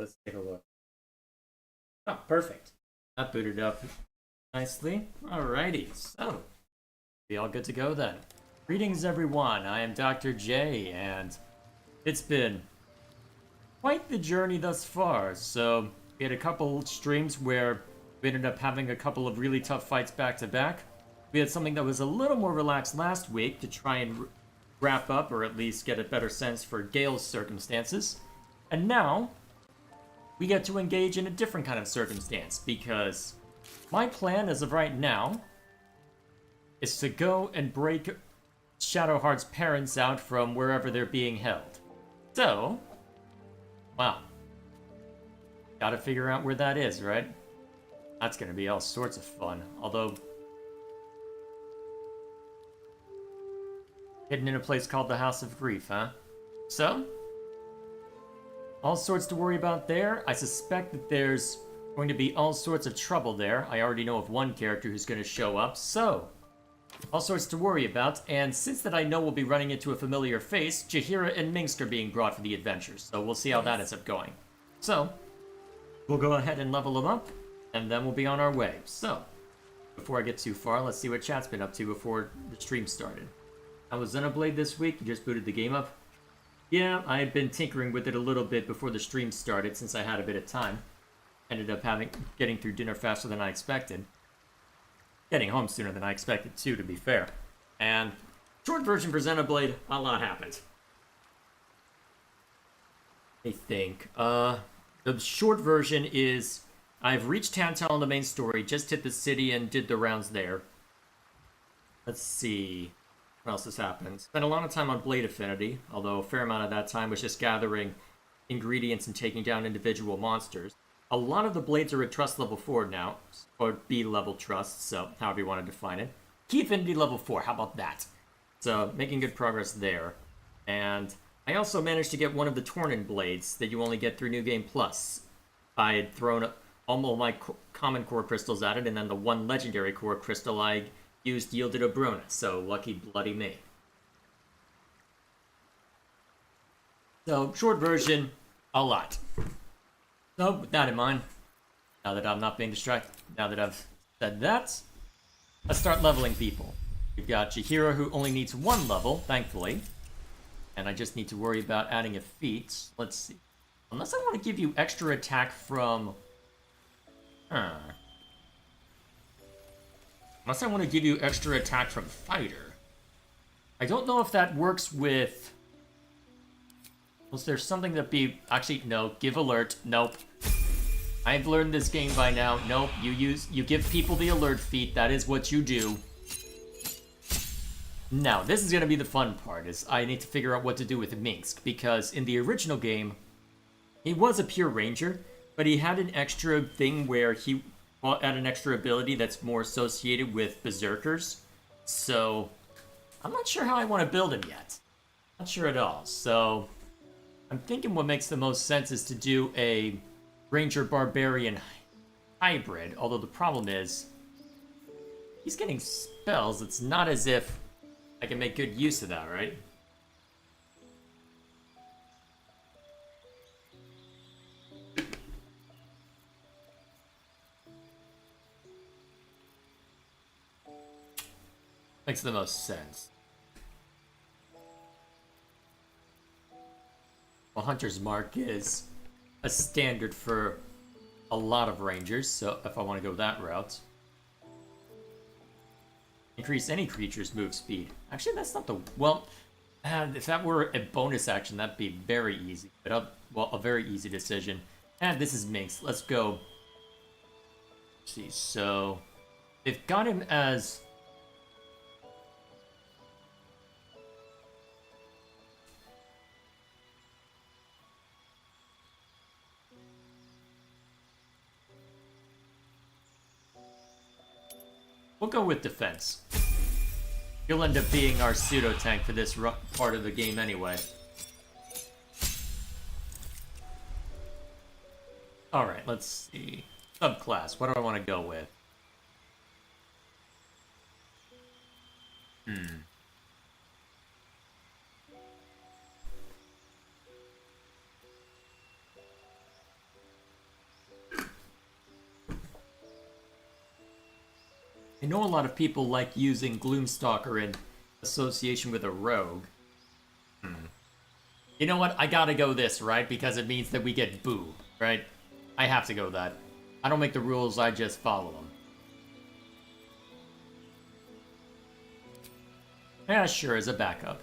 let's take a look. Oh, perfect. That booted up nicely. Alrighty, so be all good to go then. Greetings, everyone. I am Dr. J, and it's been quite the journey thus far. So we had a couple streams where we ended up having a couple of really tough fights back to back. We had something that was a little more relaxed last week to try and wrap up, or at least get a better sense for Gale's circumstances. And now we get to engage in a different kind of circumstance, because my plan as of right now is to go and break Shadowheart's parents out from wherever they're being held. So, wow. Gotta figure out where that is, right? That's gonna be all sorts of fun. Although, hidden in a place called the House of Grief, huh? So, all sorts to worry about there. I suspect that there's going to be all sorts of trouble there. I already know of one character who's going to show up, so all sorts to worry about. And since that I know we'll be running into a familiar face, Jaheira and Minsk are being brought for the adventures, so we'll see how that ends up going. So, we'll go ahead and level them up, and then we'll be on our way. So, before I get too far, let's see what chat's been up to before the stream started. I was Xenoblade this week. You just booted the game up. Yeah, I had been tinkering with it a little bit before the stream started since I had a bit of time. Ended up getting through dinner faster than I expected. Getting home sooner than I expected too, to be fair. And short version for Xenoblade, a lot happened. I think. The short version is I've reached Tantal in the main story, just hit the city and did the rounds there. Let's see. What else has happened? Spent a lot of time on Blade Affinity, although a fair amount of that time was just gathering ingredients and taking down individual monsters. A lot of the blades are at trust level 4 now, or B level trust, so however you want to define it. Key Affinity level 4, how about that? So, making good progress there. And I also managed to get one of the Tornin blades that you only get through New Game Plus. I had thrown all my common core crystals at it, and then the one legendary core crystal I yielded a Brona, so lucky bloody me. So, short version, a lot. So, with that in mind, now that I'm not being distracted, now that I've said that, let's start leveling people. We've got Jaheira, who only needs 1 level, thankfully. And I just need to worry about adding a feat. Let's see. Unless I want to give you extra attack from... Unless I want to give you extra attack from Fighter. I don't know if that works with... Was there something that be... Actually, no. Give alert. Nope. I've learned this game by now. Nope. You give people the alert feat. That is what you do. Now, this is going to be the fun part, is I need to figure out what to do with Minsk, because in the original game, he was a pure ranger, but he had an extra thing where he had an extra ability that's more associated with berserkers. So, I'm not sure how I want to build him yet. Not sure at all. So, I'm thinking what makes the most sense is to do a Ranger Barbarian hybrid, although the problem is he's getting spells. It's not as if I can make good use of that, right? Makes the most sense. Well, Hunter's Mark is a standard for a lot of rangers, so if I want to go that route. Increase any creature's move speed. Actually, that's not the... Well, if that were a bonus action, that'd be very easy. But, well, a very easy decision. And this is Minx. Let's go. Let's see, so... They've got him as... We'll go with defense. He'll end up being our pseudo-tank for this part of the game anyway. Alright, let's see. Subclass, what do I want to go with? I know a lot of people like using Gloomstalker in association with a rogue. You know what? I gotta go this, right? Because it means that we get boo, right? I have to go that. I don't make the rules, I just follow them. Yeah, sure, as a backup.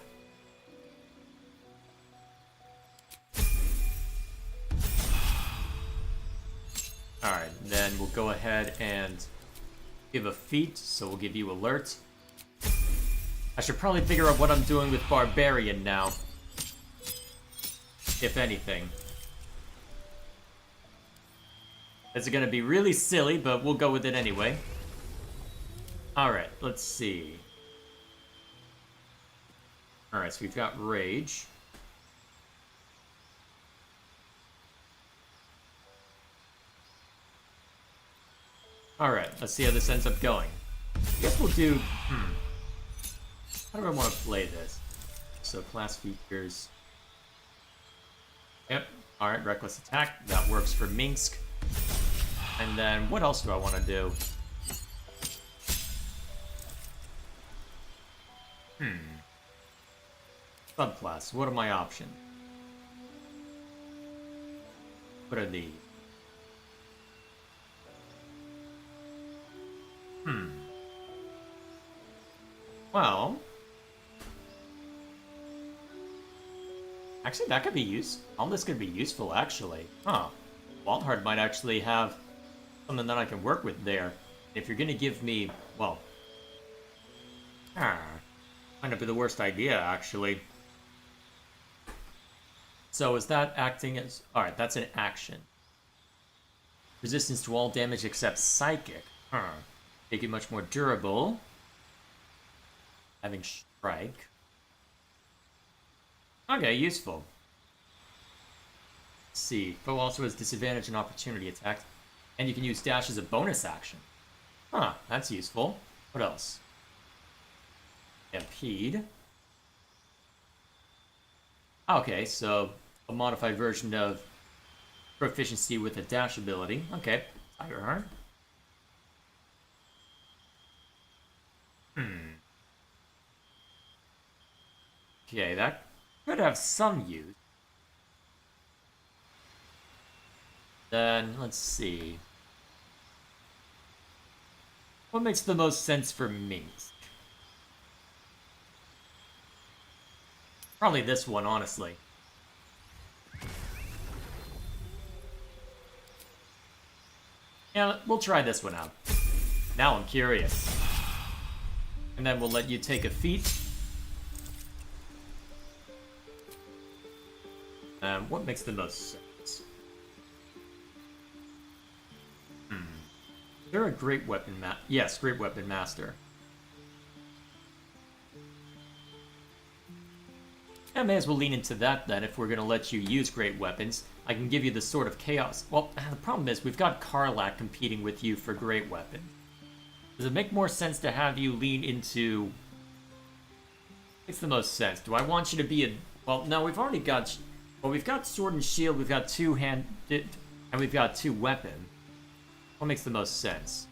Alright, then we'll go ahead and give a feat, so we'll give you alert. I should probably figure out what I'm doing with Barbarian now. If anything. It's gonna be really silly, but we'll go with it anyway. Alright, let's see. Alright, so we've got Rage. Alright, let's see how this ends up going. I guess we'll do... How do I want to play this? So, class features... Yep, alright, Reckless Attack. That works for Minsk. And then, what else do I want to do? Subclass, what are my options? What are these? Well... Actually, that could be all this could be useful, actually. Huh. Waldhard might actually have something that I can work with there. If you're gonna give me... Well... Might not be the worst idea, actually. So, is that acting as... Alright, that's an action. Resistance to all damage except psychic. Make it much more durable. Having strike. Okay, useful. Let's see. Foe also has disadvantage and opportunity attacks. And you can use dash as a bonus action. Huh, that's useful. What else? Impede. Okay, so a modified version of proficiency with a dash ability. Okay, Tigerheart. Okay, that could have some use. Then, let's see. What makes the most sense for Minsk? Probably this one, honestly. Yeah, we'll try this one out. Now I'm curious. And then we'll let you take a feat. What makes the most sense? They're a great weapon yes, great weapon master. I may as well lean into that then if we're gonna let you use great weapons. I can give you the Sword of Chaos. Well, the problem is we've got Karlak competing with you for great weapon. Does it make more sense to have you lean into... Makes the most sense. Do I want you to be a... Well, no, we've already got... Well, we've got Sword and Shield, we've got two-handed, and we've got two weapon. What makes the most sense?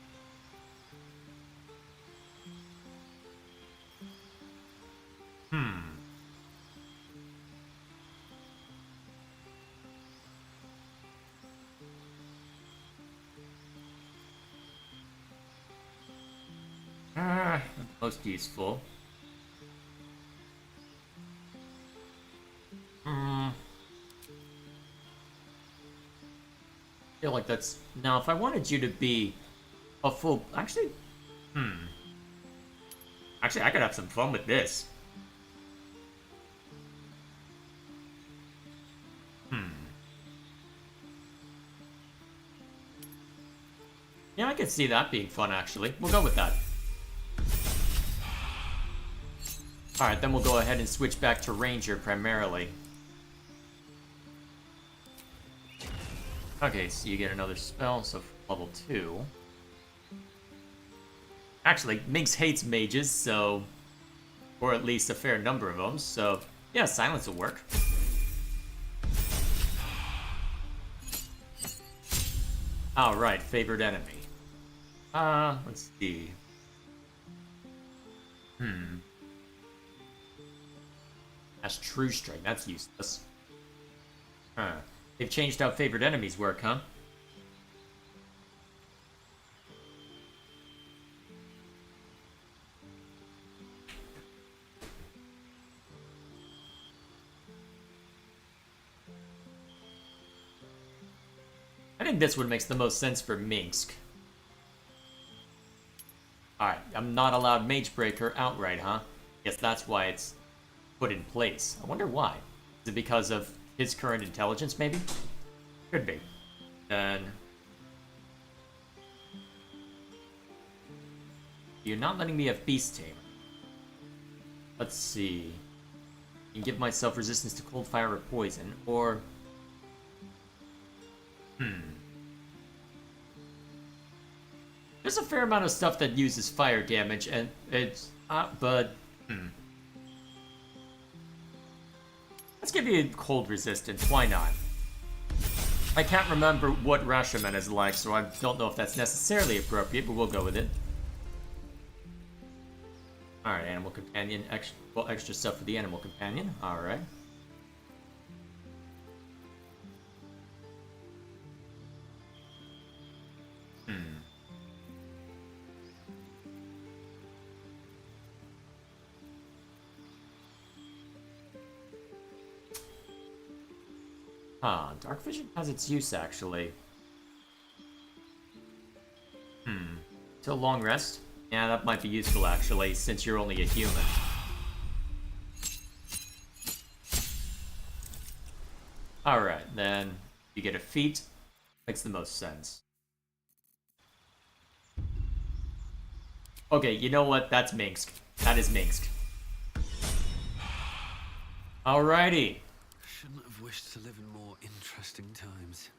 Most useful. I feel like that's... Now, if I wanted you to be a full... Actually... Actually, I could have some fun with this. Yeah, I could see that being fun, actually. We'll go with that. Alright, then we'll go ahead and switch back to Ranger primarily. Okay, so you get another spell, so level 2. Actually, Minx hates mages, so... Or at least a fair number of them, so... Yeah, silence will work. Alright, favored enemy. Let's see. Hmm. That's True Strike. That's useless. Huh. They've changed how favorite enemies work, huh? I think this one makes the most sense for Minsk. Alright, I'm not allowed Mage Breaker outright, huh? Guess that's why it's put in place. I wonder why. Is it because of his current intelligence, maybe? Could be. Then... You're not letting me have Beast Tamer. Let's see. I can give myself resistance to cold, fire, or poison, or... There's a fair amount of stuff that uses fire damage, and it's... but... Let's give you cold resistance, why not? I can't remember what Rashomon is like, so I don't know if that's necessarily appropriate, but we'll go with it. Alright, Animal Companion. Extra stuff for the Animal Companion. Alright. Dark Vision has its use, actually. Till long rest? Yeah, that might be useful, actually, since you're only a human. Alright, then you get a feat. Makes the most sense. Okay, you know what? That's Minsk. That is Minsk. Alrighty. Shouldn't have wished to live in more interesting times.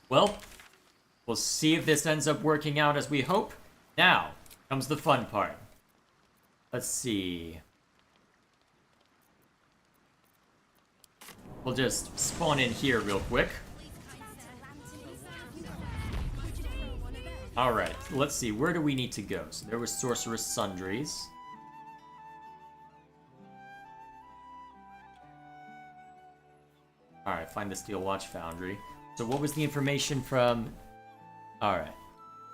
Well, we'll see if this ends up working out as we hope. Now comes the fun part. Let's see. We'll just spawn in here real quick. Alright, let's see. Where do we need to go? So there was Sorceress Sundries. Alright, find the Steel Watch Foundry. So what was the information from... Alright.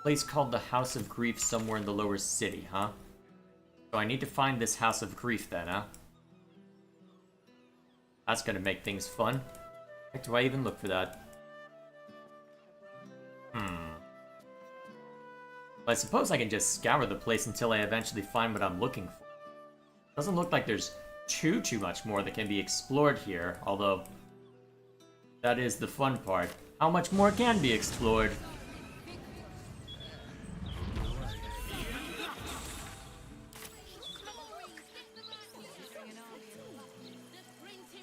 Place called the House of Grief somewhere in the lower city, huh? So I need to find this House of Grief then, huh? That's gonna make things fun. Heck, do I even look for that? I suppose I can just scour the place until I eventually find what I'm looking for. Doesn't look like there's too much more that can be explored here, although... That is the fun part. How much more can be explored?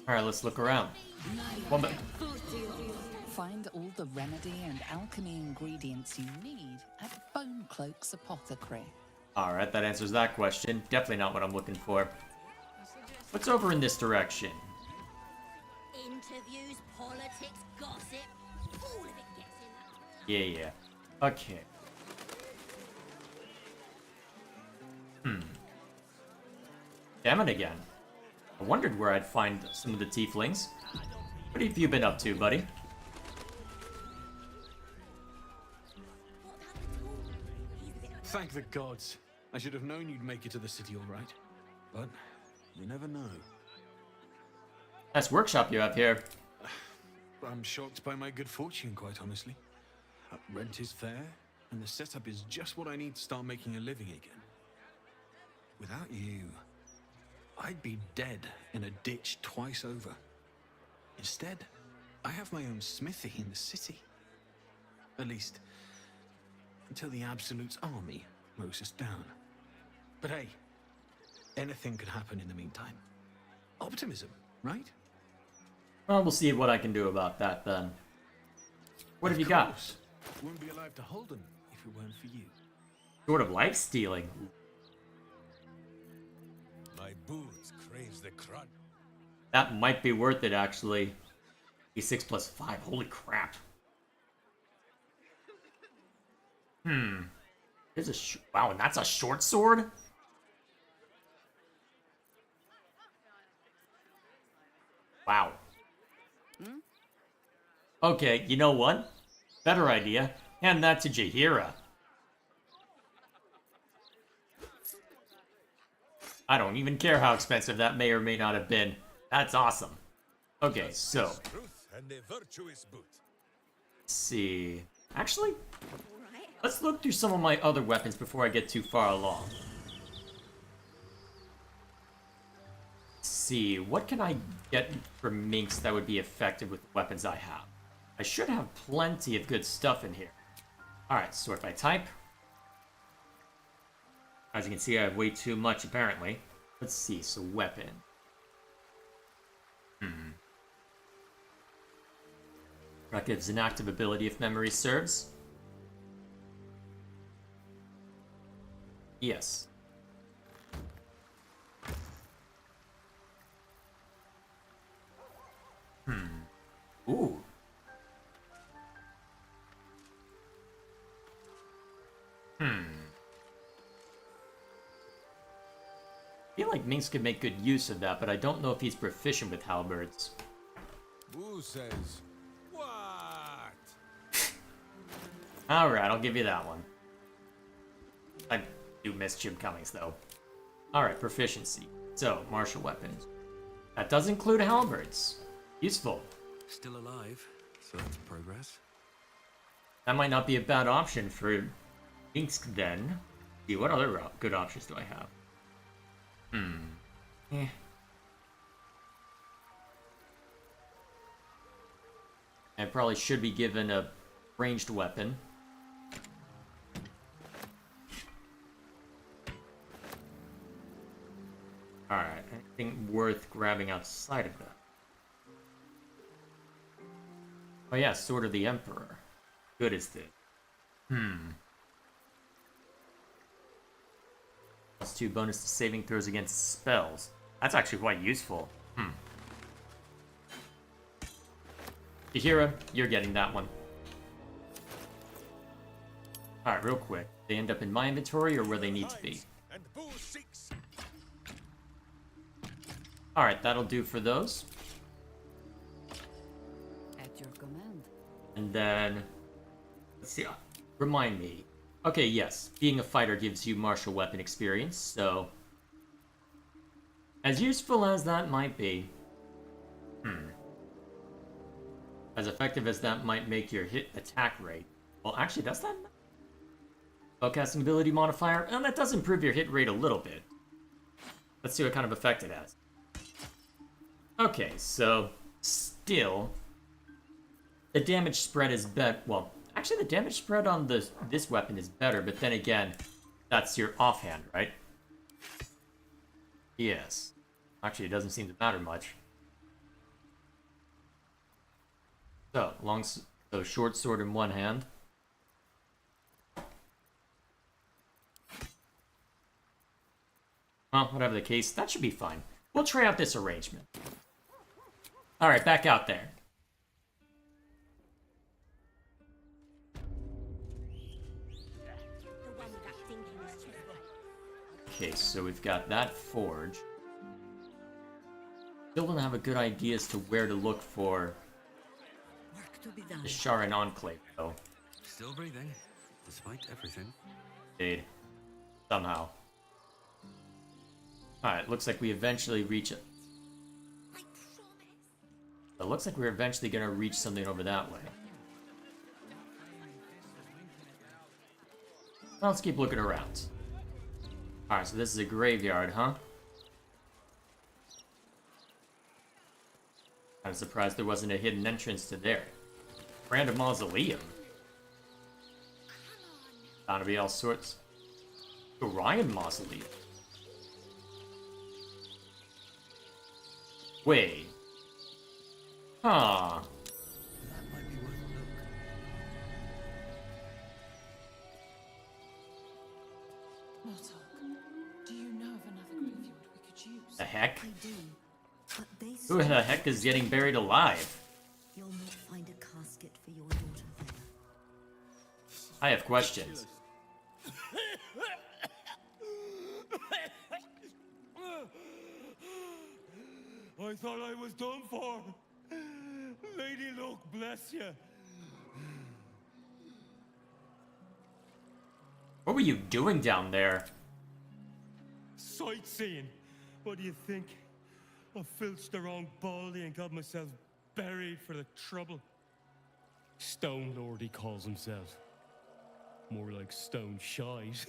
Alright, let's look around. One minute. Find all the remedy and alchemy ingredients you need at Bone Cloak's Apothecary. Alright, that answers that question. Definitely not what I'm looking for. What's over in this direction? Interviews, politics, gossip, all of it gets in that. Yeah. Okay. Damn it again. I wondered where I'd find some of the tieflings. What have you been up to, buddy? Thank the gods. I should have known you'd make it to the city all right. But you never know. Nice workshop you have here. I'm shocked by my good fortune, quite honestly. Rent is fair, and the setup is just what I need to start making a living again. Without you, I'd be dead in a ditch twice over. Instead, I have my own smithy in the city. At least, until the Absolute's army mows us down. But hey, anything could happen in the meantime. Optimism, right? Well, we'll see what I can do about that then. What have you got? Wouldn't be alive to hold them if it weren't for you. Sort of life stealing. My boots craves the crud. That might be worth it, actually. E6 plus 5. Holy crap. There's a wow, and that's a short sword? Okay, you know what? Better idea. Hand that to Jaheira. I don't even care how expensive that may or may not have been. That's awesome. Okay, so Truth and a virtuous boot. let's see. Actually, Alright. let's look through some of my other weapons before I get too far along. Let's see, what can I get from Minx that would be effective with the weapons I have? I should have plenty of good stuff in here. Alright, sort by type. As you can see, I have way too much, apparently. Let's see, so weapon. That gives an active ability if memory serves. Yes. Ooh. I feel like Minx could make good use of that, but I don't know if he's proficient with halberds. Who says what? Alright, I'll give you that one. I do miss Jim Cummings, though. Alright, proficiency. So, martial weapons. That does include halberds. Useful. Still alive, so that's progress. That might not be a bad option for Minx, then. See, what other good options do I have? I probably should be given a ranged weapon. Alright, anything worth grabbing outside of that? Oh yeah, Sword of the Emperor. Good is this. +2 bonus to saving throws against spells. That's actually quite useful. Jaheira, you're getting that one. Alright, real quick. They end up in my inventory or where they need to be? And bull seeks. Alright, that'll do for those. At your command. And then... let's see. Remind me. Okay, yes. Being a fighter gives you martial weapon experience, so... as useful as that might be... as effective as that might make your hit attack rate... well, actually, does that... spellcasting ability modifier? And that does improve your hit rate a little bit. Let's see what kind of effect it has. Okay, so... still... the damage spread is well, actually the damage spread on this weapon is better, but then again, that's your offhand, right? Yes. Actually, it doesn't seem to matter much. So, so short sword in one hand. Well, whatever the case, that should be fine. We'll try out this arrangement. Alright, back out there. The one with that thing in his chest. Okay, so we've got that forge. Still don't have a good idea as to where to look for Work to be done. the Sharran Enclave, though. Still breathing, despite everything. Indeed. Somehow. Alright, looks like we eventually reach it. I promise. It looks like we're eventually gonna reach something over that way. Well, let's keep looking around. Alright, so this is a graveyard, huh? I'm surprised there wasn't a hidden entrance to there. Random mausoleum. Bound to be all sorts. Orion mausoleum. Wait. Huh. That might be worth a look. Mortal, do you know of another graveyard we could use? The heck? I do, but they Who the heck is getting buried alive? You'll not find a casket for your daughter there. I have questions. I thought I was done for. Lady Lady Luck bless you. What were you doing down there? Sightseeing. What do you think? I filched the wrong baldy and got myself buried for the trouble. Stone Lord, he calls himself. More like stone shite.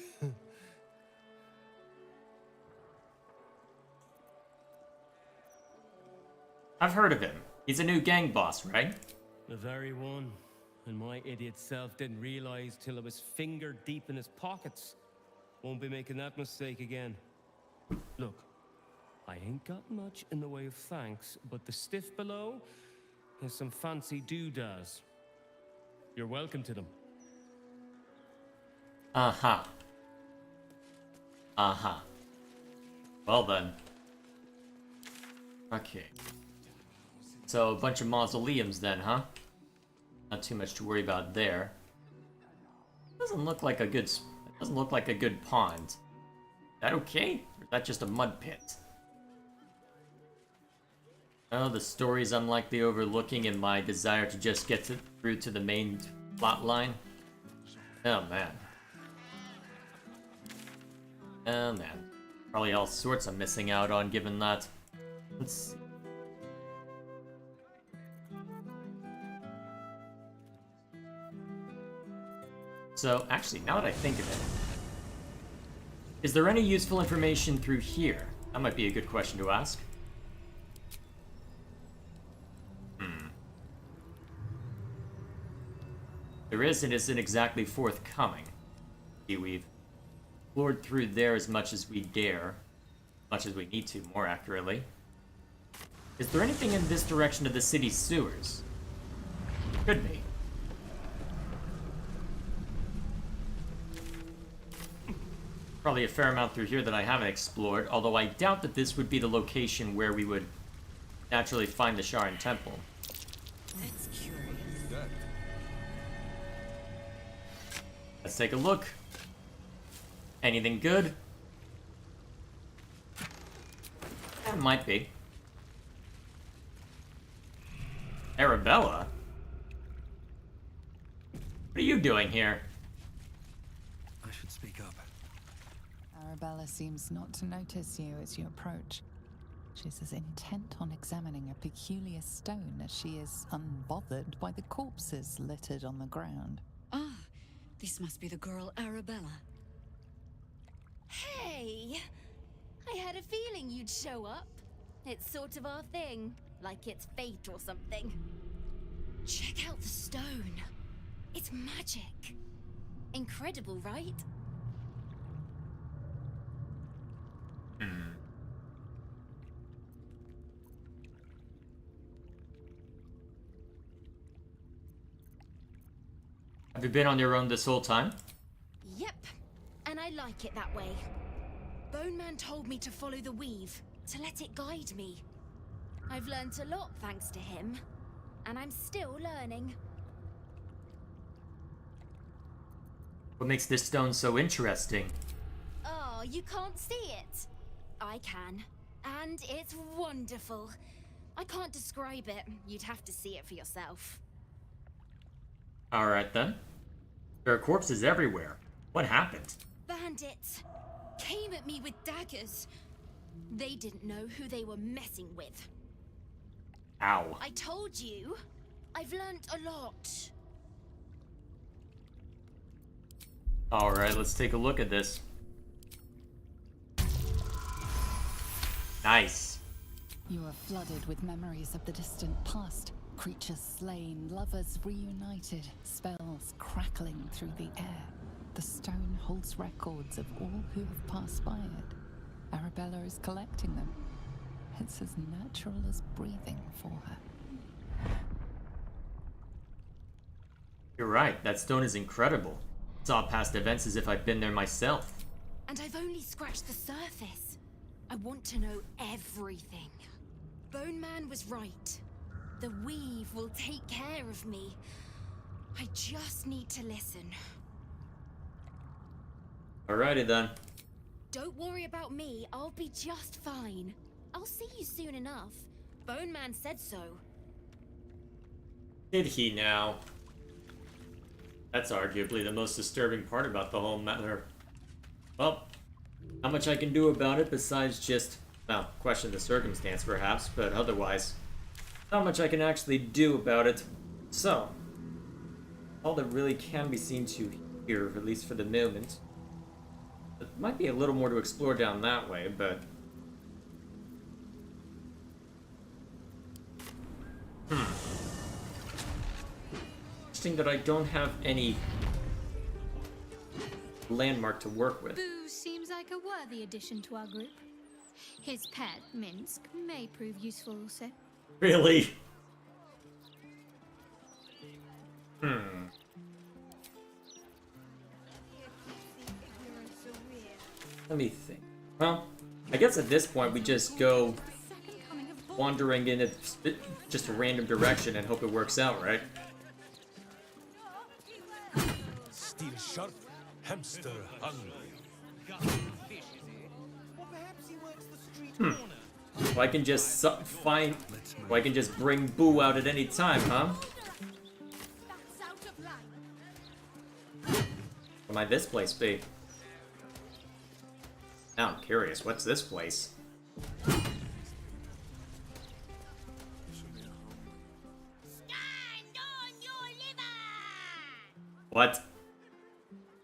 I've heard of him. He's a new gang boss, right? The very one. And my idiot self didn't realize till I was finger deep in his pockets. Won't be making that mistake again. Look, I ain't got much in the way of thanks, but the stiff below has some fancy doodads. You're welcome to them. Uh-huh. Uh-huh. Well then. Okay. So, a bunch of mausoleums then, huh? Not too much to worry about there. Doesn't look like a good pond. Is that okay? Or is that just a mud pit? Oh, the stories I'm likely overlooking in my desire to just get through to the main plot line. Oh man. Oh man. Probably all sorts I'm missing out on given that. Let's see. So, actually, now that I think of it, is there any useful information through here? That might be a good question to ask. There is and isn't exactly forthcoming. See, we've explored through there as much as we dare. Much as we need to, more accurately. Is there anything in this direction of the city's sewers? Could be. Probably a fair amount through here that I haven't explored, although I doubt that this would be the location where we would naturally find the Sharran Temple. That's curious. Let's take a look. Anything good? It might be. Arabella? What are you doing here? I should speak up. Arabella seems not to notice you as you approach. She's as intent on examining a peculiar stone as she is unbothered by the corpses littered on the ground. Ah, this must be the girl Arabella. Hey! I had a feeling you'd show up. It's sort of our thing, like it's fate or something. Check out the stone. It's magic. Incredible, right? Have you been on your own this whole time? Yep, and I like it that way. Bone Man told me to follow the weave, to let it guide me. I've learnt a lot thanks to him, and I'm still learning. What makes this stone so interesting? Oh, you can't see it? I can, and it's wonderful. I can't describe it. You'd have to see it for yourself. Alright then. There are corpses everywhere. What happened? Bandits came at me with daggers. They didn't know who they were messing with. Ow. I told you, I've learnt a lot. Alright, let's take a look at this. Nice. You are flooded with memories of the distant past. Creatures slain, lovers reunited, spells crackling through the air. The stone holds records of all who have passed by it. Arabella is collecting them. It's as natural as breathing for her. You're right, that stone is incredible. Saw past events as if I'd been there myself. And I've only scratched the surface. I want to know everything. Bone Man was right. The weave will take care of me. I just need to listen. Alrighty then. Don't worry about me, I'll be just fine. I'll see you soon enough. Bone Man said so. Did he now? That's arguably the most disturbing part about the whole matter. Well, not much I can do about it besides just, well, question the circumstance perhaps, but otherwise, not much I can actually do about it. So, all that really can be seen to here, at least for the moment. There might be a little more to explore down that way, but... Interesting that I don't have any landmark to work with. Boo seems like a worthy addition to our group. His pet, Minsk, may prove useful also. Really? Let me think. Well, I guess at this point we just go wandering in just a random direction and hope it works out, right? Steel sharp, hamster hungry. Well, I can just find... Well, I can just bring Boo out at any time, huh? What might this place be? Now I'm curious, what's this place? What?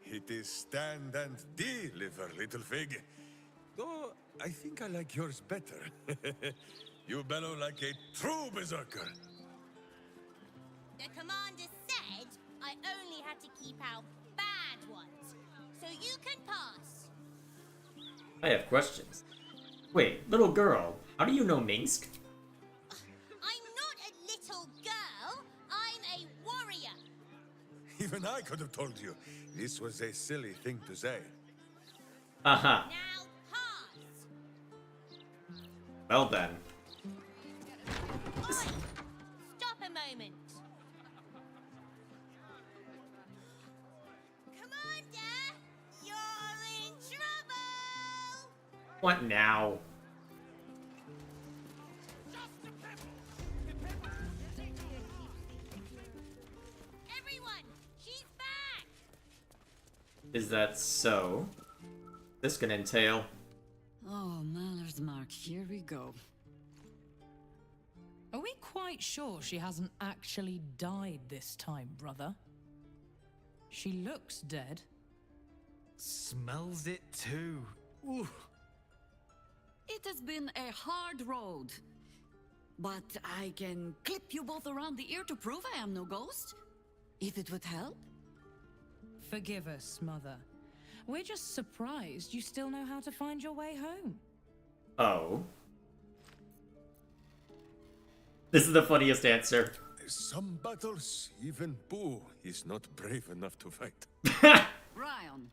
It is stand and deliver, little fig. Though I think I like yours better. You bellow like a true berserker. The commander said I only had to keep out bad ones. So you can pass. I have questions. Wait, little girl, how do you know Minsk? I'm not a little girl. I'm a warrior. Even I could have told you. This was a silly thing to say. Haha. Now pass. Well then. Oi! Stop a moment. Commander, you're in trouble. What now? Everyone, she's back. Is that so? This can entail. Oh, Maller's Mark, here we go. Are we quite sure she hasn't actually died this time, brother? She looks dead. Smells it too. Ooh. It has been a hard road. But I can clip you both around the ear to prove I am no ghost. If it would help. Forgive us, Mother. We're just surprised you still know how to find your way home. Oh. This is the funniest answer. Some battles, even Boo is not brave enough to fight. Ryan.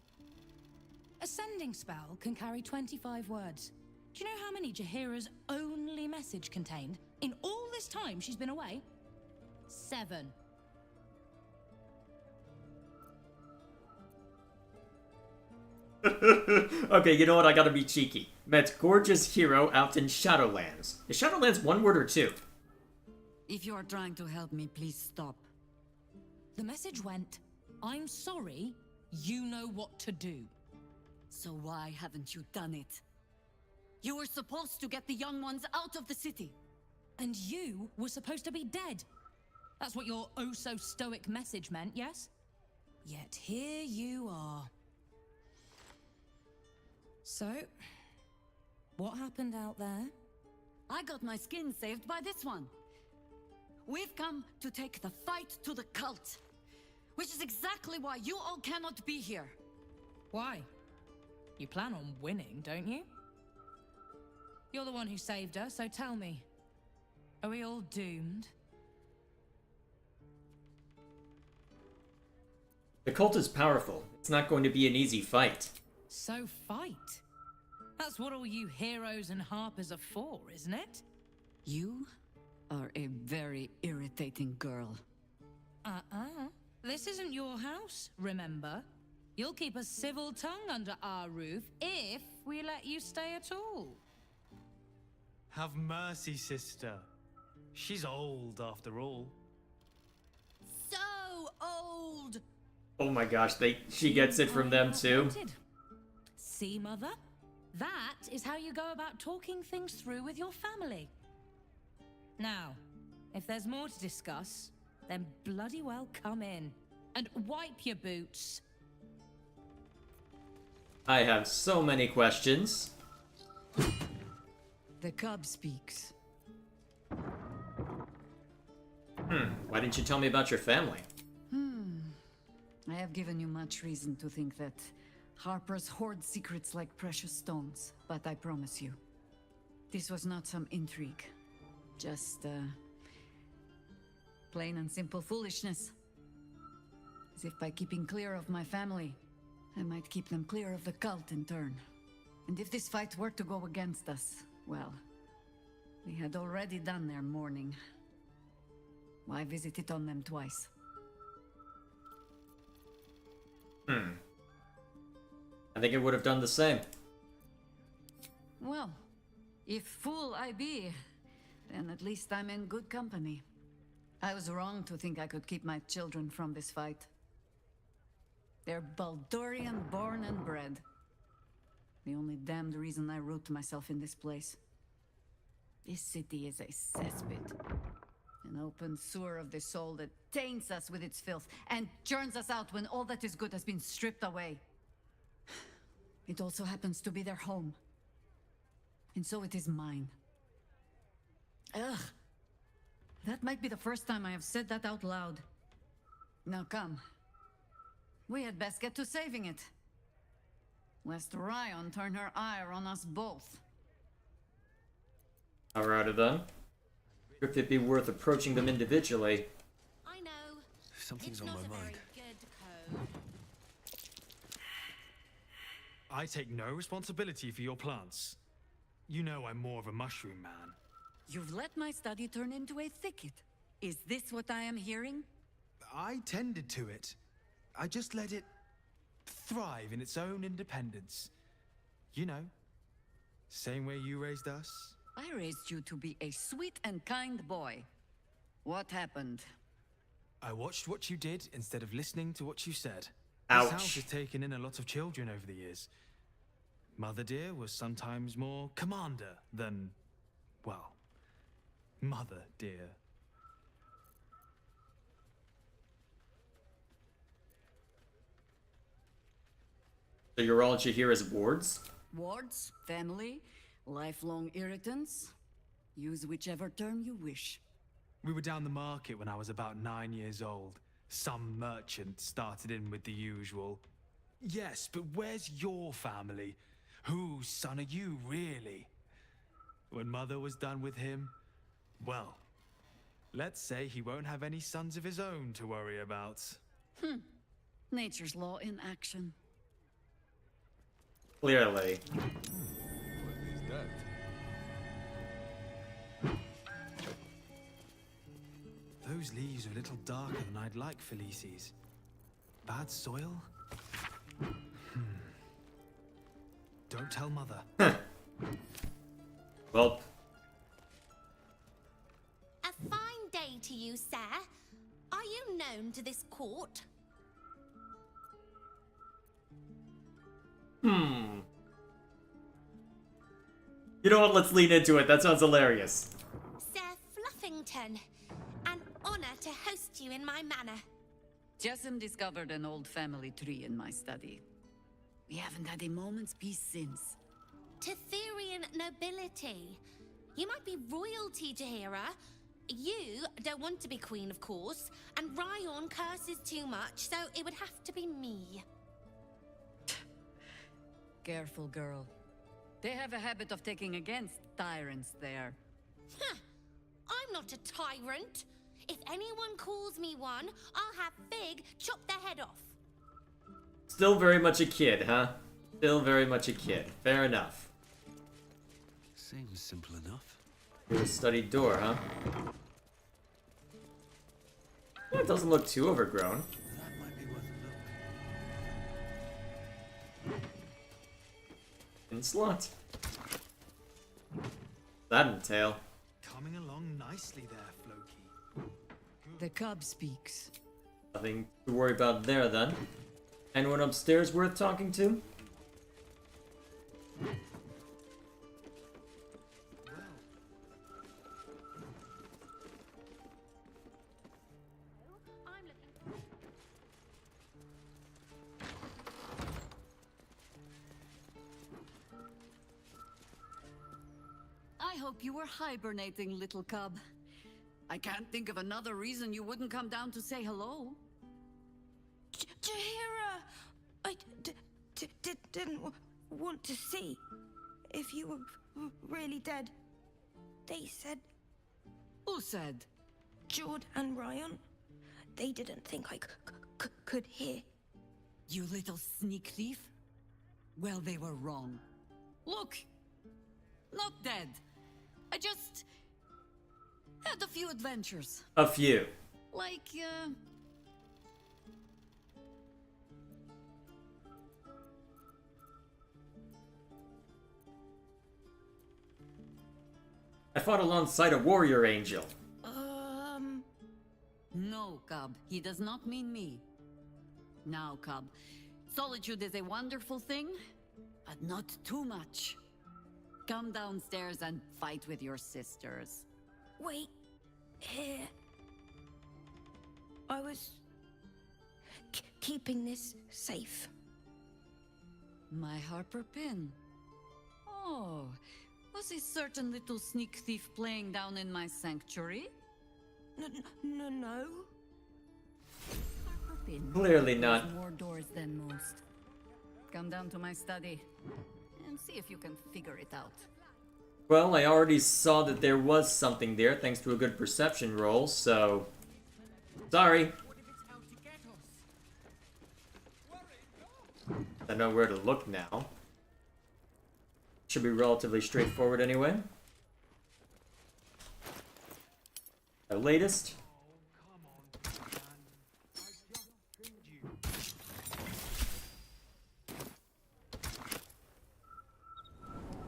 Ascending spell can carry 25 words. Do you know how many Jaheira's only message contained in all this time she's been away? 7. Okay, you know what? I gotta be cheeky. Met gorgeous hero out in Shadowlands. Is Shadowlands one word or two? If you are trying to help me, please stop. The message went, I'm sorry, you know what to do. So why haven't you done it? You were supposed to get the young ones out of the city. And you were supposed to be dead. That's what your oh-so-stoic message meant, yes? Yet here you are. So, what happened out there? I got my skin saved by this one. We've come to take the fight to the cult. Which is exactly why you all cannot be here. Why? You plan on winning, don't you? You're the one who saved her, so tell me. Are we all doomed? The cult is powerful. It's not going to be an easy fight. So fight. That's what all you heroes and harpers are for, isn't it? You are a very irritating girl. This isn't your house, remember? You'll keep a civil tongue under our roof if we let you stay at all. Have mercy, sister. She's old after all. old. Oh my gosh, she gets it from them too. See, Mother? That is how you go about talking things through with your family. Now, if there's more to discuss, then bloody well come in. And wipe your boots. I have so many questions. The cub speaks. Why didn't you tell me about your family? I have given you much reason to think that Harper's hoard secrets like precious stones, but I promise you, this was not some intrigue. Just, plain and simple foolishness. As if by keeping clear of my family, I might keep them clear of the cult in turn. And if this fight were to go against us, well, we had already done their mourning. Why visit it on them twice? I think it would have done the same. Well, if fool I be, then at least I'm in good company. I was wrong to think I could keep my children from this fight. They're Baldurian born and bred. The only damned reason I root myself in this place. This city is a cesspit. An open sewer of the soul that taints us with its filth and churns us out when all that is good has been stripped away. It also happens to be their home. And so it is mine. Ugh. That might be the first time I have said that out loud. Now come. We had best get to saving it. Lest Ryan turn her ire on us both. Alrighty then. If it'd be worth approaching them individually. I know. Something's It's on not my a mind. very good code. I take no responsibility for your plants. You know I'm more of a mushroom man. You've let my study turn into a thicket. Is this what I am hearing? I tended to it. I just let it thrive in its own independence. You know, same way you raised us. I raised you to be a sweet and kind boy. What happened? I watched what you did instead of listening to what you said. Ouch. This house has taken in a lot of children over the years. Mother dear was sometimes more commander than, well, mother dear. So you're all Jaheira's wards? Wards, family, lifelong irritants? Use whichever term you wish. We were down the market when I was about 9 years old. Some merchant started in with the usual. Yes, but where's your family? Whose son are you, really? When Mother was done with him, well, let's say he won't have any sons of his own to worry about. Nature's law in action. Clearly. What is that? Those leaves are a little darker than I'd like, Felices. Bad soil? Don't tell Mother. Well, A fine day to you, sir. Are you known to this court? you know what? Let's lean into it. That sounds hilarious. Sir Fluffington. An honor to host you in my manor. Jessamine discovered an old family tree in my study. We haven't had a moment's peace since. Tetherian nobility. You might be royalty, Jaheira. You don't want to be queen, of course, and Ryan curses too much, so it would have to be me. Careful, girl. They have a habit of taking against tyrants there. Huh. I'm not a tyrant. If anyone calls me one, I'll have Fig chop their head off. Still very much a kid, huh? Still very much a kid. Fair enough. Seems simple enough. Here's a studied door, huh? Yeah, it doesn't look too overgrown. That might be worth a look. In slot. That entail. Coming along nicely there, Floki. The cub speaks. Nothing to worry about there then. Anyone upstairs worth talking to? I hope you were hibernating, little cub. I can't think of another reason you wouldn't come down to say hello. Jahira, I didn't want to see if you were really dead. They said Who said? Jord and Ryan. They didn't think I could hear. You little sneak thief? Well, they were wrong. Look! Not dead. I just had a few adventures. A few. Like, I fought alongside a warrior angel. No, Cub. He does not mean me. Now, Cub. Solitude is a wonderful thing, but not too much. Come downstairs and fight with your sisters. Wait, here. I was keeping this safe. My Harper pin. Oh, was a certain little sneak thief playing down in my sanctuary? No. Harper pin. Clearly not. Has more doors than most. Come down to my study and see if you can figure it out. Well, I already saw that there was something there thanks to a good perception roll, so... Sorry. I know where to look now. Should be relatively straightforward anyway. The latest.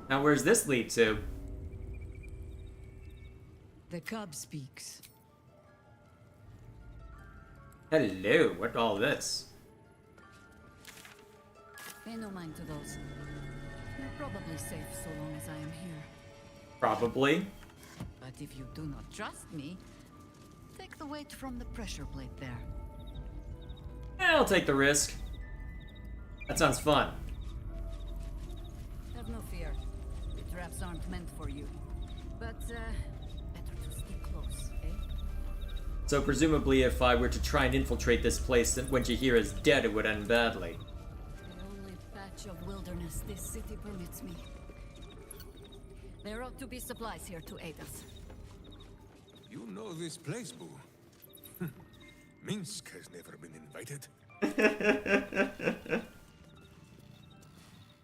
Now where's this lead to? The cub speaks. Hello, what all this? Pay no mind to those. You're probably safe so long as I am here. Probably. But if you do not trust me, take the weight from the pressure plate there. I'll take the risk. That sounds fun. Have no fear. The traps aren't meant for you. But, better to stick close, eh? So presumably if I were to try and infiltrate this place, then when Jahira is dead, it would end badly. The only patch of wilderness this city permits me. There ought to be supplies here to aid us. You know this place, Boo. Minsk has never been invited.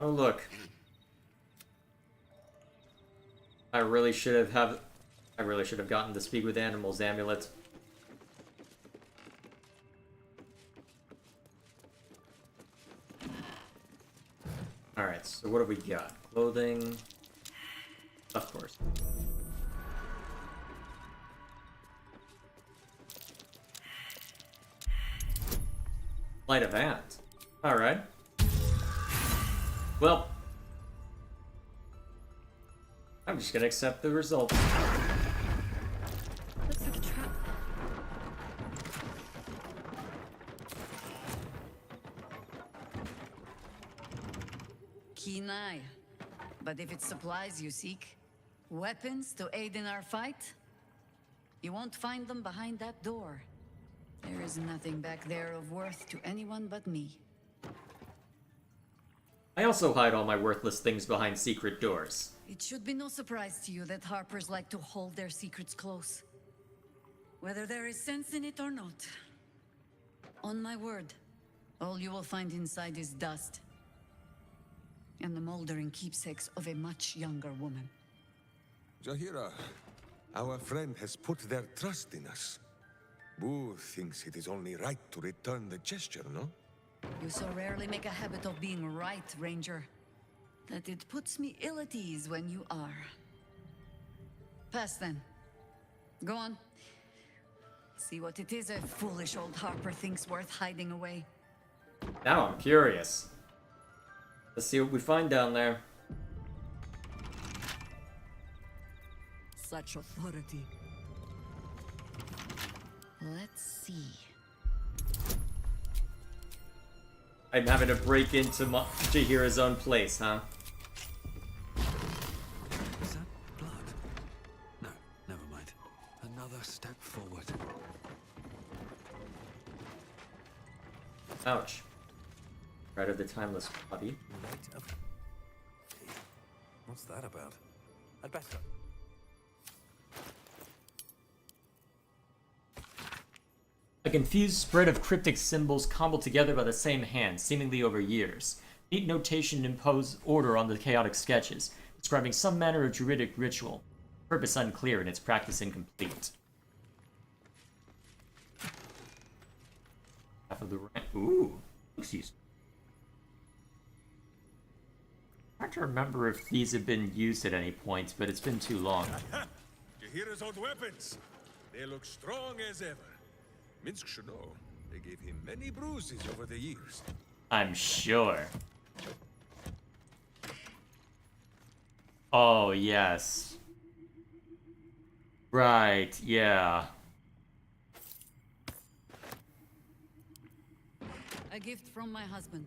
Oh look. I really should have gotten the Speak with Animals amulet. Alright, so what have we got? Clothing. Of course. Sleight of hand. Alright. Well, I'm just gonna accept the result. Looks like a trap. Keen eye. But if it's supplies you seek, weapons to aid in our fight, you won't find them behind that door. There is nothing back there of worth to anyone but me. I also hide all my worthless things behind secret doors. It should be no surprise to you that Harpers like to hold their secrets close. Whether there is sense in it or not. On my word, all you will find inside is dust. And the moldering keepsakes of a much younger woman. Jahira, our friend has put their trust in us. Boo thinks it is only right to return the gesture, no? You so rarely make a habit of being right, Ranger, that it puts me ill at ease when you are. Pass then. Go on. See what it is a foolish old Harper thinks worth hiding away. Now I'm curious. Let's see what we find down there. Such authority. Let's see. I'm having to break into Jaheira's own place, huh? Is that blood? No, never mind. Another step forward. Ouch. Right of the timeless body. Light up. What's that about? I'd better. A confused spread of cryptic symbols cobbled together by the same hand, seemingly over years. Neat notation impose order on the chaotic sketches, describing some manner of druidic ritual. Purpose unclear and its practice incomplete. Half of the rank. Ooh, looks useful. Hard to remember if these have been used at any point, but it's been too long. Jaheira's old weapons. They look strong as ever. Minsk should know. They gave him many bruises over the years. I'm sure. Oh, yes. Right, yeah. A gift from my husband.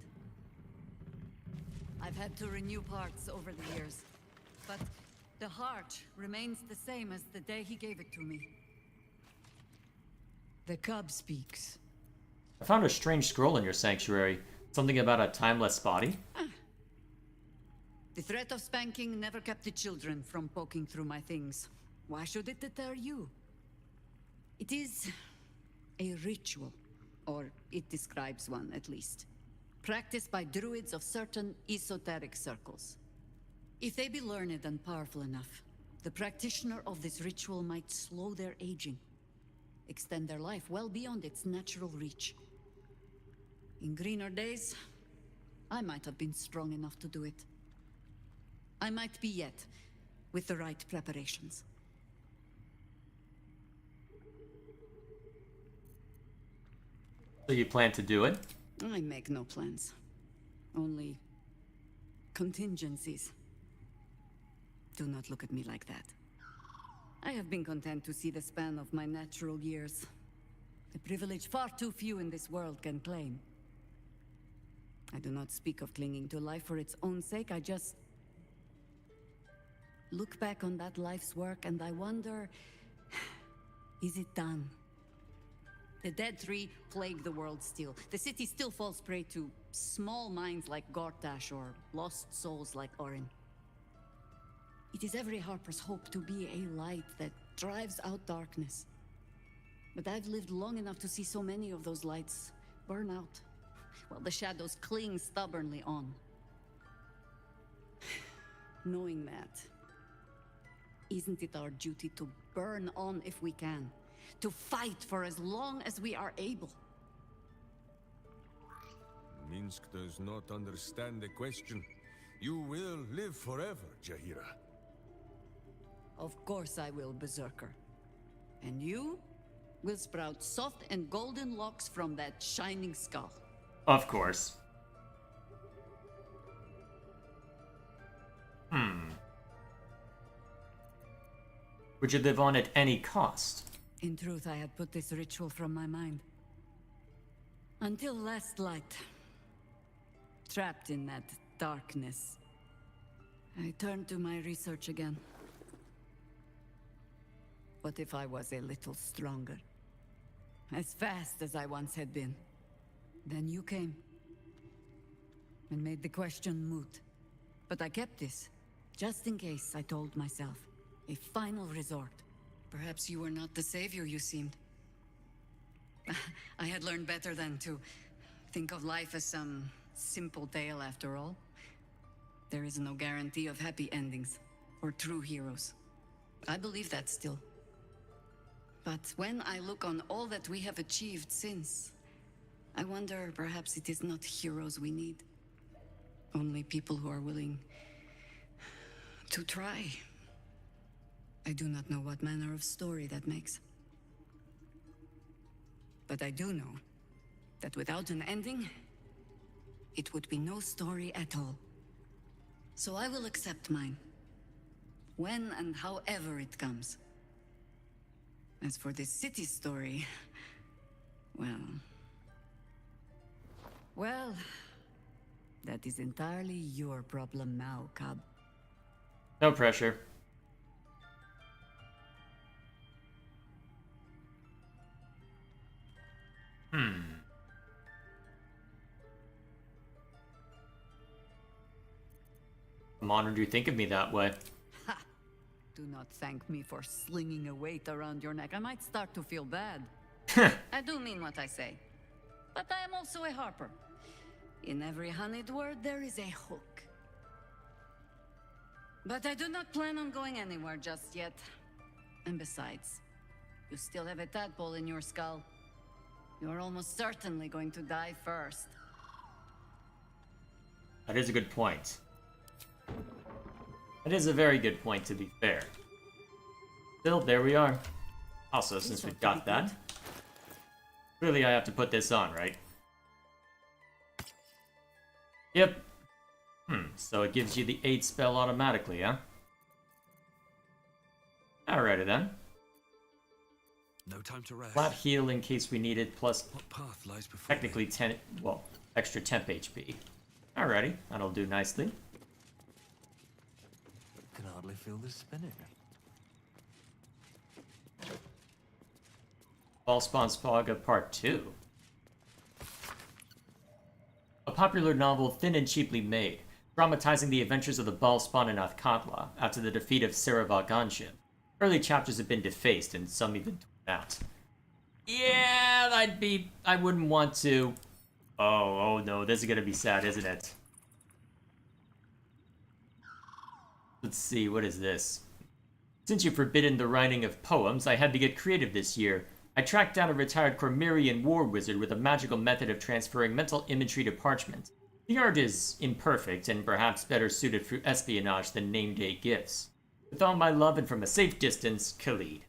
I've had to renew parts over the years, but the heart remains the same as the day he gave it to me. The cub speaks. I found a strange scroll in your sanctuary. Something about a timeless body? The threat of spanking never kept the children from poking through my things. Why should it deter you? It is a ritual, or it describes one at least, practiced by druids of certain esoteric circles. If they be learned and powerful enough, the practitioner of this ritual might slow their aging, extend their life well beyond its natural reach. In greener days, I might have been strong enough to do it. I might be yet, with the right preparations. So you plan to do it? I make no plans. Only contingencies. Do not look at me like that. I have been content to see the span of my natural years. A privilege far too few in this world can claim. I do not speak of clinging to life for its own sake, I just look back on that life's work and I wonder, is it done? The dead tree plague the world still. The city still falls prey to small minds like Gortash or lost souls like Orin. It is every Harper's hope to be a light that drives out darkness. But I've lived long enough to see so many of those lights burn out, while the shadows cling stubbornly on. Knowing that, isn't it our duty to burn on if we can? To fight for as long as we are able? Minsk does not understand the question. You will live forever, Jaheira. Of course I will, Berserker. And you will sprout soft and golden locks from that shining skull. Of course. Would you live on at any cost? In truth, I had put this ritual from my mind. Until last light. Trapped in that darkness. I turned to my research again. What if I was a little stronger? As fast as I once had been. Then you came. And made the question moot. But I kept this. Just in case, I told myself. A final resort. Perhaps you were not the savior you seemed. I had learned better than to think of life as some simple tale after all. There is no guarantee of happy endings, or true heroes. I believe that still. But when I look on all that we have achieved since, I wonder perhaps it is not heroes we need. Only people who are willing to try. I do not know what manner of story that makes. But I do know that without an ending, it would be no story at all. So I will accept mine. When and however it comes. As for this city story, well, that is entirely your problem now, Cub. No pressure. I'm honored you think of me that way. Ha! Do not thank me for slinging a weight around your neck. I might start to feel bad. I do mean what I say. But I am also a harper. In every honeyed word, there is a hook. But I do not plan on going anywhere just yet. And besides, you still have a tadpole in your skull. You're almost certainly going to die first. That is a good point. That is a very good point, to be fair. Still, there we are. Also, since we've got that, clearly I have to put this on, right? Yep. So it gives you the 8 spell automatically, huh? Alrighty then. No time to rest. Flat heal in case we need it, plus What path lies before technically 10, well, extra temp HP. Alrighty, that'll do nicely. Can hardly feel this spinning. Ballspawn Saga Part 2. A popular novel, thin and cheaply made, dramatizing the adventures of the Ballspawn and Athkatla after the defeat of Saraval Gunship. Early chapters have been defaced and some even torn out. Yeah, I wouldn't want to. Oh no, this is gonna be sad, isn't it? Let's see, what is this? Since you've forbidden the writing of poems, I had to get creative this year. I tracked down a retired Cormyrian war wizard with a magical method of transferring mental imagery to parchment. The art is imperfect and perhaps better suited for espionage than name-day gifts. With all my love and from a safe distance, Khalid.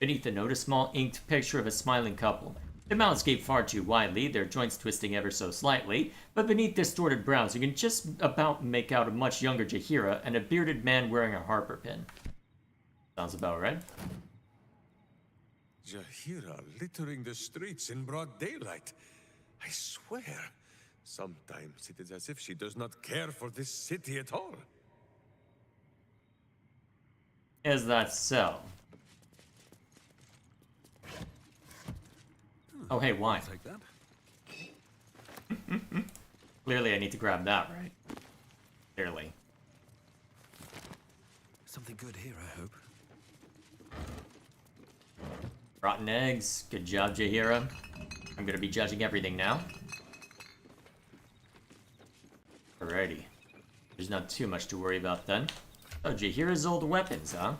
Beneath the note, a small inked picture of a smiling couple. Their mouths gape far too widely, their joints twisting ever so slightly, but beneath distorted brows you can just about make out a much younger Jaheira and a bearded man wearing a harper pin. Sounds about right. Jaheira littering the streets in broad daylight. I swear, sometimes it is as if she does not care for this city at all. Is that so? Oh, hey, wine. Take that. Clearly I need to grab that, right? Clearly. Something good here, I hope. Rotten eggs. Good job, Jaheira. I'm gonna be judging everything now. Alrighty. There's not too much to worry about then. Oh, Jaheira's old weapons, huh?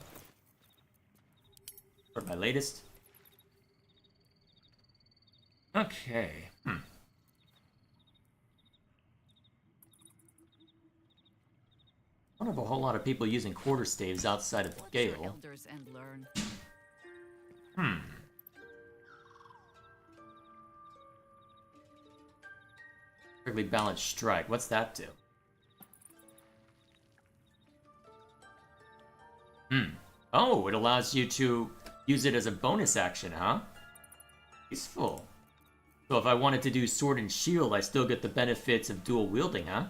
Or my latest? Okay. I don't have a whole lot of people using quarterstaves outside of the Watch your Gale. elders and learn. Perfectly balanced strike. What's that do? Oh, it allows you to use it as a bonus action, huh? Useful. So if I wanted to do sword and shield, I still get the benefits of dual wielding, huh?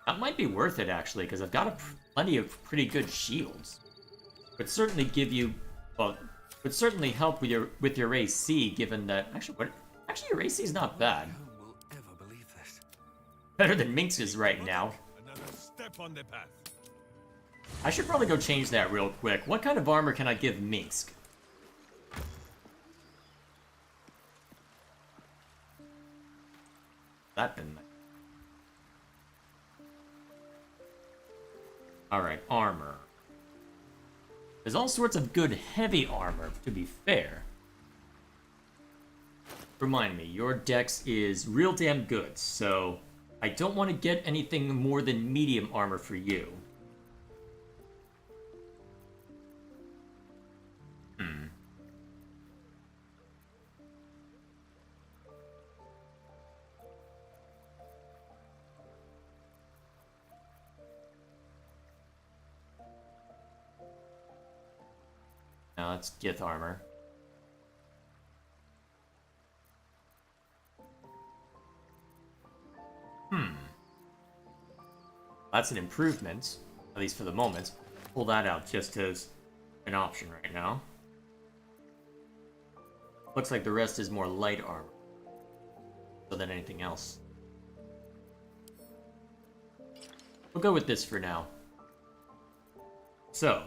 That might be worth it, actually, because I've got plenty of pretty good shields. Would certainly give you, well, would certainly help with your AC, given that actually your AC is not bad. Who will ever believe this? Better than Minx's right now. Another step on the path. I should probably go change that real quick. What kind of armor can I give Minsk? That been nice. Alright, armor. There's all sorts of good heavy armor, to be fair. Remind me, your dex is real damn good, so I don't want to get anything more than medium armor for you. No, that's Gith armor. That's an improvement, at least for the moment. Pull that out just as an option right now. Looks like the rest is more light armor than anything else. We'll go with this for now. So,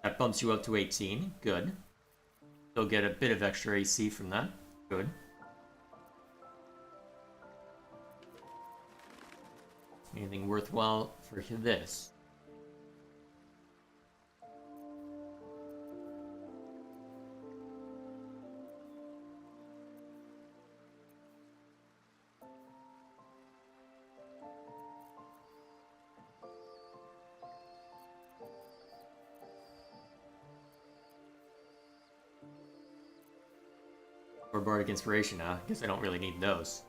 that bumps you up to 18. Good. You'll get a bit of extra AC from that. Good. Anything worthwhile for this? Or Bardic Inspiration, huh? Guess I don't really need those.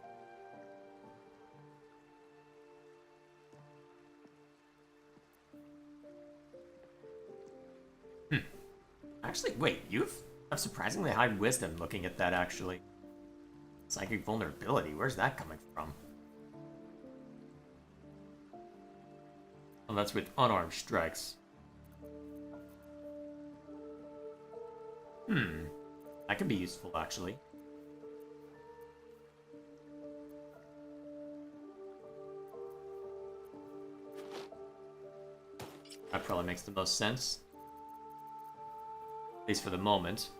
Actually, wait, you have surprisingly high wisdom looking at that, actually. Psychic vulnerability, where's that coming from? Well, that's with unarmed strikes. That could be useful, actually. That probably makes the most sense. At least for the moment.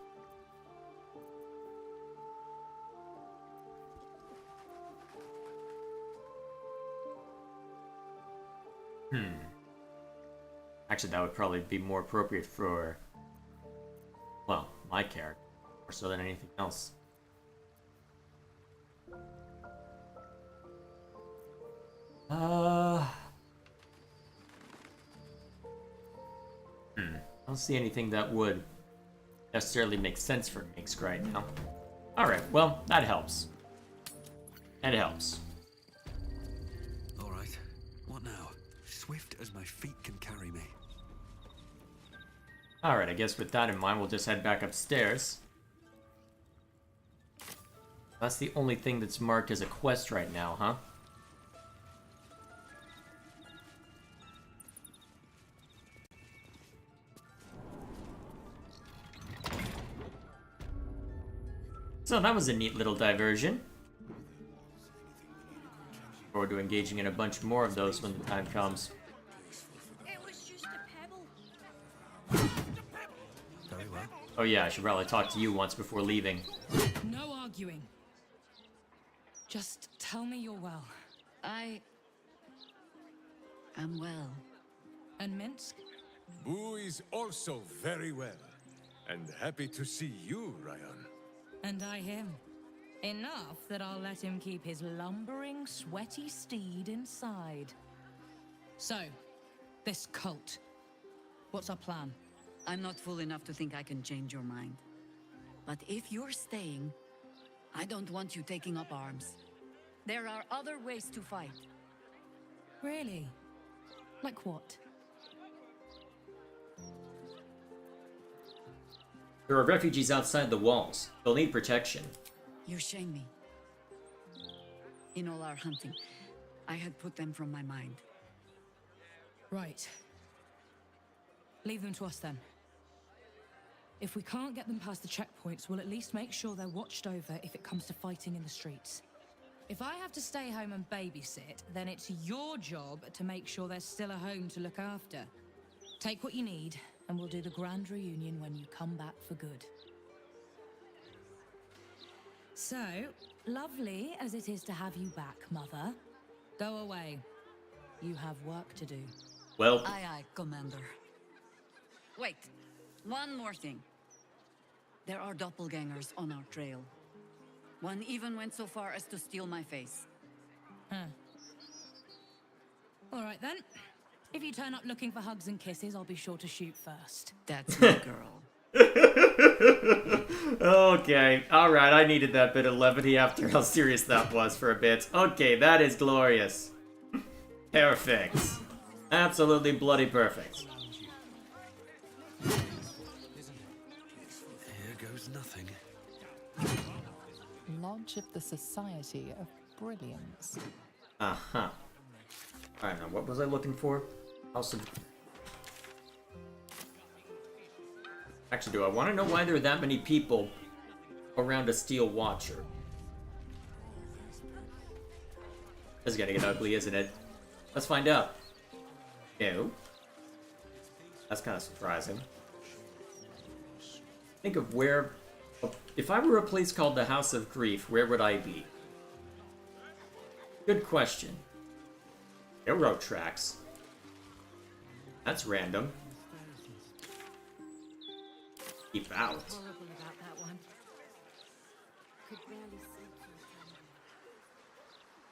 Actually, that would probably be more appropriate for, well, my character, more so than anything else. I don't see anything that would necessarily make sense for Minsk right now. Alright, well, that helps. That helps. Alright, what now? Swift as my feet can carry me. Alright, I guess with that in mind, we'll just head back upstairs. That's the only thing that's marked as a quest right now, huh? So that was a neat little diversion. Look forward to engaging in a bunch more of those when the time comes. It was just a pebble. Very well. Oh yeah, I should probably talk to you once before leaving. No arguing. Just tell me you're well. I am well. And Minsk? Boo is also very well. And happy to see you, Ryan. And I him. Enough that I'll let him keep his lumbering, sweaty steed inside. So, this cult. What's our plan? I'm not fool enough to think I can change your mind. But if you're staying, I don't want you taking up arms. There are other ways to fight. Really? Like what? There are refugees outside the walls. They'll need protection. You shame me. In all our hunting, I had put them from my mind. Right. Leave them to us then. If we can't get them past the checkpoints, we'll at least make sure they're watched over if it comes to fighting in the streets. If I have to stay home and babysit, then it's your job to make sure there's still a home to look after. Take what you need, and we'll do the grand reunion when you come back for good. So, lovely as it is to have you back, Mother, go away. You have work to do. Well, Aye, aye, Commander. Wait, one more thing. There are doppelgangers on our trail. One even went so far as to steal my face. Huh. All right then. If you turn up looking for hugs and kisses, I'll be sure to shoot first. That's my girl. Okay, alright, I needed that bit of levity after how serious that was for a bit. Okay, that is glorious. Perfect. Absolutely bloody perfect. Lodge of the Society of Brilliance. Uh-huh. Alright, now what was I looking for? House of... Actually, do I want to know why there are that many people around a steel watcher? This is gonna get ugly, isn't it? Let's find out. No. That's kind of surprising. Think of where... If I were a place called the House of Grief, where would I be? Good question. Railroad tracks. That's random. Keep out.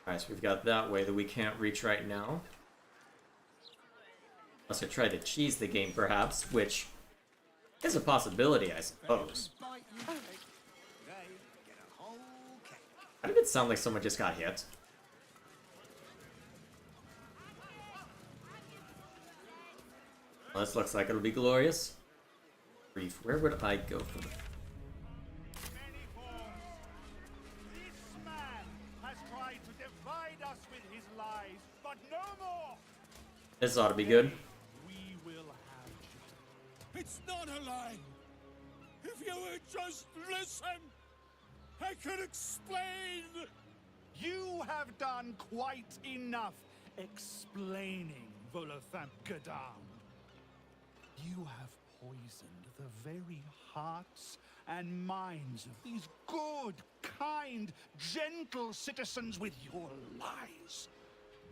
Alright, so we've got that way that we can't reach right now. Unless I try to cheese the game, perhaps, which is a possibility, I suppose. How did it sound like someone just got hit? Well, this looks like it'll be glorious. Brief, where would I go for the... This man has tried to divide us with his lies, but no more. This ought to be good. We will have It's not a lie. If you would just listen, I could explain. You have done quite enough explaining, Volothamp Gadam. You have poisoned the very hearts and minds of these good, kind, gentle citizens with your lies,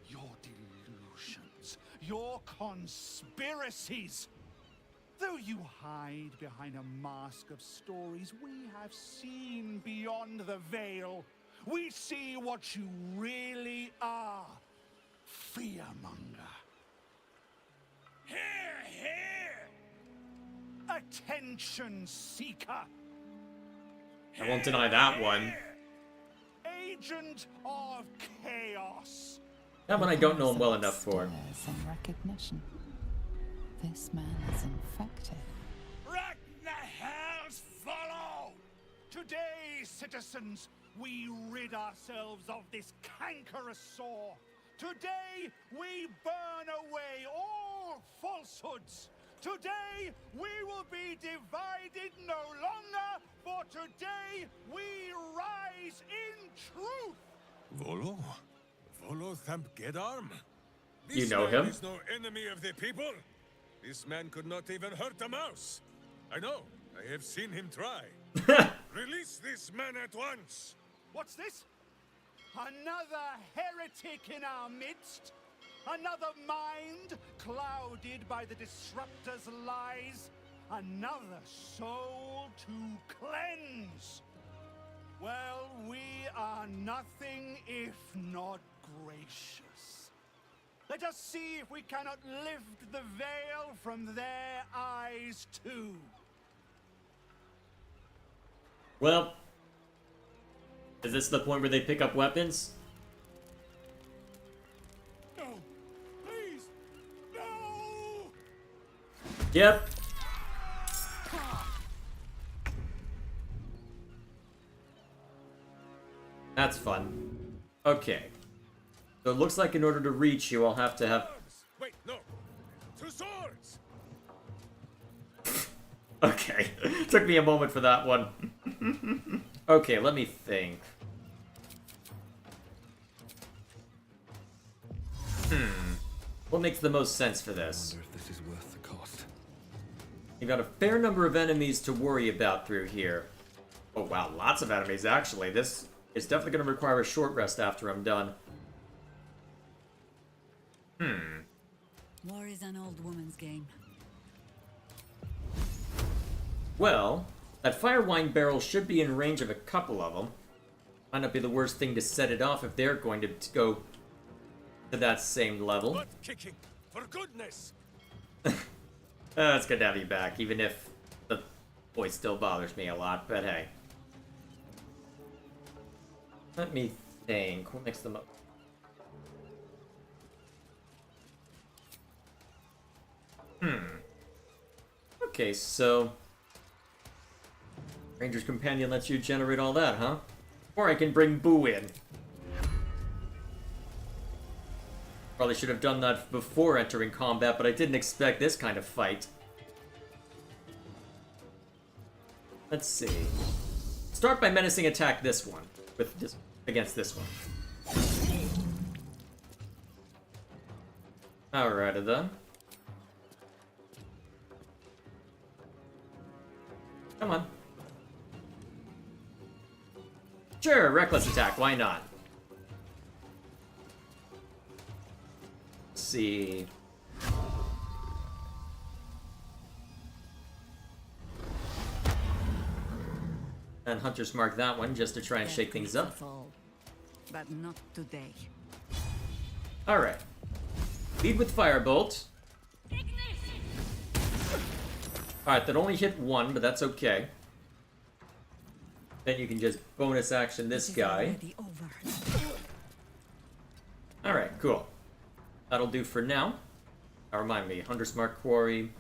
your delusions, your conspiracies. Though you hide behind a mask of stories, we have seen beyond the veil. We see what you really are. Fearmonger. Hear, hear! Attention seeker. I won't deny that one. Agent of chaos. That one I don't know him well enough for. Some recognition. This man is infected. Let the hells follow! Today, citizens, we rid ourselves of this cankerous sore. Today, we burn away all falsehoods. Today, we will be divided no longer, for today, we rise in truth. Volo? Volothamp Gedarm? You know him? This man is no enemy of the people. This man could not even hurt a mouse. I know. I have seen him try. Release this man at once. What's this? Another heretic in our midst? Another mind clouded by the disruptor's lies? Another soul to cleanse? Well, we are nothing if not gracious. Let us see if we cannot lift the veil from their eyes too. Well, is this the point where they pick up weapons? No, please, no! Yep. That's fun. Okay. So it looks like in order to reach you, I'll have to have... Wait, no. 2 swords! Okay. Took me a moment for that one. Okay, let me think. What makes the most sense for this? I wonder if this is worth the cost. You've got a fair number of enemies to worry about through here. Oh wow, lots of enemies actually. This is definitely going to require a short rest after I'm done. War is an old woman's game. Well, that fire wine barrel should be in range of a couple of them. Might not be the worst thing to set it off if they're going to go to that same level. Butt kicking, for goodness! It's good to have you back, even if the voice still bothers me a lot, but hey. Let me think. What makes the most... Okay, so... Ranger's Companion lets you generate all that, huh? Or I can bring Boo in. Probably should have done that before entering combat, but I didn't expect this kind of fight. Let's see. Start by menacing attack this one. Against this one. Alrighty then. Come on. Sure, reckless attack, why not? Let's see. And Hunter's mark that one just to try and shake things up. But not today. Alright. Lead with Firebolt. Alright, that only hit one, but that's okay. Then you can just bonus action this guy. Alright, cool. That'll do for now. Now remind me, Hunter's Mark Quarry.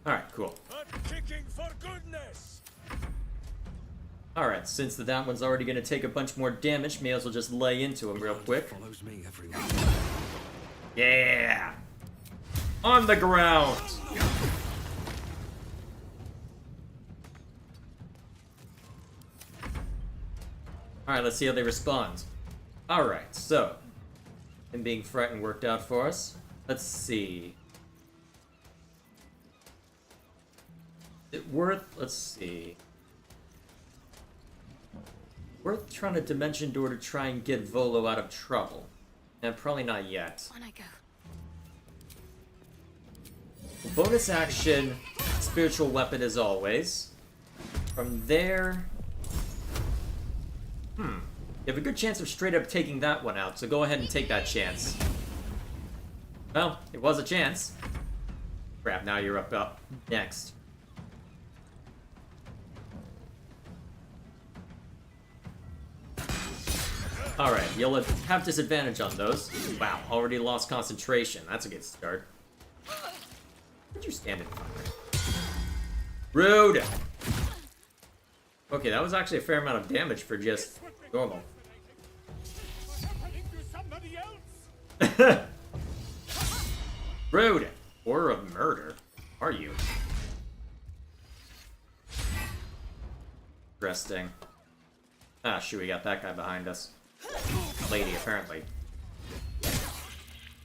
Alright, cool. For goodness. Alright, since that one's already going to take a bunch more damage, may as well just lay into him real quick. Follows me everywhere. Yeah! On the ground! Alright, let's see how they respond. Alright, so. Him being frightened worked out for us. Let's see. Is it worth... let's see. Worth trying to Dimension Door to try and get Volo out of trouble. And probably not yet. On I go. Bonus action, spiritual weapon as always. From there... you have a good chance of straight up taking that one out, so go ahead and take that chance. Well, it was a chance. Crap, now you're up next. Alright, you'll have disadvantage on those. Wow, already lost concentration. That's a good start. Where'd you stand in front? Rude! Okay, that was actually a fair amount of damage for just normal. Rude! Horror of murder. Are you? Interesting. Ah, shoot, we got that guy behind us. Lady, apparently.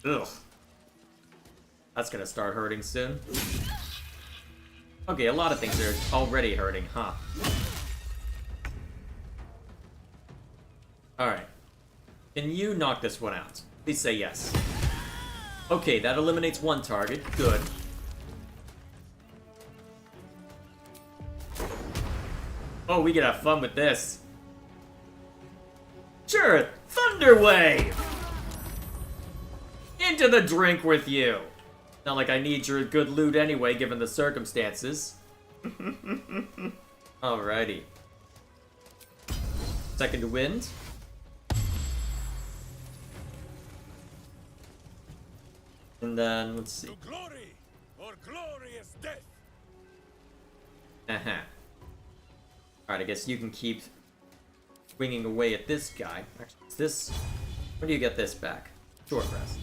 Ugh. That's gonna start hurting soon. Okay, a lot of things are already hurting, huh? Alright. Can you knock this one out? Please say yes. Okay, that eliminates one target. Good. Oh, we can have fun with this. Sure, Thunder Wave! Into the drink with you! Not like I need your good loot anyway, given the circumstances. Alrighty. Second wind. And then, let's see. To glory or glorious death. Uh-huh. Alright, I guess you can keep swinging away at this guy. Actually, it's this... when do you get this back? Short rest.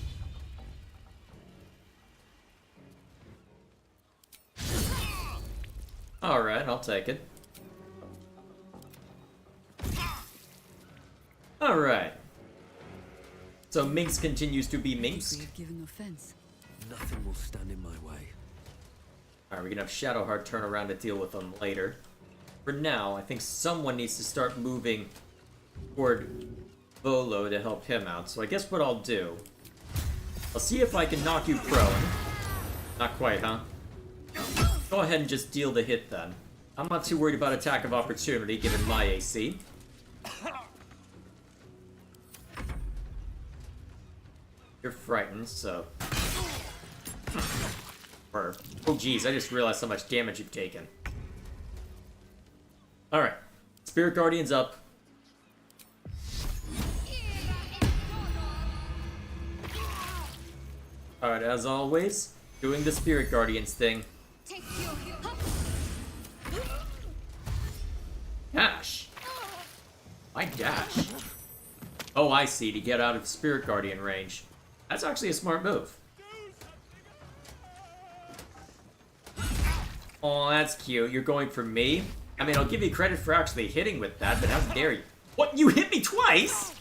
Alright, I'll take it. Alright. So Minx continues to be Minx. Giving offense. Nothing will stand in my way. Alright, we can have Shadowheart turn around to deal with them later. For now, I think someone needs to start moving toward Volo to help him out. So I guess what I'll do... I'll see if I can knock you prone. Not quite, huh? Go ahead and just deal the hit then. I'm not too worried about attack of opportunity, given my AC. You're frightened, so... Or... oh geez, I just realized how much damage you've taken. Alright. Spirit Guardian's up. Alright, as always, doing the Spirit Guardians thing. Ah, Why dash? Oh, I see, to get out of Spirit Guardian range. That's actually a smart move. Oh, that's cute. You're going for me? I mean, I'll give you credit for actually hitting with that, but how dare you? What? You hit me twice?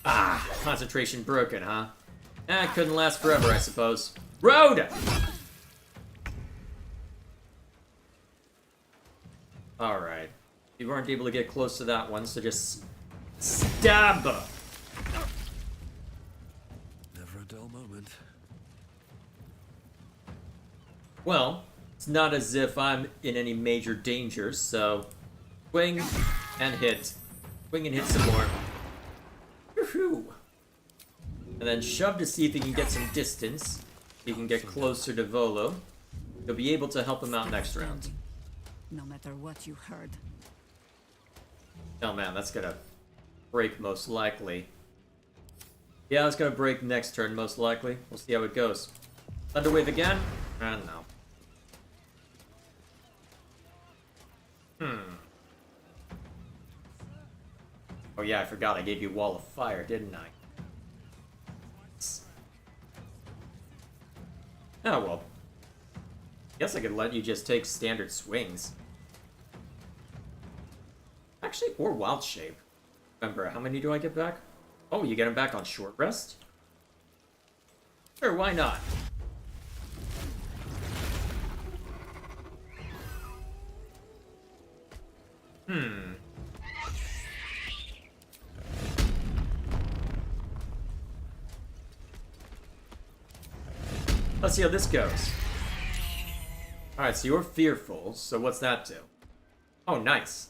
Ah, concentration broken, huh? Eh, couldn't last forever, I suppose. Road! Alright. You weren't able to get close to that one, so just stab! Never a dull moment. Well, it's not as if I'm in any major danger, so swing and hit. Swing and hit some more. Woohoo! And then shove to see if he can get some distance. He can get closer to Volo. You'll be able to help him out next round. No matter what you heard. Oh man, that's gonna break most likely. Yeah, it's gonna break next turn most likely. We'll see how it goes. Thunderwave again? I don't know. Oh yeah, I forgot I gave you Wall of Fire, didn't I? Oh well. Guess I could let you just take standard swings. Actually, or Wild Shape. Remember, how many do I get back? Oh, you get them back on short rest? Sure, why not? Let's see how this goes. Alright, so you're fearful, so what's that do? Oh, nice.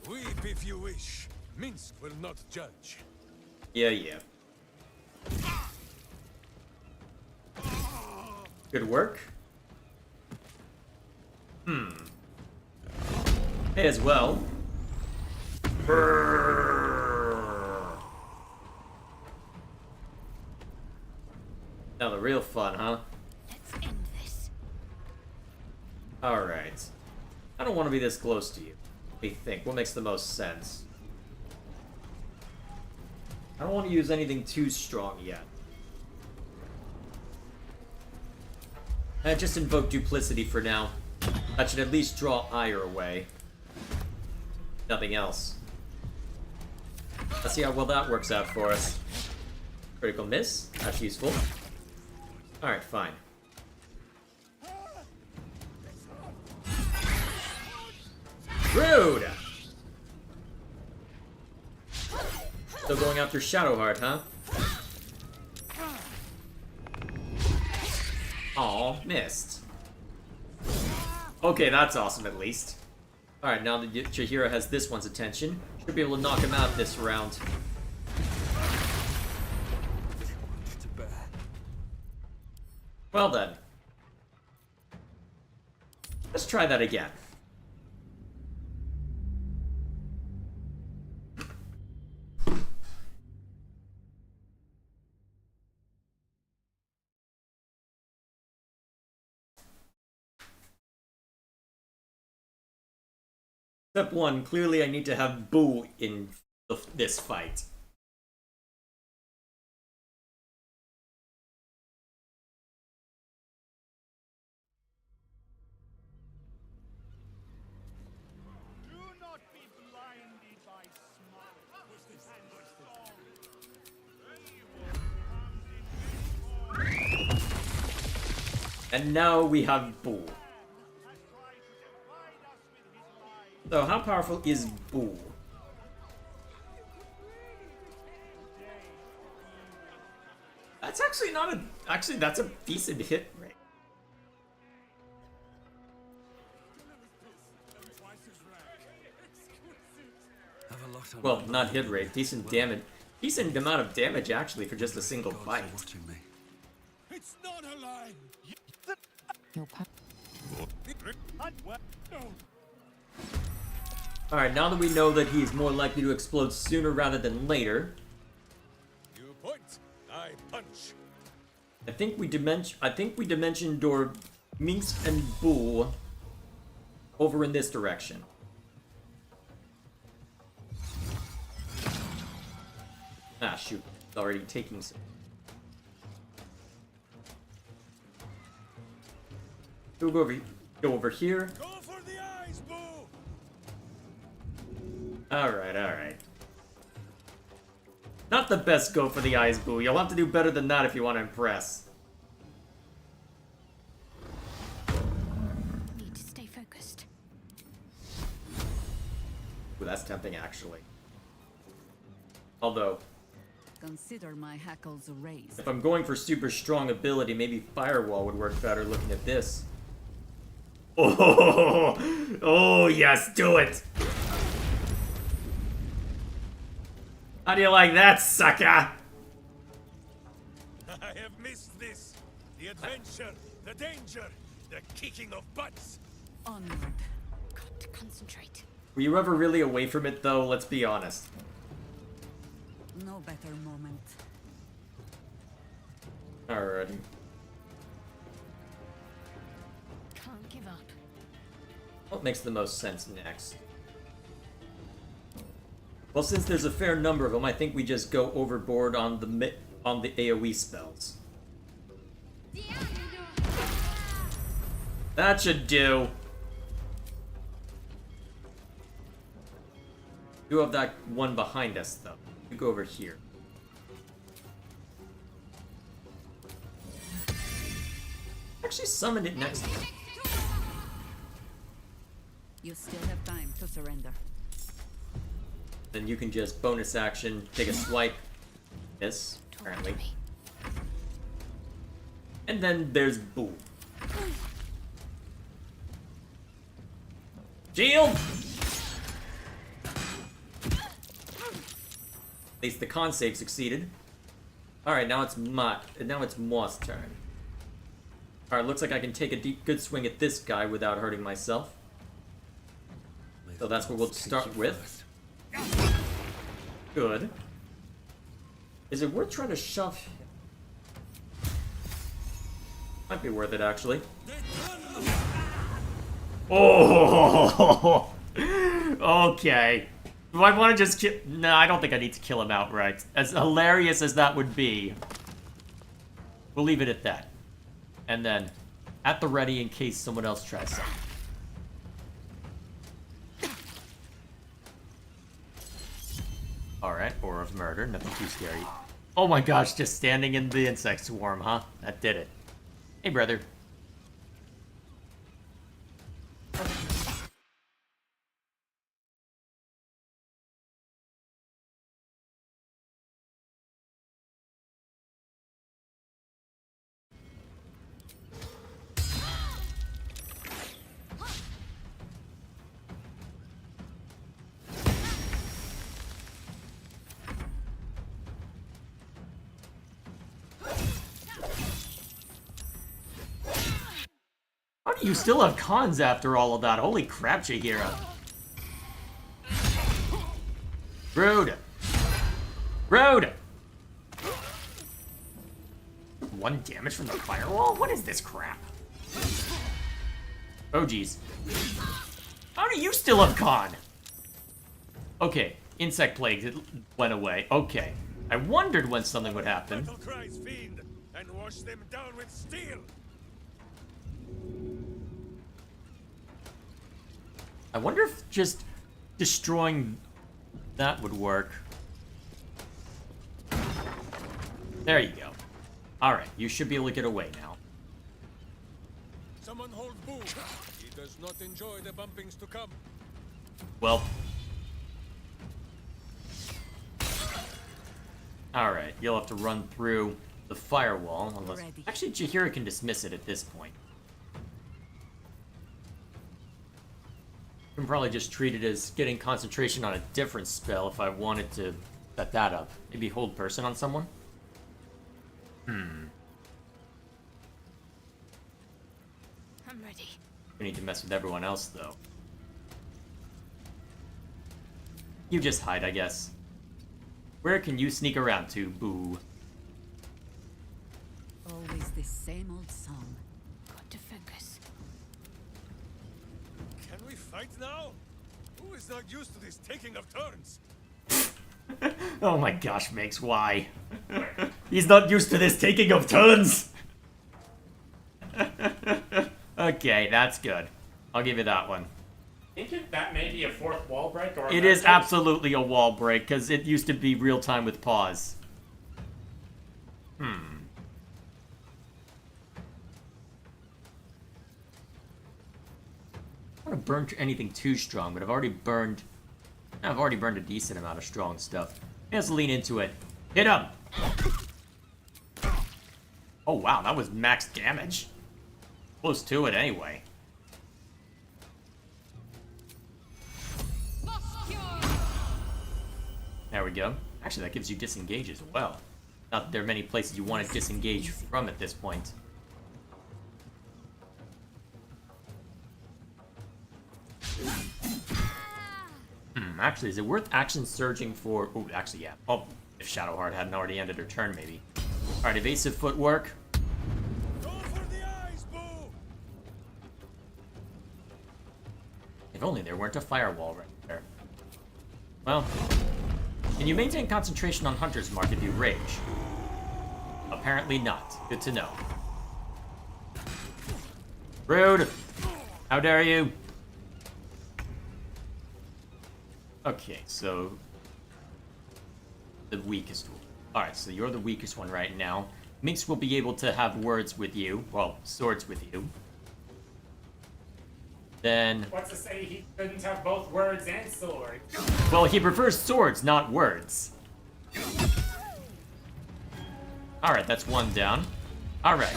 Weep if you wish. Minsk will not judge. Yeah. Good work. Hey, as well. Now the real fun, huh? Let's end this. Alright. I don't want to be this close to you. Let me think. What makes the most sense? I don't want to use anything too strong yet. Just invoke Duplicity for now. That should at least draw ire away. Nothing else. Let's see how well that works out for us. Critical miss. That's useful. Alright, fine. Rude! Still going after Shadowheart, huh? Aw, missed. Okay, that's awesome at least. Alright, now that Chihira has this one's attention, should be able to knock him out this round. Well then. Let's try that again. Step 1, clearly I need to have Boo in this fight. Do not be blinded by smart and song. Evil comes in And now we have Boo. So how powerful is Boo? That's actually not a... Actually, that's a decent hit rate. Well, not hit rate, decent damage. Decent amount of damage, actually, for just a single fight. It's not a lie. Your pa- Alright, now that we know that he's more likely to explode sooner rather than later, You point, I punch. I think we dimensioned door Minsk and Boo over in this direction. Ah, shoot. It's already taking some. We'll go over here. Go for the eyes, Boo! Alright, alright. Not the best go for the eyes, Boo. You'll have to do better than that if you want to impress. Need to stay focused. Ooh, that's tempting, actually. Although, Consider my hackles raised. if I'm going for super strong ability, maybe Firewall would work better looking at this. Oh, oh yes, do it! How do you like that, sucker? I have missed this. The adventure, the danger, the kicking of butts. Onward. Got to concentrate. Were you ever really away from it, though? Let's be honest. No better moment. Alrighty. Can't give up. What makes the most sense next? Well, since there's a fair number of them, I think we just go overboard on the AoE spells. That should do. We do have that one behind us, though. We go over here. Actually, summon it next to me. You still have time to surrender. Then you can just bonus action, take a swipe. Miss, apparently. And then there's Boo. Shield! At least the con save succeeded. Alright, now it's Moth's turn. Alright, looks like I can take a good swing at this guy without hurting myself. So that's what we'll start with. Good. Is it worth trying to shove him? Might be worth it, actually. Oh! Okay. Do I want to just kill? No, I don't think I need to kill him outright. As hilarious as that would be, we'll leave it at that. And then, at the ready in case someone else tries something. Alright, Aura of Murder, nothing too scary. Oh my gosh, just standing in the insect swarm, huh? That did it. Hey, brother. How do you still have cons after all of that? Holy crap, Chihiro. Rude. Rude! 1 damage from the firewall? What is this crap? Oh, jeez. How do you still have con? Okay, insect plagues, it went away. Okay. I wondered when something would happen. Battle cries fiend and wash them down with steel. I wonder if just destroying that would work. There you go. Alright, you should be able to get away now. Someone hold Boo. He does not enjoy the bumpings to come. Well. Alright, you'll have to run through the firewall. Unless... Actually, Chihiro can dismiss it at this point. I can probably just treat it as getting concentration on a different spell if I wanted to set that up. Maybe hold person on someone? I'm ready. We need to mess with everyone else, though. You just hide, I guess. Where can you sneak around to, Boo? Always the same old song. Got to focus. Can we fight now? Who is not used to this taking of turns? Oh my gosh, Minx, why? He's not used to this taking of turns! Okay, that's good. I'll give you that one. Think that may be a fourth wall break, or It is absolutely a wall break, because it used to be real time with pause. I don't want to burn anything too strong, but I've already burned a decent amount of strong stuff. Let's lean into it. Hit him! Oh wow, that was max damage. Close to it anyway. There we go. Actually, that gives you disengage as well. Not that there are many places you want to disengage from at this point. Actually, is it worth action surging for... Oh, actually, yeah. Oh, if Shadowheart hadn't already ended her turn, maybe. Alright, evasive footwork. Go for the eyes, Boo! If only there weren't a firewall right there. Well, can you maintain concentration on Hunter's Mark if you rage? Apparently not. Good to know. Rude! How dare you? Okay, so... the weakest one. Alright, so you're the weakest one right now. Minx will be able to have words with you. Well, swords with you. Then... What's to say he couldn't have both words and swords? Well, he prefers swords, not words. Alright, that's one down. Alright.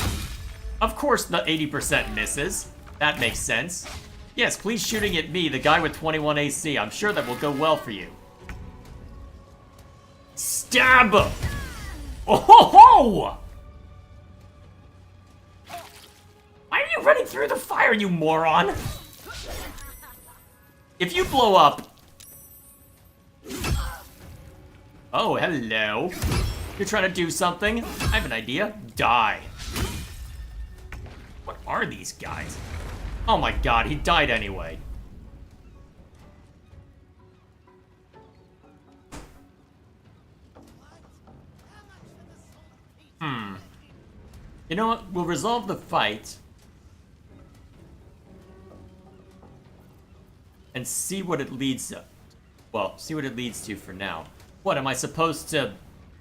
Of course the 80% misses. That makes sense. Yes, please shooting at me, the guy with 21 AC. I'm sure that will go well for you. Stab him! Oh ho ho! Why are you running through the fire, you moron? If you blow up... Oh, hello. You're trying to do something? I have an idea. Die. What are these guys? Oh my god, he died anyway. You know what? We'll resolve the fight. And see what it leads to. Well, see what it leads to for now. What, am I supposed to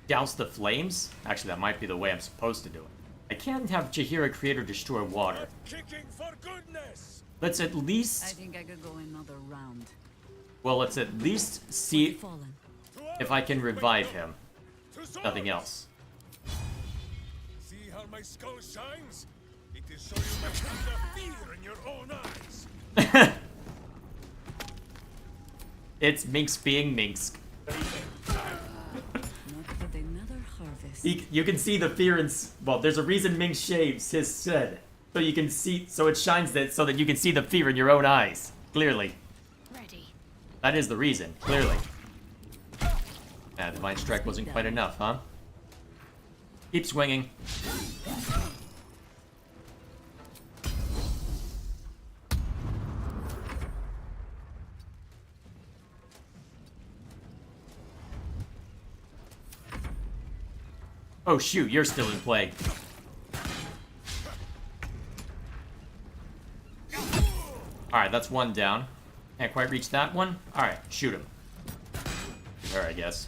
douse the flames? Actually, that might be the way I'm supposed to do it. I can't have Jaheira create or destroy water. Kicking for goodness! Let's at least... I think I could go another round. Well, let's at least see if I can revive him. Nothing else. See how my skull shines? It is so you might have the fear in your own eyes. It's Minx being Minx. You can see the fear in... Well, there's a reason Minx shaves his head. So you can see... So it shines that so that you can see the fear in your own eyes. Clearly. Ready. That is the reason. Clearly. Divine Strike wasn't quite enough, huh? Keep swinging. Oh shoot, you're still in play. Alright, that's one down. Can't quite reach that one. Alright, shoot him. There, I guess.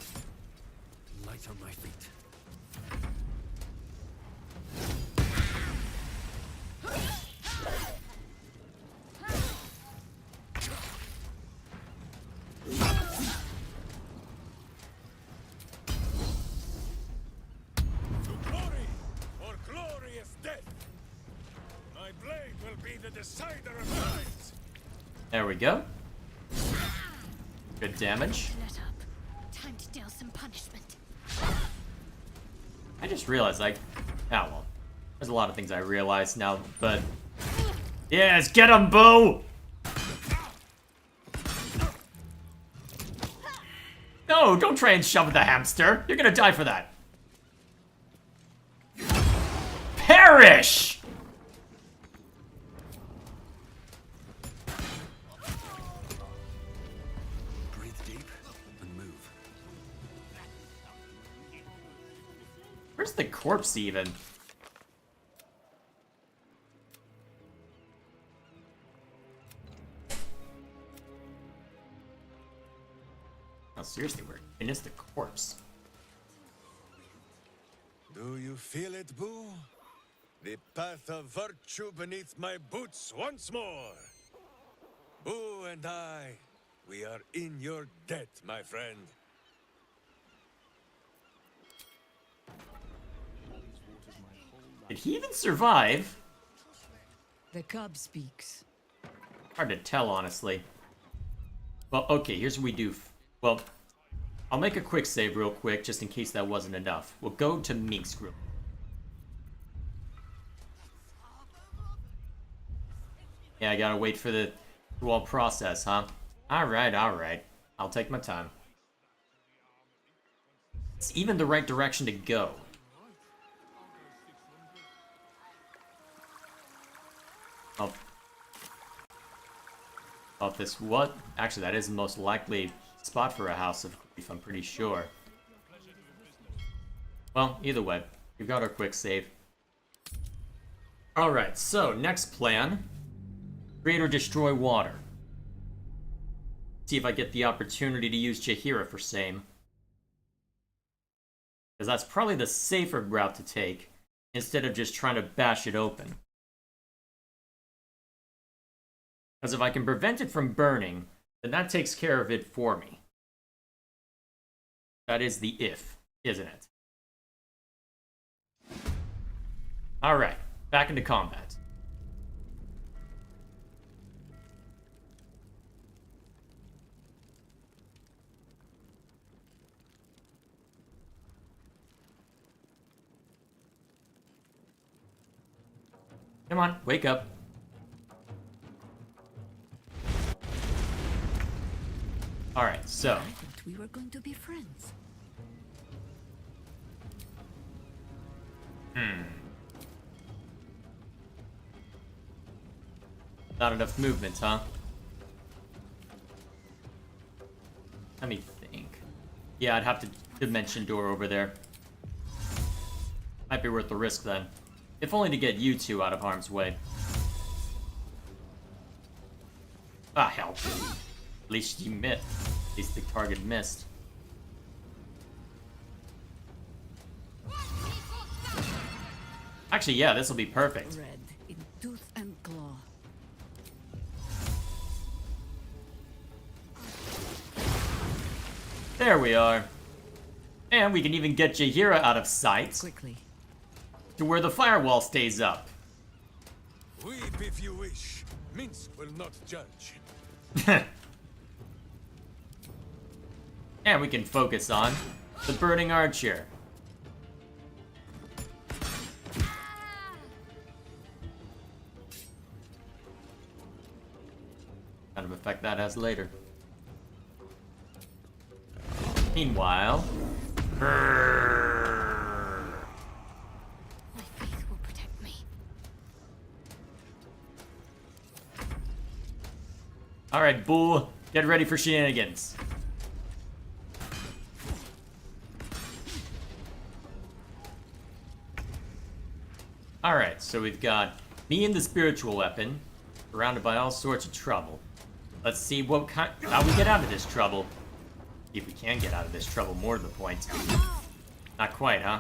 Light on my feet. To glory, or glorious death. My blade will be the decider of lives. There we go. Good damage. Let up. Time to deal some punishment. I just realized, like... Oh, well. There's a lot of things I realize now, but... Yes, get him, Boo! No, don't try and shove the hamster. You're gonna die for that. Perish! Breathe deep and move. Where's the corpse even? Oh, seriously, and it's the corpse. Do you feel it, Boo? The path of virtue beneath my boots once more. Boo and I, we are in your debt, my friend. Did he even survive? The cub speaks. Hard to tell, honestly. Well, okay, here's what we do. Well, I'll make a quick save real quick, just in case that wasn't enough. We'll go to Mink's group. Yeah, I gotta wait for the wall process, huh? Alright, alright. I'll take my time. It's even the right direction to go. Off this what? Actually, that is the most likely spot for a House of Grief, I'm pretty sure. Well, either way, we've got our quick save. Alright, so next plan. Create or destroy water. See if I get the opportunity to use Jaheira for same. Because that's probably the safer route to take, instead of just trying to bash it open. Because if I can prevent it from burning, then that takes care of it for me. That is the if, isn't it? Alright, back into combat. Come on, wake up. Alright, so. I thought we were going to be friends. Not enough movement, huh? Let me think. Yeah, I'd have to dimension door over there. Might be worth the risk then. If only to get you two out of harm's way. Ah, hell. At least you missed. At least the target missed. Actually, yeah, this will be perfect. Red in tooth and claw. There we are. And we can even get Jaheira out of sight. Quickly. To where the firewall stays up. Weep if you wish. Minsk will not judge. And we can focus on the burning archer. Kind of effect that has later. Meanwhile... My faith will protect me. Alright, Bull. Get ready for shenanigans. Alright, so we've got me and the spiritual weapon, surrounded by all sorts of trouble. Let's see how we get out of this trouble. If we can get out of this trouble, more to the point. Not quite, huh?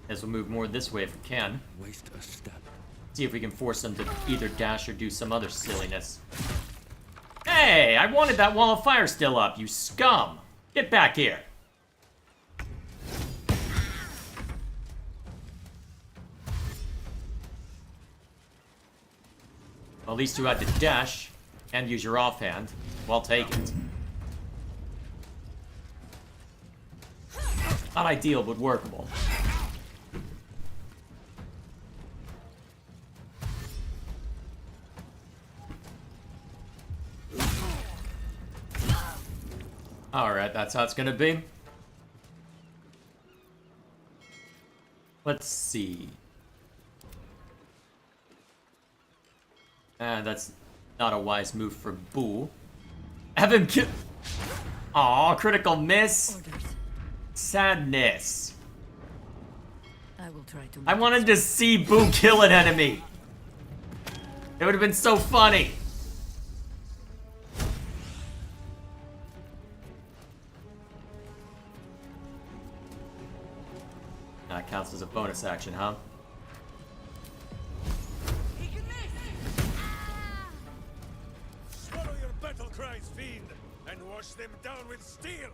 Guess we'll move more this way if we can. Waste a step. See if we can force them to either dash or do some other silliness. Hey! I wanted that wall of fire still up, you scum! Get back here! Well, at least you had to dash and use your offhand. Well, take it. Not ideal, but workable. Alright, that's how it's gonna be. Let's see. That's Not a wise move for Boo. Have him kill. Aw, critical miss. Orders. Sadness. I will try to. I wanted to see Boo kill an enemy. It would have been so funny. That counts as a bonus action, huh? Swallow your battle cries, fiend, and wash them down with steel.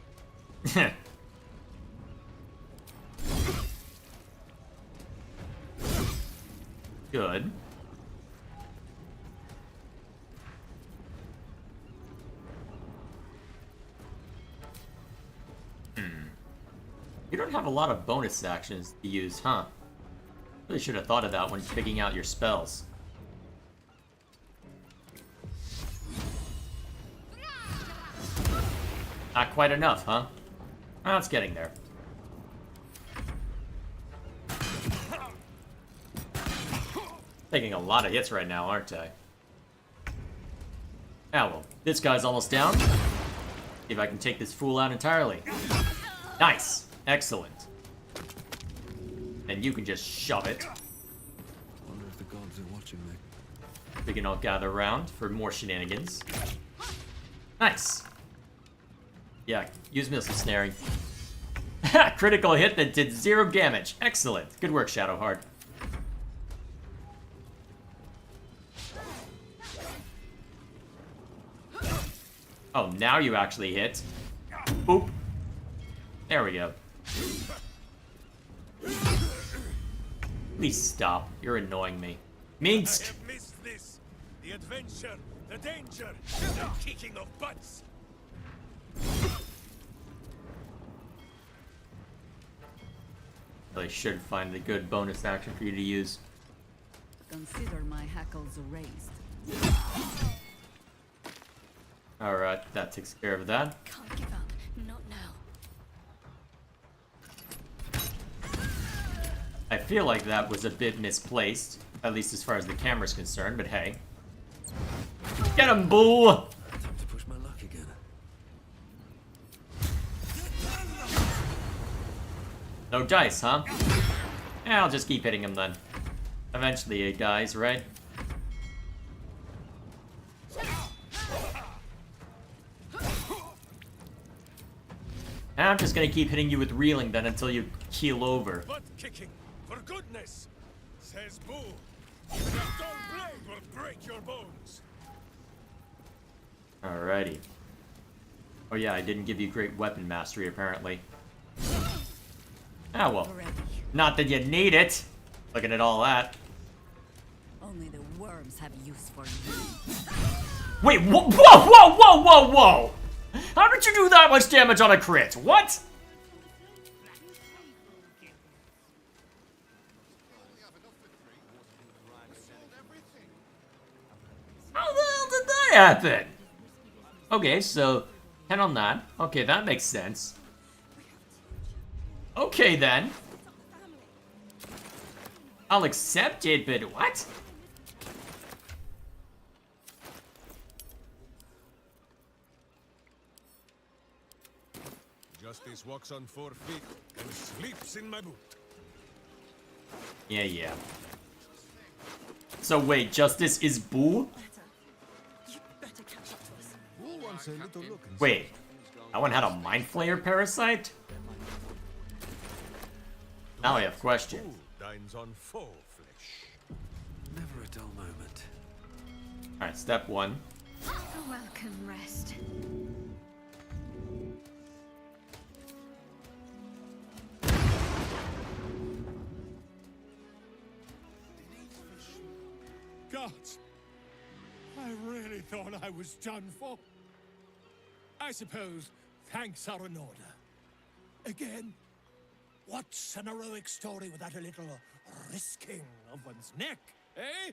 Good. You don't have a lot of bonus actions to use, huh? Really should have thought of that when picking out your spells. Not quite enough, huh? Well, it's getting there. Taking a lot of hits right now, aren't I? Ah, well, this guy's almost down. See if I can take this fool out entirely. Nice. Excellent. And you can just shove it. Wonder if the gods are watching me. We can all gather around for more shenanigans. Nice. Yeah, use missile snaring. Critical hit that did 0 damage. Excellent. Good work, Shadowheart. Oh, now you actually hit. Boop. There we go. Please stop. You're annoying me. Minsk! I have missed this. The adventure, the danger, the kicking of butts. Really should find a good bonus action for you to use. Consider my hackles raised. Alright, that takes care of that. Can't give up. Not now. I feel like that was a bit misplaced, at least as far as the camera's concerned, but hey. Get him, Boo! Time to push my luck again. No dice, huh? Yeah, I'll just keep hitting him then. Eventually it dies, right? And I'm just gonna keep hitting you with reeling then until you keel over. Butt kicking, for goodness, says Boo. Even a dull blade will break your bones. Alrighty. Oh yeah, I didn't give you great weapon mastery apparently. Ah well. Not that you need it. Looking at all that. Only the worms have use for you. Wait, whoa, whoa, whoa, whoa, whoa, whoa! How did you do that much damage on a crit? What? How the hell did that happen? Okay, so 10 on that. Okay, that makes sense. Okay then. I'll accept it, but what? Justice walks on 4 feet and sleeps in my boot. Yeah, yeah. So wait, Justice is Boo? Wait, that one had a Mind Flayer parasite? Now I have questions. Boo dines on foe flesh. Never a dull moment. Alright, step 1. A welcome rest. Gods, I really thought I was done for. I suppose thanks are in order. Again, what's an heroic story without a little risking of one's neck, eh?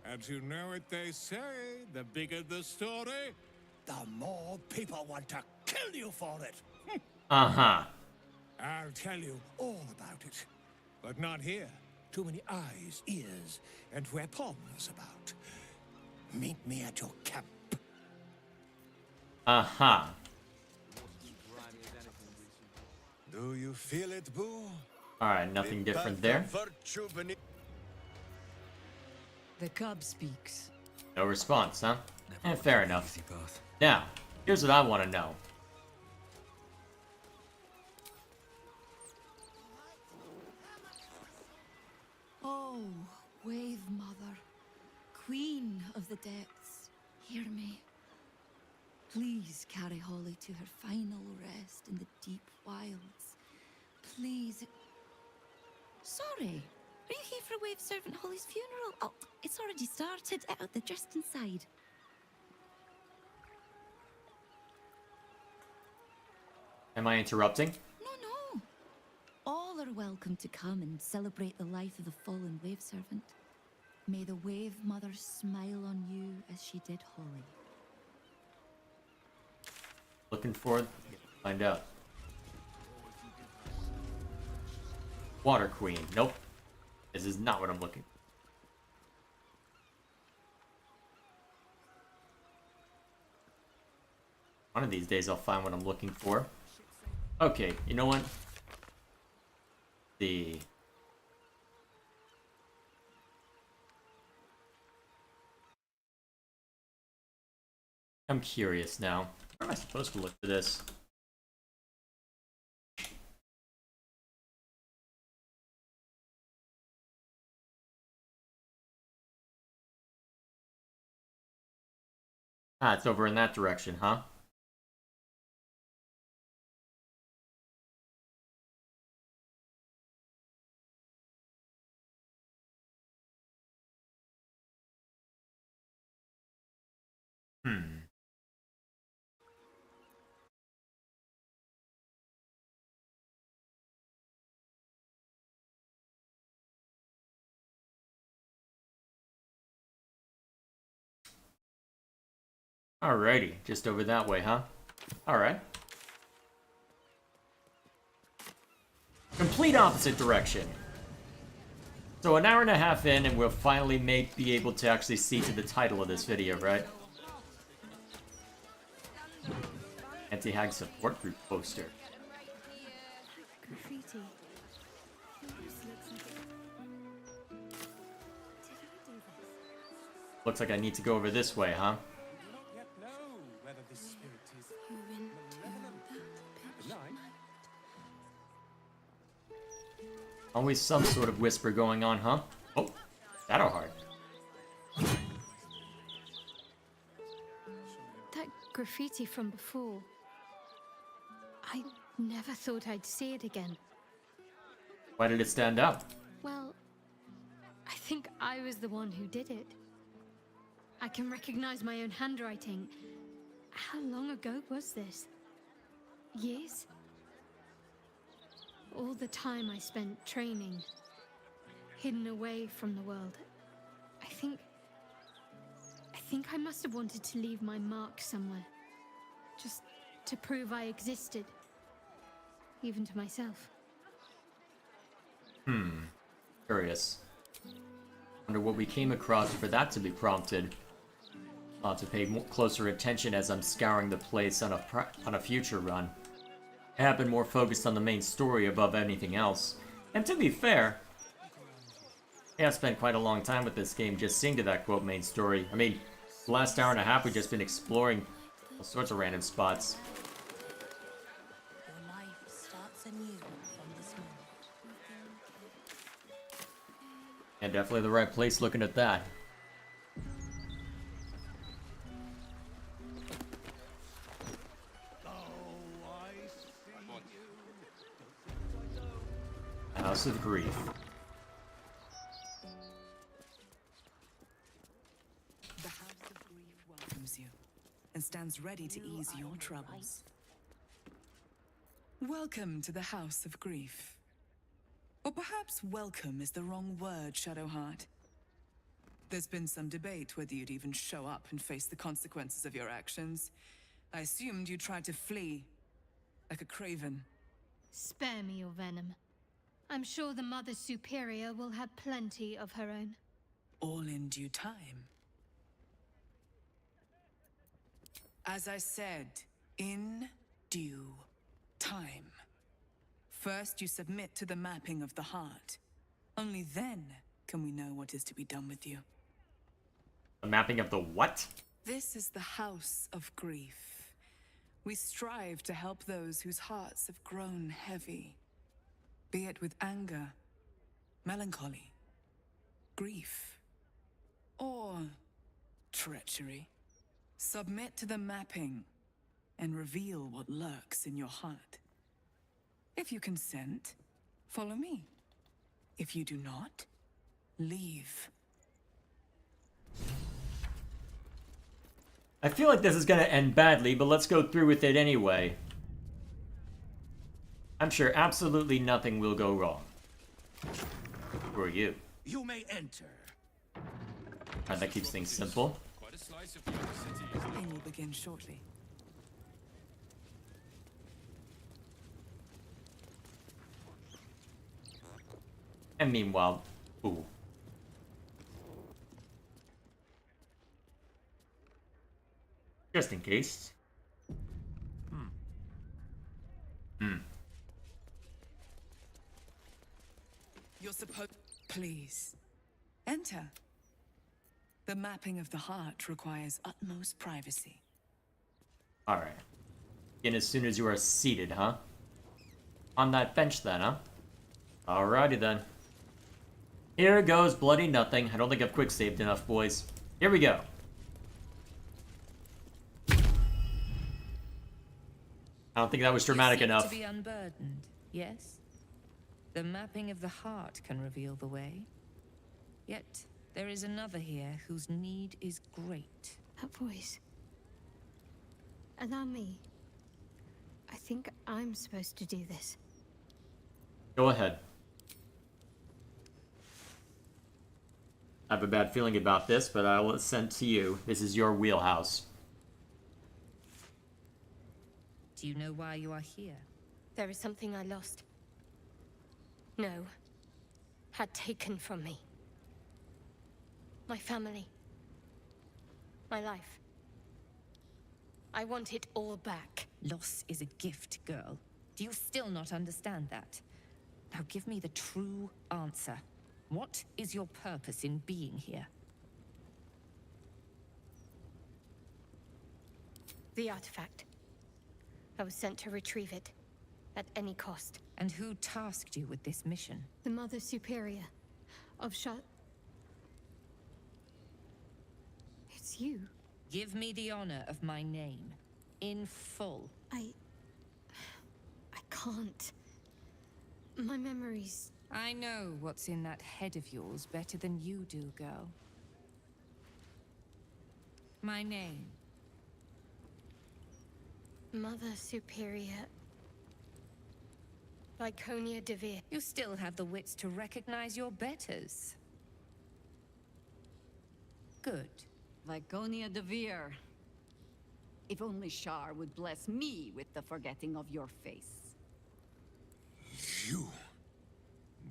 And you know what they say, the bigger the story, the more people want to kill you for it. Uh-huh. I'll tell you all about it, but not here. Too many eyes, ears, and weapons about. Meet me at your camp. Aha. Do you feel it, Boo? Alright, nothing The different path there. of virtue beneath. The cub speaks. No response, huh? Fair enough. Now, here's what I want to know. Oh, Wave Mother, Queen of the Depths, hear me. Please carry Holly to her final rest in the deep wilds. Please. Sorry, are you here for Wave Servant Holly's funeral? Oh, it's already started. They're just inside. Am I interrupting? No. All are welcome to come and celebrate the life of the fallen Wave Servant. May the Wave Mother smile on you as she did Holly. Looking forward to find out. Water Queen. Nope. This is not what I'm looking for. One of these days I'll find what I'm looking for. Okay, you know what? I'm curious now. Where am I supposed to look for this? Ah, it's over in that direction, huh? Alrighty, just over that way, huh? Alright. Complete opposite direction. So an hour and a half in, and we'll finally be able to actually see to the title of this video, right? Anti-Hag support group poster. Graffiti. Looks like I need to go over this way, huh? Always some sort of whisper going on, huh? Oh, Shadowheart. That graffiti from before. I never thought I'd see it again. Why did it stand out? Well, I think I was the one who did it. I can recognize my own handwriting. How long ago was this? Years? All the time I spent training, hidden away from the world. I think I must have wanted to leave my mark somewhere. Just to prove I existed. Even to myself. Curious. Wonder what we came across for that to be prompted. I'll have to pay closer attention as I'm scouring the place on a future run. I have been more focused on the main story above anything else. And to be fair, yeah, I've spent quite a long time with this game just seeing to that quote main story. I mean, the last hour and a half we've just been exploring all sorts of random spots. Your life starts anew from this moment. And definitely the right place looking at that. House of Grief. The House of Grief welcomes you and stands ready to ease your troubles. Welcome to the House of Grief. Or perhaps welcome is the wrong word, Shadowheart. There's been some debate whether you'd even show up and face the consequences of your actions. I assumed you tried to flee, like a craven. Spare me your venom. I'm sure the Mother Superior will have plenty of her own. All in due time. As I said, in due time. First, you submit to the mapping of the heart. Only then can we know what is to be done with you. The mapping of the what? This is the House of Grief. We strive to help those whose hearts have grown heavy. Be it with anger, melancholy, grief, or treachery. Submit to the mapping and reveal what lurks in your heart. If you consent, follow me. If you do not, leave. I feel like this is gonna end badly, but let's go through with it anyway. I'm sure absolutely nothing will go wrong. Who are you? You may enter. Alright, that keeps things simple. Quite a slice of the city, isn't it? Pain will begin shortly. And meanwhile, ooh. Just in case. You're supposed... Please. Enter. The mapping of the heart requires utmost privacy. Alright. And as soon as you are seated, huh? On that bench then, huh? Alrighty then. Here goes bloody nothing. I don't think I've quick saved enough, boys. Here we go. I don't think that was dramatic You seek enough. to be unburdened, yes? The mapping of the heart can reveal the way. Yet, there is another here whose need is great. That voice. Allow me. I think I'm supposed to do this. Go ahead. I have a bad feeling about this, but I'll assent to you. This is your wheelhouse. Do you know why you are here? There is something I lost. No. Had taken from me. My family. My life. I want it all back. Loss is a gift, girl. Do you still not understand that? Now give me the true answer. What is your purpose in being here? The artifact. I was sent to retrieve it. At any cost. And who tasked you with this mission? The Mother Superior of Sharran. It's you. Give me the honor of my name. In full. I can't. My memories... I know what's in that head of yours better than you do, girl. My name. Mother Superior... Lyconia Devere. You still have the wits to recognize your betters. Good. Lyconia Devere. If only Shar would bless me with the forgetting of your face. You.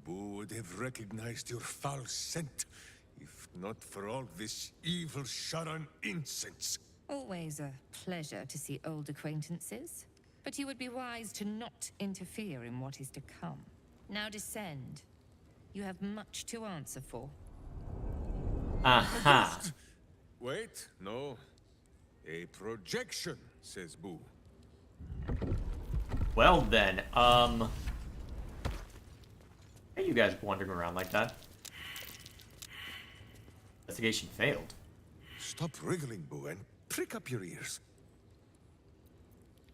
Boo would have recognized your foul scent, if not for all this evil Sharran incense. Always a pleasure to see old acquaintances. But you would be wise to not interfere in what is to come. Now descend. You have much to answer for. Aha. Wait, no. A projection, says Boo. Well then, Why are you guys wandering around like that? Investigation failed. Stop wriggling, Boo, and prick up your ears.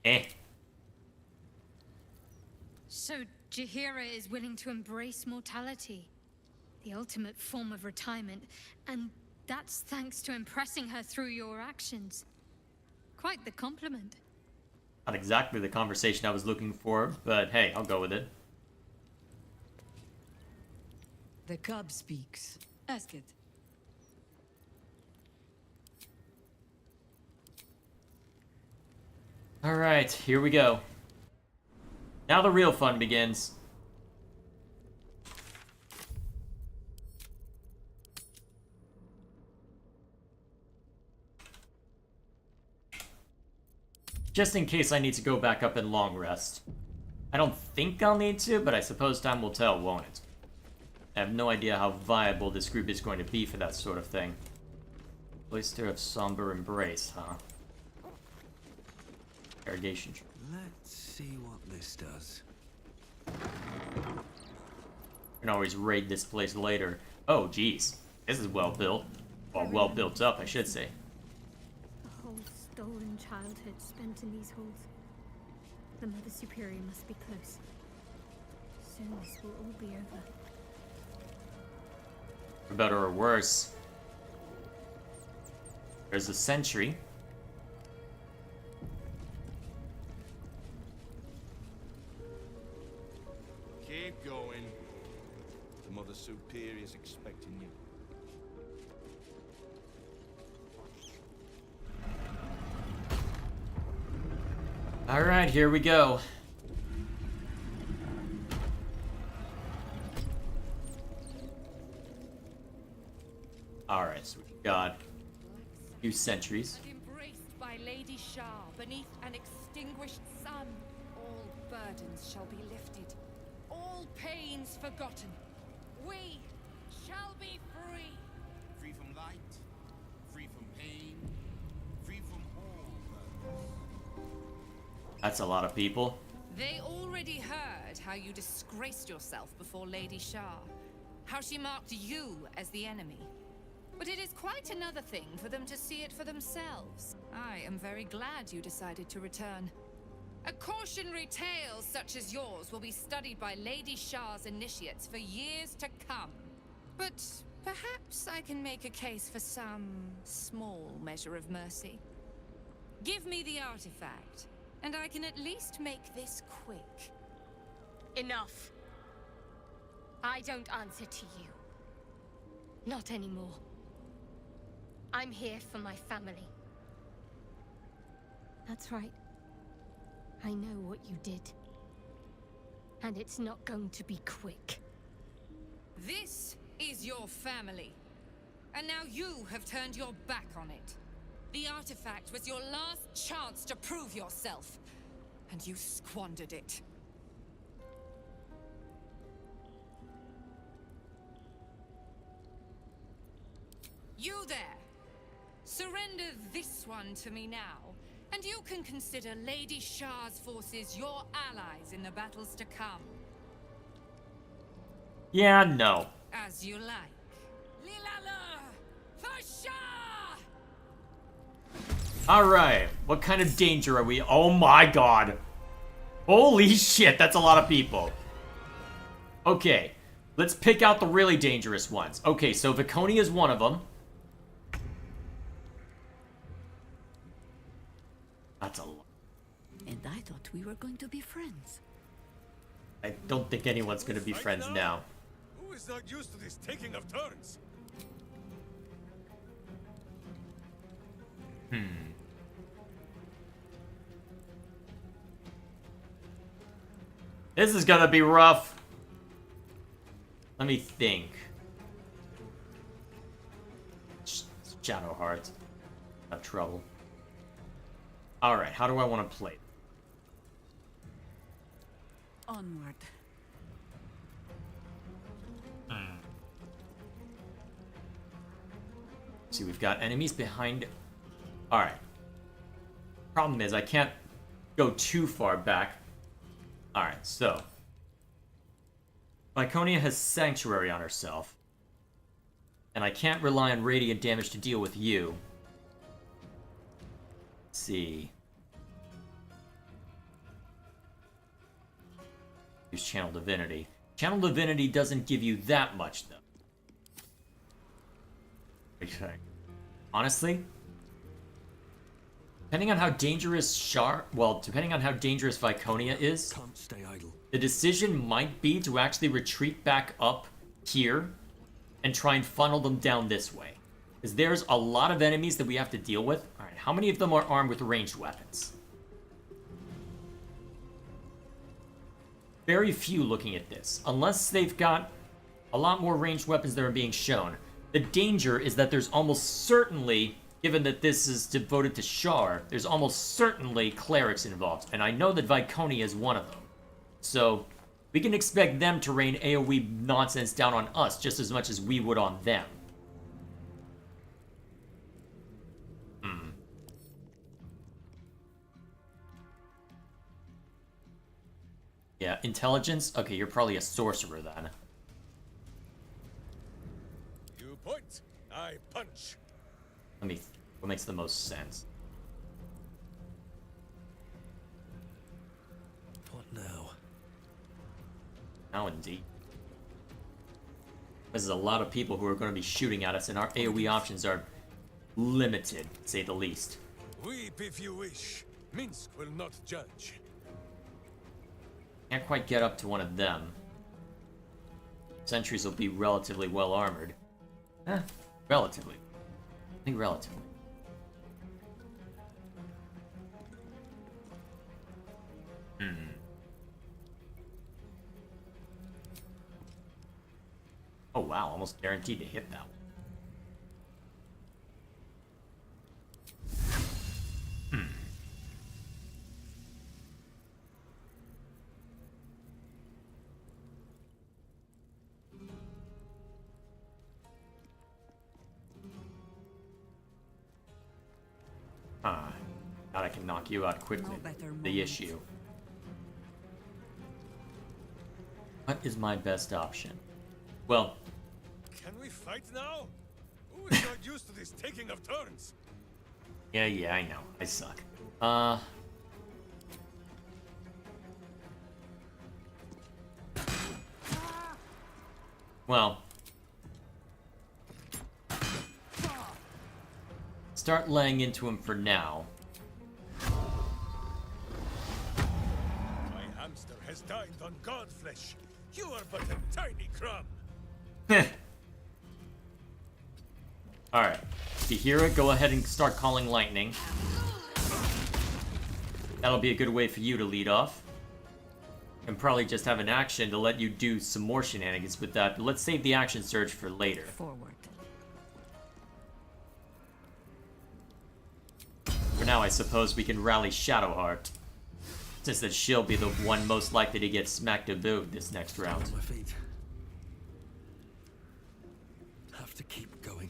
Eh. So Jaheira is willing to embrace mortality. The ultimate form of retirement. And that's thanks to impressing her through your actions. Quite the compliment. Not exactly the conversation I was looking for, but hey, I'll go with it. The cub speaks. Ask it. Alright, here we go. Now the real fun begins. just in case I need to go back up in long rest. I don't think I'll need to, but I suppose time will tell, won't it? I have no idea how viable this group is going to be for that sort of thing. Cloister of Somber Embrace, huh? Irrigation. Let's see what this does. Can always raid this place later. Oh, geez. This is well built. Well, well built up, I should say. A whole stolen childhood spent in these halls. The Mother Superior must be close. Soon this will all be over. For better or worse. There's a sentry. Keep going. The Mother Superior is expecting you. Alright, here we go. Alright, so we've got a few sentries. Embraced by Lady Shar beneath an extinguished sun, all burdens shall be lifted, all pains forgotten. We shall be free. Free from light, free from pain, free from all burdens. That's a lot of people. They already heard how you disgraced yourself before Lady Shar, how she marked you as the enemy. But it is quite another thing for them to see it for themselves. I am very glad you decided to return. A cautionary tale such as yours will be studied by Lady Shar's initiates for years to come. But perhaps I can make a case for some small measure of mercy. Give me the artifact, and I can at least make this quick. Enough. I don't answer to you. Not anymore. I'm here for my family. That's right. I know what you did. And it's not going to be quick. This is your family. And now you have turned your back on it. The artifact was your last chance to prove yourself. And you squandered it. You there! Surrender this one to me now, and you can consider Lady Shar's forces your allies in the battles to come. Yeah, no. As you like. Lilala! For Shar! Alright, what kind of danger are we? Oh my god. Holy shit, that's a lot of people. Okay, let's pick out the really dangerous ones. Okay, so Viconia is one of them. That's a lot. And I thought we were going to be friends. I don't think anyone's gonna be friends now. Who is not used to this taking of turns? This is gonna be rough. Let me think. Shadowheart. Have trouble. Alright, how do I want to play? Onward. See, we've got enemies behind. Alright. Problem is, I can't go too far back. Alright, so. Viconia has Sanctuary on herself. And I can't rely on radiant damage to deal with you. Let's see. Use Channel Divinity. Channel Divinity doesn't give you that much, though. Okay. Honestly, depending on how dangerous depending on how dangerous Viconia is, Can't stay idle. the decision might be to actually retreat back up here and try and funnel them down this way. Because there's a lot of enemies that we have to deal with. Alright, how many of them are armed with ranged weapons? Very few looking at this. Unless they've got a lot more ranged weapons that are being shown. The danger is that there's almost certainly given that this is devoted to Shar, there's almost certainly clerics involved, and I know that Viconia is one of them. So, we can expect them to rain AoE nonsense down on us just as much as we would on them. Yeah, intelligence? Okay, you're probably a sorcerer then. You point, I punch. What makes the most sense? What now? Now indeed. There's a lot of people who are going to be shooting at us, and our AoE options are limited, to say the least. Weep if you wish. Minsk will not judge. Can't quite get up to one of them. Sentries will be relatively well armored. Relatively. I think relatively. Oh wow, almost guaranteed to hit that one. God, I can knock you out quickly. The issue. What is my best option? Well... Can we fight now? Who is not used to this taking of turns? Yeah, I know. I suck. Well... Start laying into him for now. My hamster has dined on god flesh. You are but a tiny crumb. Alright. If you hear it, go ahead and start calling lightning. That'll be a good way for you to lead off. And probably just have an action to let you do some more shenanigans with that. But let's save the action surge for later. Forward. For now, I suppose we can rally Shadowheart. Since that she'll be the one most likely to get smacked about this next round. On my feet. Have to keep going.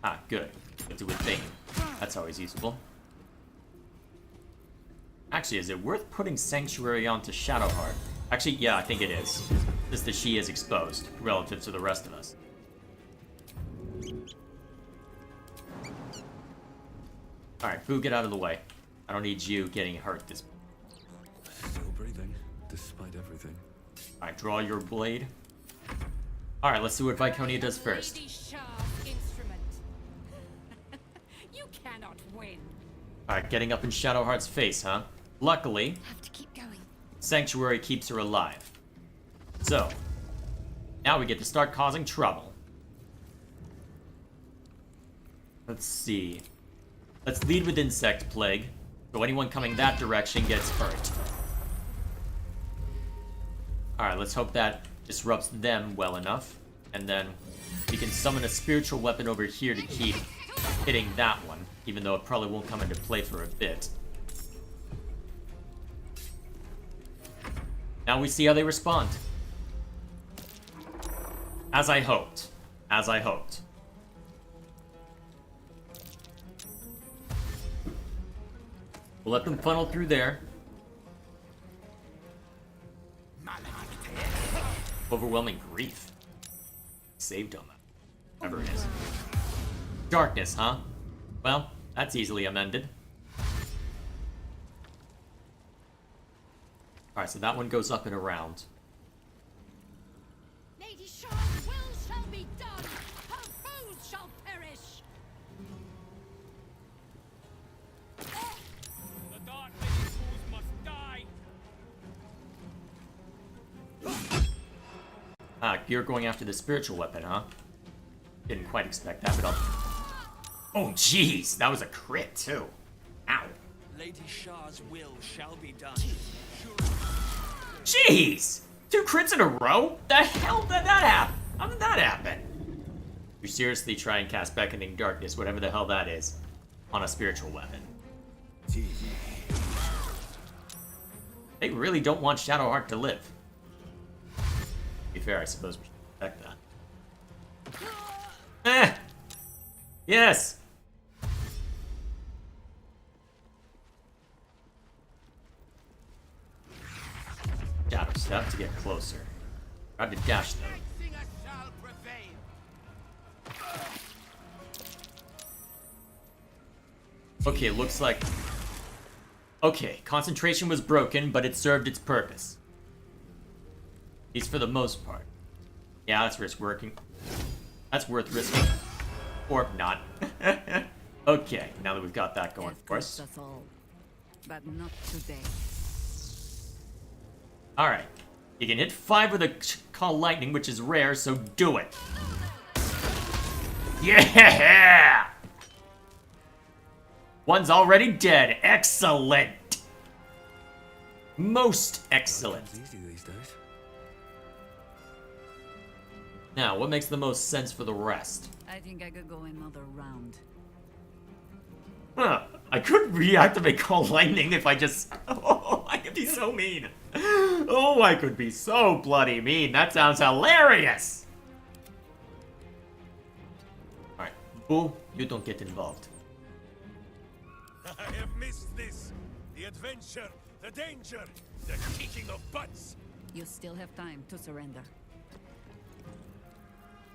Ah, good. Get to a thing. That's always useful. Actually, is it worth putting Sanctuary onto Shadowheart? Actually, yeah, I think it is. Just that she is exposed, relative to the rest of us. Alright, Boo, get out of the way. I don't need you getting hurt this... Still breathing, despite everything. Alright, draw your blade. Alright, let's see what Viconia does first. Lady Shar's instrument. You cannot win. Alright, getting up in Shadowheart's face, huh? Luckily, Have to keep going. Sanctuary keeps her alive. So, now we get to start causing trouble. Let's see. Let's lead with Insect Plague, so anyone coming that direction gets hurt. Alright, let's hope that disrupts them well enough. And then we can summon a spiritual weapon over here to keep hitting that one, even though it probably won't come into play for a bit. Now we see how they respond. As I hoped. As I hoped. We'll let them funnel through there. Overwhelming grief. Saved on that. Whatever it is. Darkness, huh? Well, that's easily amended. Alright, so that one goes up and around. Lady Shar's will shall be done. Her foes shall perish. The Dark Lady's foes must die. Ah, you're going after the spiritual weapon, huh? Didn't quite expect that, but I'll... Oh, jeez! That was a crit, too. Ow. Lady Shar's will shall be done. Jeez! 2 crits in a row? The hell did that happen? How did that happen? You seriously try and cast Beckoning Darkness, whatever the hell that is, on a spiritual weapon. They really don't want Shadowheart to live. To be fair, I suppose we should protect that. Eh! Yes! Shadow step to get closer. Tried to dash though. Okay, looks like... Okay, concentration was broken, but it served its purpose. At least for the most part. Yeah, that's working. That's worth risking. Or not. Okay, now that we've got that going for us. Us all, but not today. Alright. You can hit 5 with a Call Lightning, which is rare, so do it. Yeah! One's already dead. Excellent. Most excellent. Easy these days. Now, what makes the most sense for the rest? I think I could go another round. Huh. I could reactivate Call Lightning if I just... Oh, I could be so mean. Oh, I could be so bloody mean. That sounds hilarious. Alright. Boo, you don't get involved. I have missed this. The adventure, the danger, the kicking of butts. You still have time to surrender.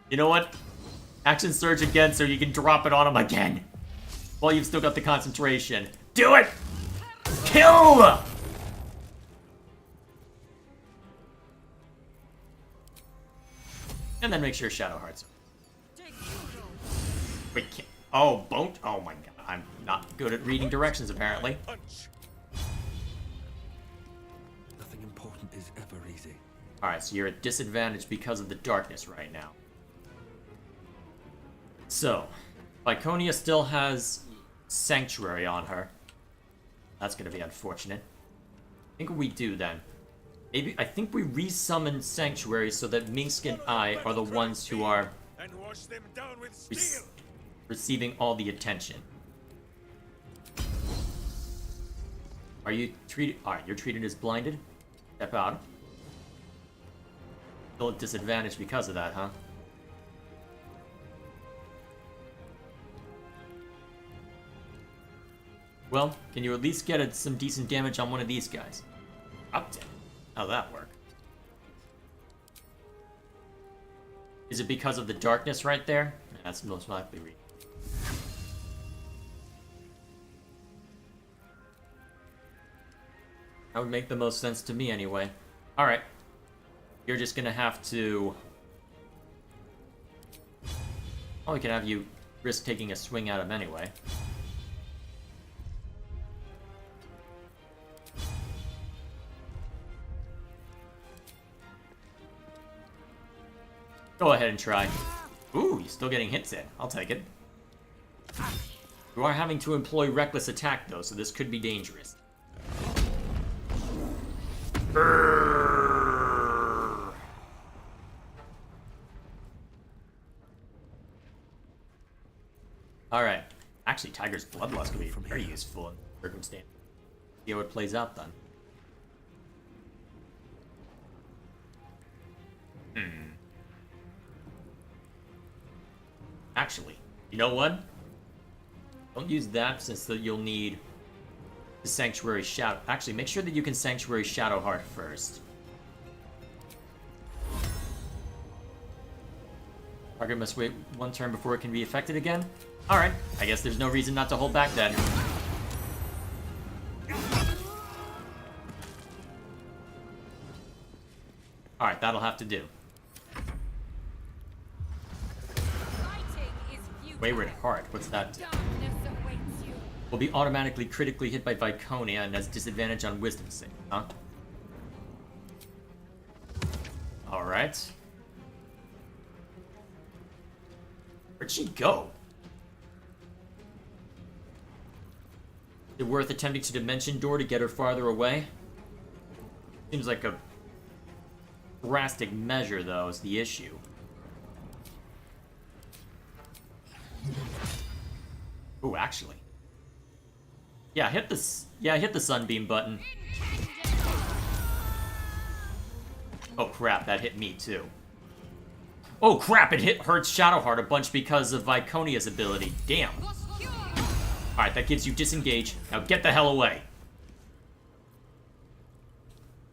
You know what? Action Surge again so you can drop it on him again. While you've still got the concentration. Do it! Kill! And then make sure Shadowheart's. Wait, can't. Oh, Bone. Oh my god. I'm not good at reading directions, apparently. Nothing important is ever easy. Alright, so you're at disadvantage because of the darkness right now. So, Viconia still has Sanctuary on her. That's gonna be unfortunate. I think what we do then. Maybe I think we resummon Sanctuary so that Minsk and I are the ones who are receiving all the attention. Are you treated? Alright, you're treated as blinded? Step out. Still at disadvantage because of that, huh? Well, can you at least get some decent damage on one of these guys? Up to. How'd that work? Is it because of the darkness right there? That's most likely reason. That would make the most sense to me anyway. Alright. You're just gonna have to... Oh, we can have you risk taking a swing at him anyway. Go ahead and try. Ooh, you're still getting hits in. I'll take it. You are having to employ reckless attack, though, so this could be dangerous. Alright. Actually, Tiger's Bloodlust could be very useful in circumstance. See how it plays out, then. Actually, you know what? Don't use that since you'll need the Sanctuary Shadow. Actually, make sure that you can Sanctuary Shadowheart first. Target must wait one turn before it can be affected again? Alright, I guess there's no reason not to hold back then. Alright, that'll have to do. Wayward Heart, what's that do? Will be automatically critically hit by Viconia and has disadvantage on Wisdom save, huh? Alright. Where'd she go? Is it worth attempting to Dimension Door to get her farther away? Seems like a drastic measure, though, is the issue. Ooh, actually. Yeah, hit the sunbeam button. Oh crap, that hit me too. Oh crap, it hurts Shadowheart a bunch because of Viconia's ability. Damn. Alright, that gives you disengage. Now get the hell away.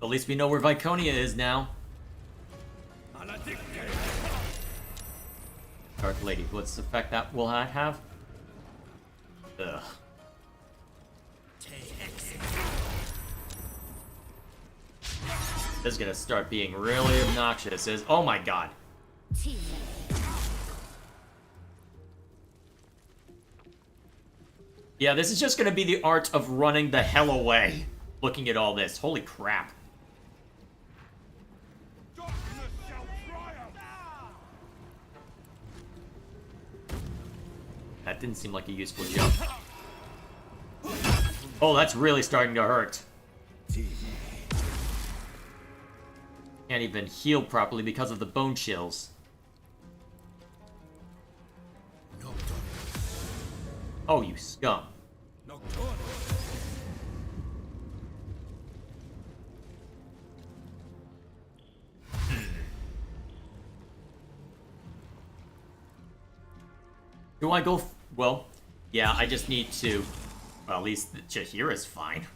At least we know where Viconia is now. Dark Lady, what's the effect that will have? Ugh. This is gonna start being really obnoxious. Oh my god. Yeah, this is just gonna be the art of running the hell away. Looking at all this. Holy crap. That didn't seem like a useful jump. Oh, that's really starting to hurt. Can't even heal properly because of the bone chills. Oh, you scum. Do I go... well, yeah, I just need to... well, at least Chihira's fine.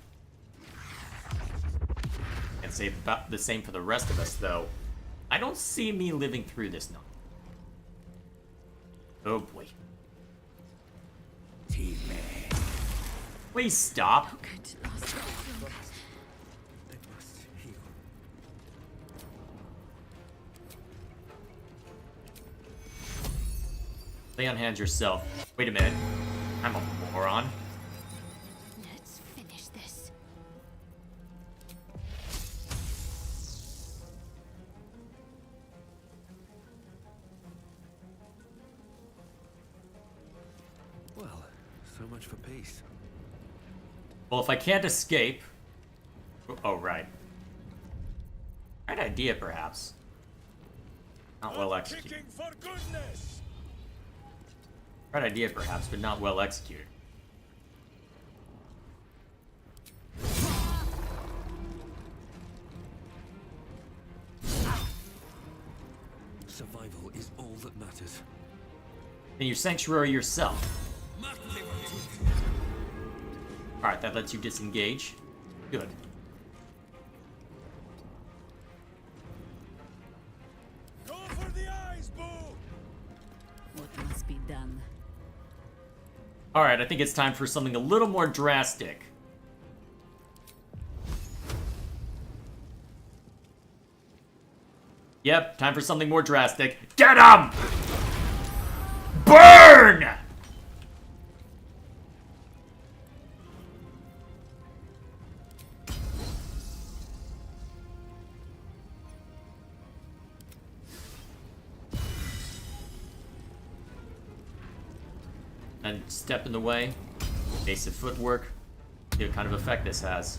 And say about the same for the rest of us, though. I don't see me living through this now. Oh, boy. Please stop. Lay on hands yourself. Wait a minute. I'm a moron. Let's finish this. Well, so much for peace. Well, if I can't escape... oh, right. Right idea, perhaps. Not well executed. Right idea, perhaps, but not well executed. Survival is all that matters. In your sanctuary yourself. Alright, that lets you disengage. Good. Go for the eyes, Boo! What must be done? Alright, I think it's time for something a little more drastic. Yep, time for something more drastic. Get him! Burn! And step in the way. Basic footwork. See what kind of effect this has.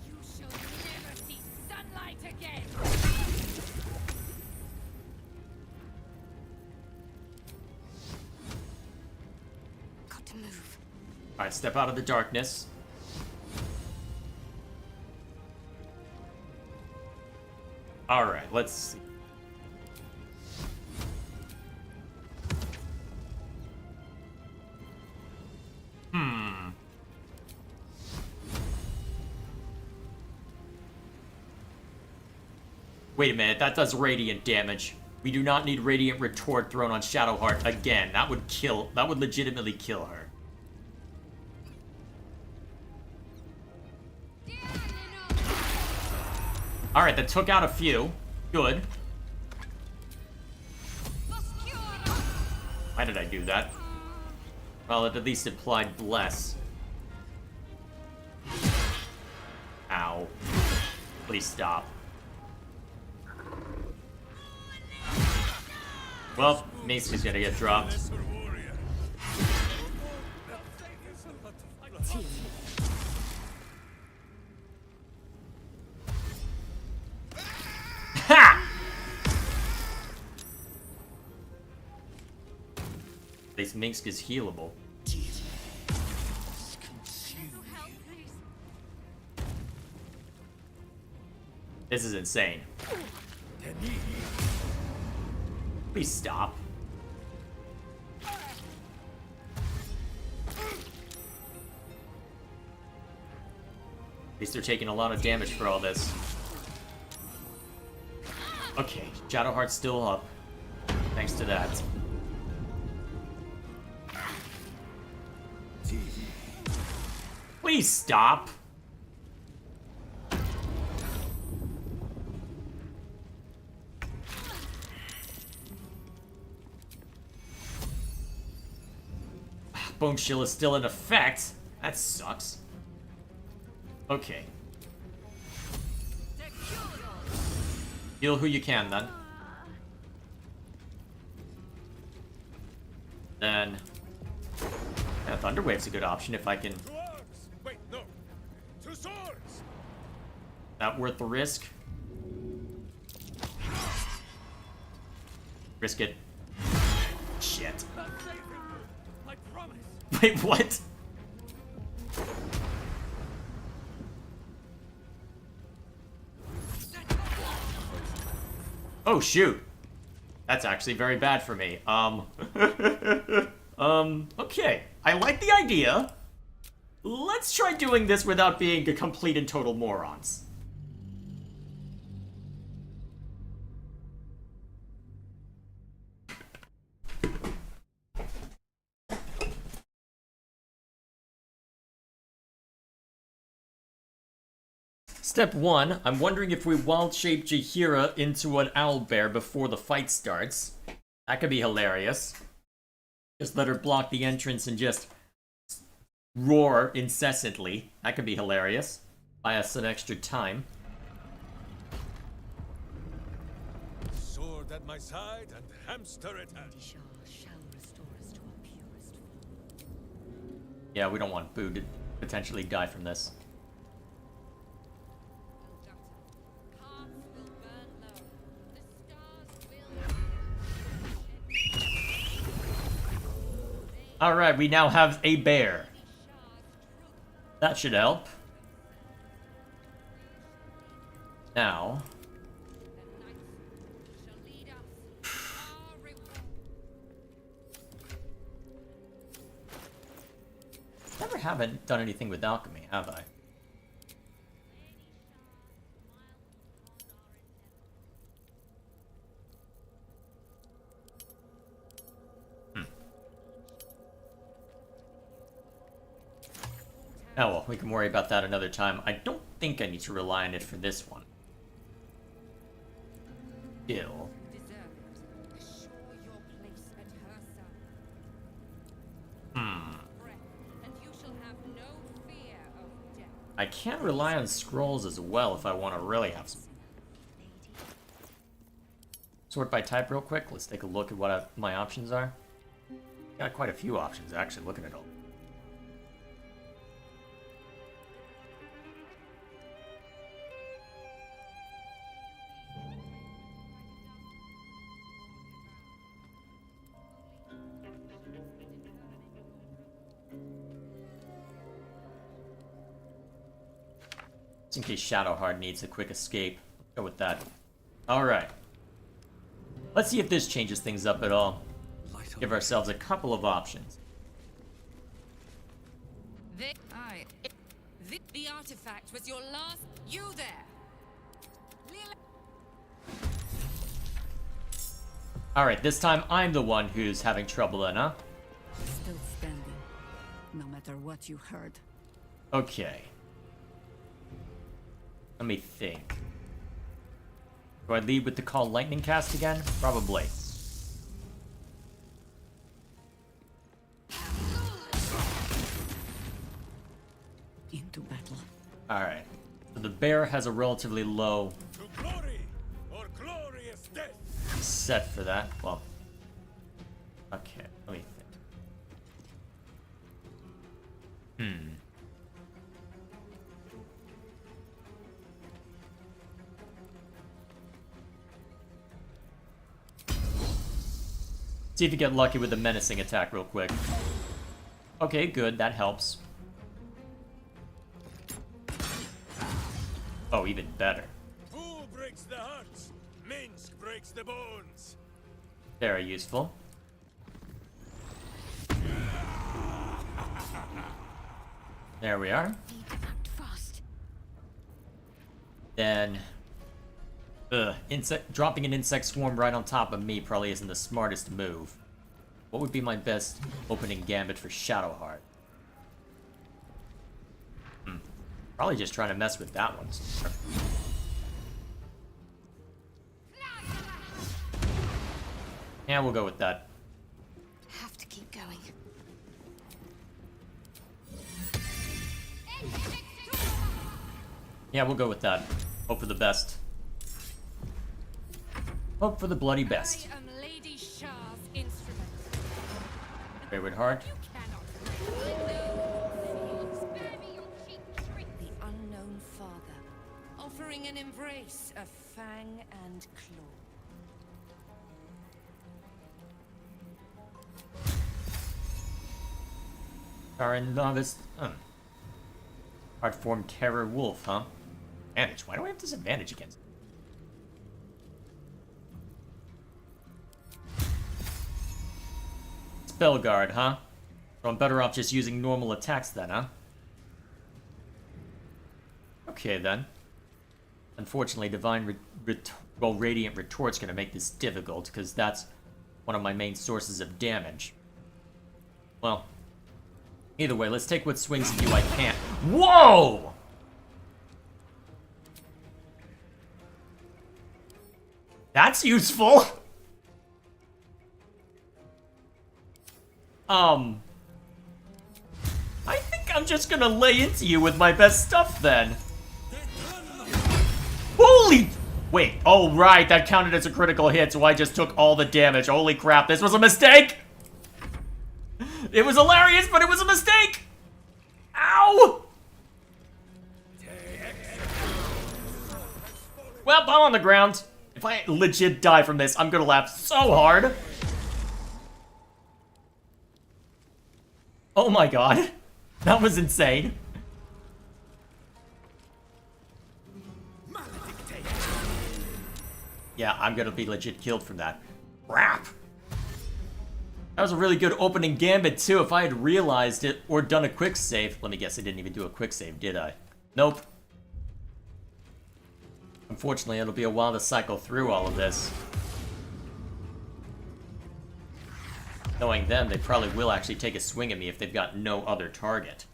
You shall never see sunlight again. Got to move. Alright, step out of the darkness. Alright, let's see. Wait a minute, that does radiant damage. We do not need radiant retort thrown on Shadowheart again. That would legitimately kill her. Alright, that took out a few. Good. Why did I do that? Well, it at least implied bless. Ow. Please stop. Well, Mace is gonna get dropped. least Minsk is healable. This is insane. Please stop. At least they're taking a lot of damage for all this. Okay, Shadowheart's still up. Thanks to that. Please stop. Bone Chill is still in effect. That sucks. Okay. Heal who you can, then. Then... yeah, Thunderwave's a good option if I can... Wait, no. 2 swords! Not worth the risk? Risk it. Shit. I promise. Wait, what? Oh, shoot. That's actually very bad for me. Okay. I like the idea. Let's try doing this without being a complete and total morons. Step 1, I'm wondering if we wild-shape Jaheira into an owlbear before the fight starts. That could be hilarious. Just let her block the entrance and just roar incessantly. That could be hilarious. Buy us some extra time. Sword at my side and hamster at hand. Yeah, we don't want Boo to potentially die from this. Alright, we now have a bear. That should help. Now... never haven't done anything with alchemy, have I? Oh well, we can worry about that another time. I don't think I need to rely on it for this one. Still. I can't rely on scrolls as well if I want to really have some. Sort by type real quick. Let's take a look at what my options are. Got quite a few options, actually, looking at all. Just in case Shadowheart needs a quick escape. Let's go with that. Alright. Let's see if this changes things up at all. Give ourselves a couple of options. The artifact was your last... You there! Alright, this time I'm the one who's having trouble then, huh? Still standing, no matter what you heard. Okay. Let me think. Do I lead with the Call Lightning cast again? Probably. Into battle. Alright. So the bear has a relatively low To glory or glorious death. set for that. Well. Okay, let me think. See if you get lucky with the menacing attack real quick. Okay, good. That helps. Oh, even better. Who breaks the hearts? Minsk breaks the bones. Very useful. There we are. Then, dropping an insect swarm right on top of me probably isn't the smartest move. What would be my best opening gambit for Shadowheart? Probably just trying to mess with that one. Yeah, we'll go with that. Have to keep going. Yeah, we'll go with that. Hope for the best. Hope for the bloody best. I am Lady Shah's instrument. Favorite heart. The unknown father, offering an embrace of fang and claw. Sharran novice. Hard form terror wolf, huh? Advantage. Why do I have disadvantage against it? Spell guard, huh? So I'm better off just using normal attacks then, huh? Okay then. Unfortunately, Radiant Retort's gonna make this difficult, because that's one of my main sources of damage. Well, either way, let's take what swings at you I can't. Whoa! That's useful! I think I'm just gonna lay into you with my best stuff then. Holy! Wait, oh right, that counted as a critical hit, so I just took all the damage. Holy crap, this was a mistake! It was hilarious, but it was a mistake! Ow! Well, I'm on the ground. If I legit die from this, I'm gonna laugh so hard. Oh my god. That was insane. Yeah, I'm gonna be legit killed from that. Crap! That was a really good opening gambit, too. If I had realized it or done a quick save. Let me guess, I didn't even do a quick save, did I? Nope. Unfortunately, it'll be a while to cycle through all of this. Knowing them, they probably will actually take a swing at me if they've got no other target.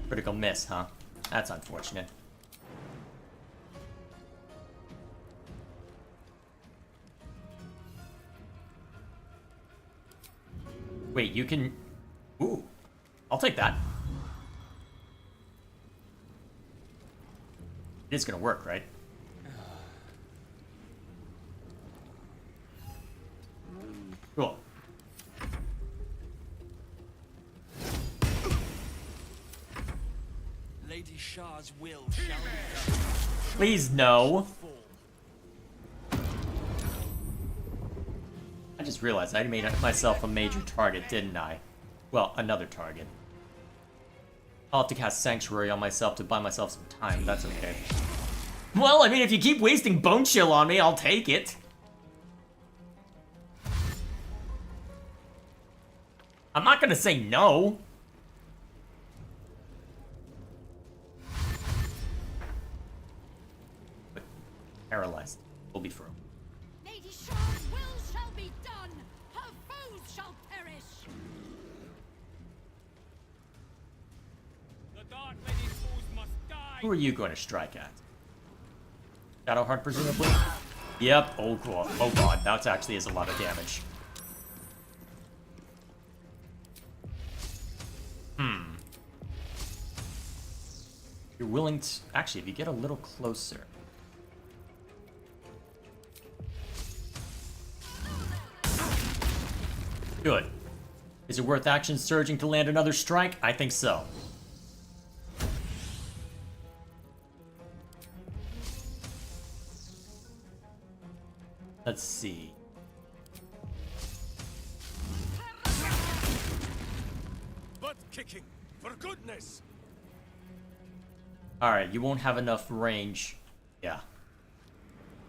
Critical miss, huh? That's unfortunate. Wait, you can... Ooh. I'll take that. It is gonna work, right? Cool. Lady Shah's will shall be done. Please, no. I just realized I made myself a major target, didn't I? Well, another target. I'll have to cast Sanctuary on myself to buy myself some time. That's okay. Well, I mean, if you keep wasting Bone Chill on me, I'll take it. I'm not gonna say no. But paralyzed. We'll be through. Lady Shah's will shall be done. Her foes shall perish. The Dark Lady's foes must die. Who are you going to strike at? Shadowheart, presumably? Yep. Oh, cool. Oh god, that actually is a lot of damage. You're willing to... Actually, if you get a little closer... Good. Is it worth action surging to land another strike? I think so. Let's see. Butt kicking, for goodness! Alright, you won't have enough range. Yeah.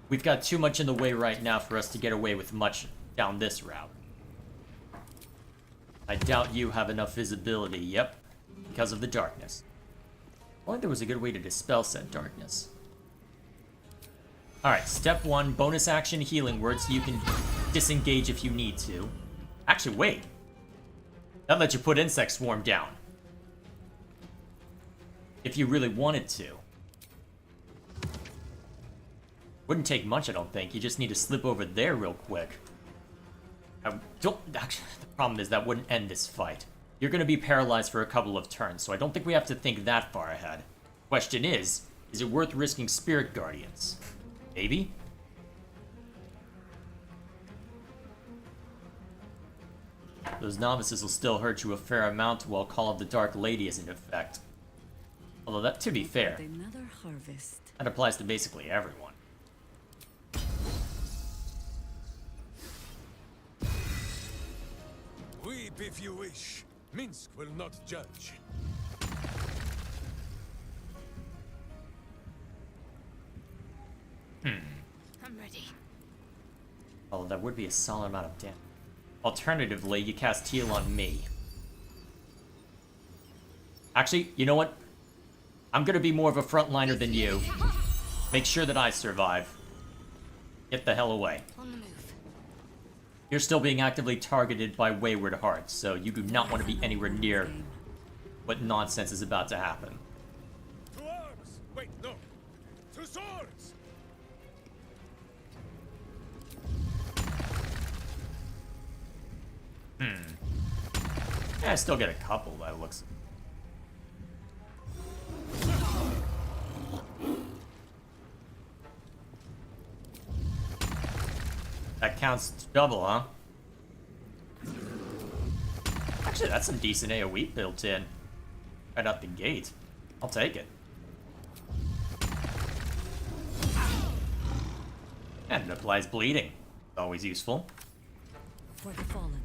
We've got too much in the way right now for us to get away with much down this route. I doubt you have enough visibility. Yep. Because of the darkness. Only there was a good way to dispel said darkness. Alright, step 1, bonus action healing word, so you can disengage if you need to. Actually, wait. That lets you put Insect Swarm down. If you really wanted to. Wouldn't take much, I don't think. You just need to slip over there real quick. I don't... Actually, the problem is that wouldn't end this fight. You're going to be paralyzed for a couple of turns, so I don't think we have to think that far ahead. Question is it worth risking Spirit Guardians? Maybe? Those novices will still hurt you a fair amount while Call of the Dark Lady is in effect. Although that, to be fair, Another harvest. that applies to basically everyone. Weep if you wish. Minsk will not judge. I'm ready. Although that would be a solid amount of damage. Alternatively, you cast heal on me. Actually, you know what? I'm gonna be more of a frontliner than you. Make sure that I survive. Get the hell away. On the move. You're still being actively targeted by Wayward Hearts, so you do not want to be anywhere near what nonsense is about to happen. To arms! Wait, no. To swords! Yeah, I still get a couple, that looks... That counts double, huh? Actually, that's some decent AoE built in. Right out the gate. I'll take it. And it applies bleeding. Always useful. For the fallen.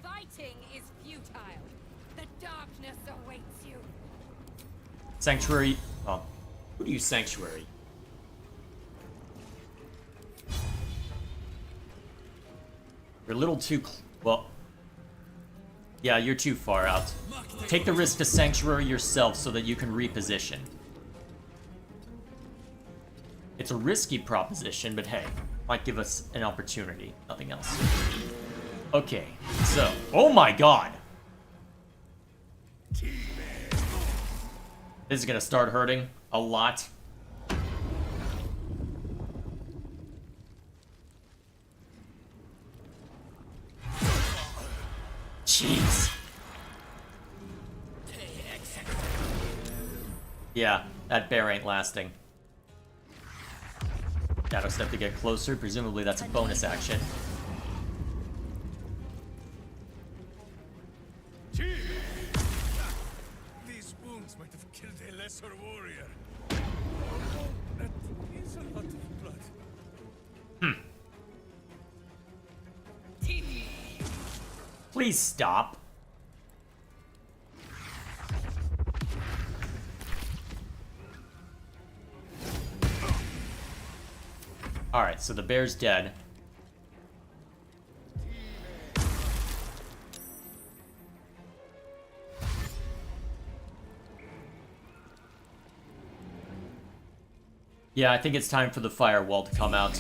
Fighting is futile. The darkness awaits you. Sanctuary. Well, who do you Sanctuary? You're a little too. Well. Yeah, you're too far out. Take the risk to Sanctuary yourself so that you can reposition. It's a risky proposition, but hey, might give us an opportunity. Nothing else. Okay, so. Oh my god! This is gonna start hurting a lot. Jeez. Yeah, that bear ain't lasting. Shadow step to get closer. Presumably that's a bonus action. These wounds might have killed a lesser warrior. Although that is a lot of blood. Please stop. Alright, so the bear's dead. Yeah, I think it's time for the firewall to come out.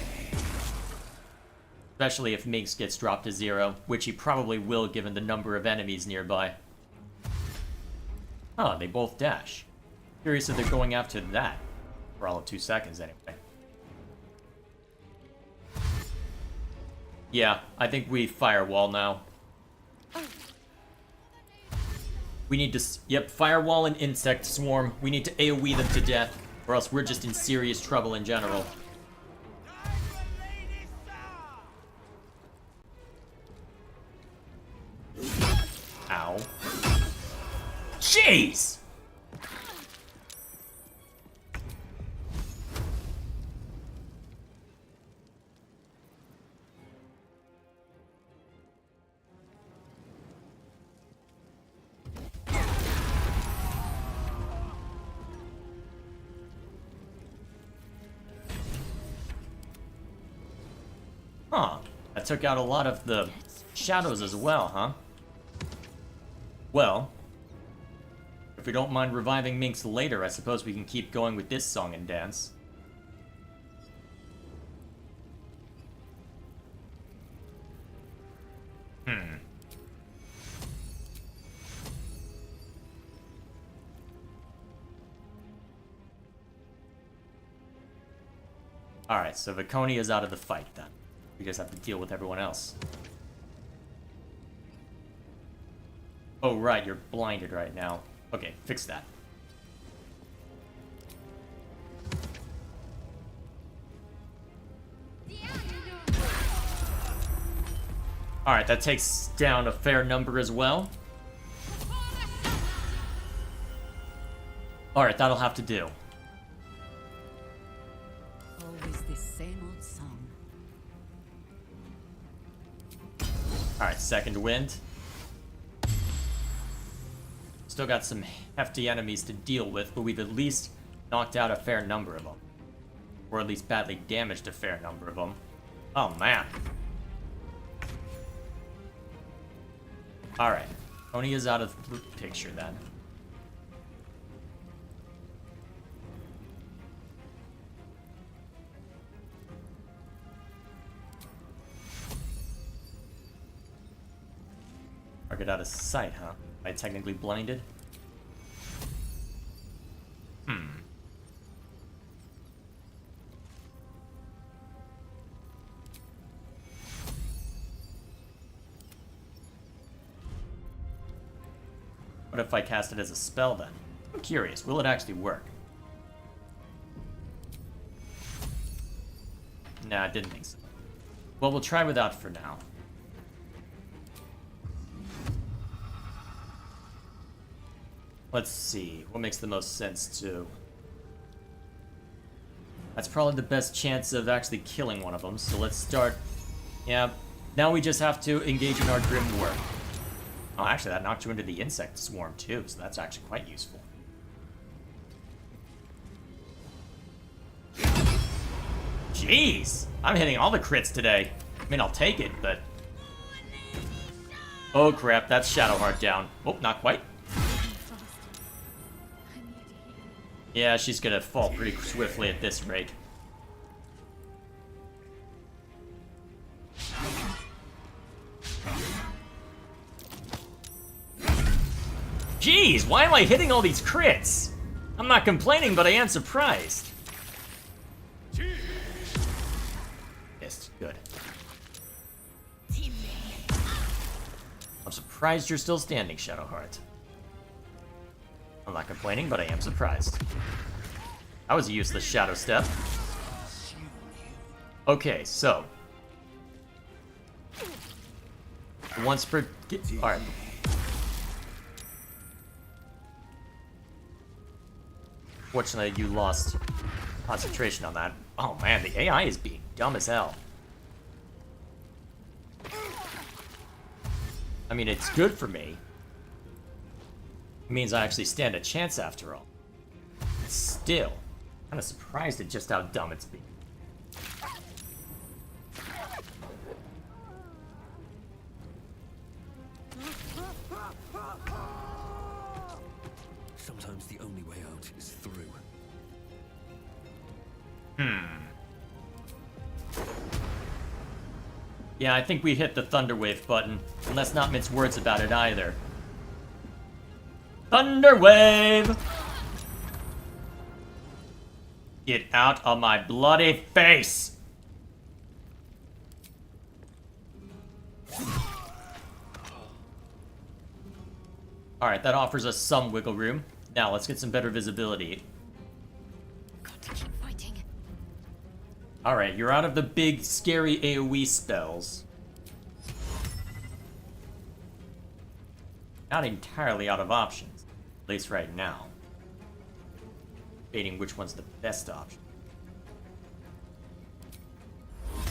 Especially if Minx gets dropped to 0, which he probably will given the number of enemies nearby. Oh, they both dash. Curious if they're going after that. For all of 2 seconds, anyway. Yeah, I think we firewall now. We need to... Yep, firewall and insect swarm. We need to AoE them to death, or else we're just in serious trouble in general. Ow. Jeez! Huh. That took out a lot of the shadows as well, huh? Well, if we don't mind reviving Minx later, I suppose we can keep going with this song and dance. Alright, so Viconia is out of the fight then. We just have to deal with everyone else. Oh, right, you're blinded right now. Okay, fix that. Alright, that takes down a fair number as well. Alright, that'll have to do. Always the same old song. Alright, second wind. Still got some hefty enemies to deal with, but we've at least knocked out a fair number of them. Or at least badly damaged a fair number of them. Oh, man. Alright. Oni is out of the picture then. Or get out of sight, huh? Am I technically blinded? What if I cast it as a spell then? I'm curious, will it actually work? Nah, I didn't think so. Well, we'll try without for now. Let's see, what makes the most sense to... That's probably the best chance of actually killing one of them, so let's start... Yeah, now we just have to engage in our Grim War. Oh, actually, that knocked you into the insect swarm too, so that's actually quite useful. Jeez! I'm hitting all the crits today. I mean, I'll take it, but... Oh crap, that's Shadowheart down. Oh, not quite. Yeah, she's gonna fall pretty swiftly at this rate. Jeez, why am I hitting all these crits? I'm not complaining, but I am surprised. Yes, good. I'm surprised you're still standing, Shadowheart. I'm not complaining, but I am surprised. That was a useless shadow step. Okay, so. Once per... Alright. Fortunately, you lost concentration on that. Oh man, the AI is being dumb as hell. I mean, it's good for me. It means I actually stand a chance after all. Still, I'm kind of surprised at just how dumb it's being. Sometimes the only way out is through. Yeah, I think we hit the Thunderwave button. And let's not mince words about it either. Thunderwave! Get out of my bloody face! Alright, that offers us some wiggle room. Now, let's get some better visibility. Got to keep fighting. Alright, you're out of the big, scary AoE spells. Not entirely out of options. At least right now. Debating which one's the best option.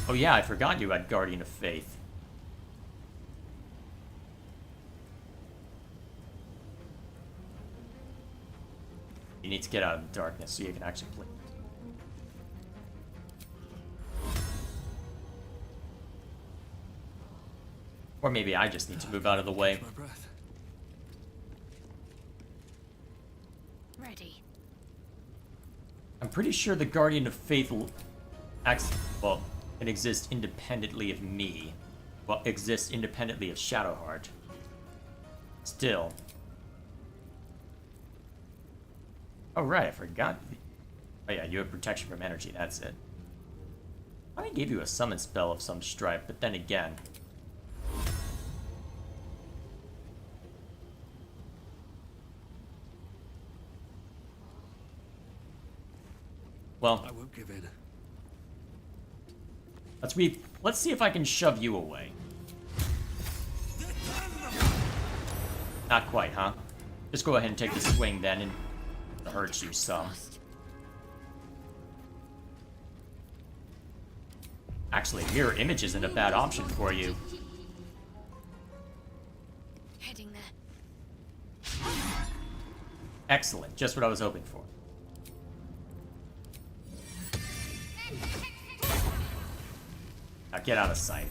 Oh yeah, I forgot you had Guardian of Faith. You need to get out of the darkness so you can actually play. Or maybe I just need to move out of the way. Ready. I'm pretty sure the Guardian of Faith well, can exist independently of me. Well, exists independently of Shadowheart. Still. Oh right, I forgot. Oh yeah, you have protection from energy, that's it. I gave you a summon spell of some stripe, but then again... Well, I won't give in. Let's see if I can shove you away. Not quite, huh? Just go ahead and take the swing then, and it hurts you some. Actually, mirror image isn't a bad option for you. Heading there. Excellent, just what I was hoping for. Now get out of sight.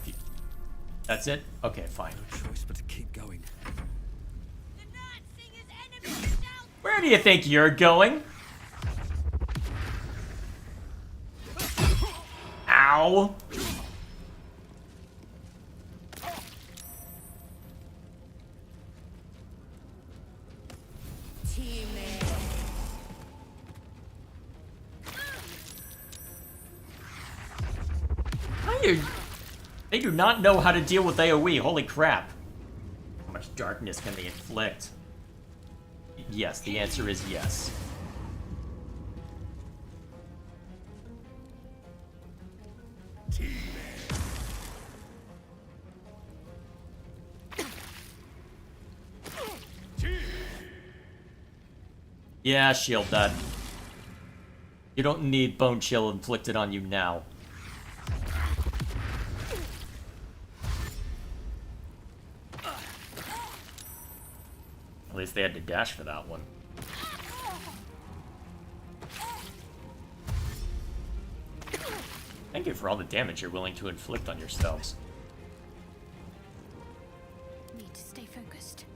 That's it? Okay, fine. No choice but to keep going. Where do you think you're going? Ow! They do not know how to deal with AoE, holy crap. How much darkness can they inflict? Yes, the answer is yes. Yeah, shield that. You don't need bone chill inflicted on you now. At least they had to dash for that one. Thank you for all the damage you're willing to inflict on yourselves. Need to stay focused.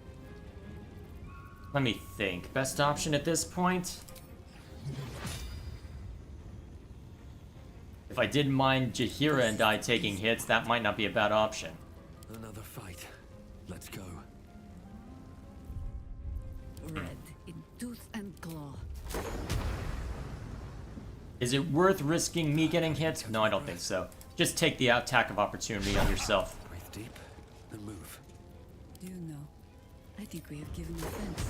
Let me think. Best option at this point? If I didn't mind Jaheira and I taking hits, that might not be a bad option. Another fight. Let's go. Red in tooth and claw. Is it worth risking me getting hit? No, I don't think so. Just take the attack of opportunity on yourself. Breathe deep and move. Do you know? I think we have given offense.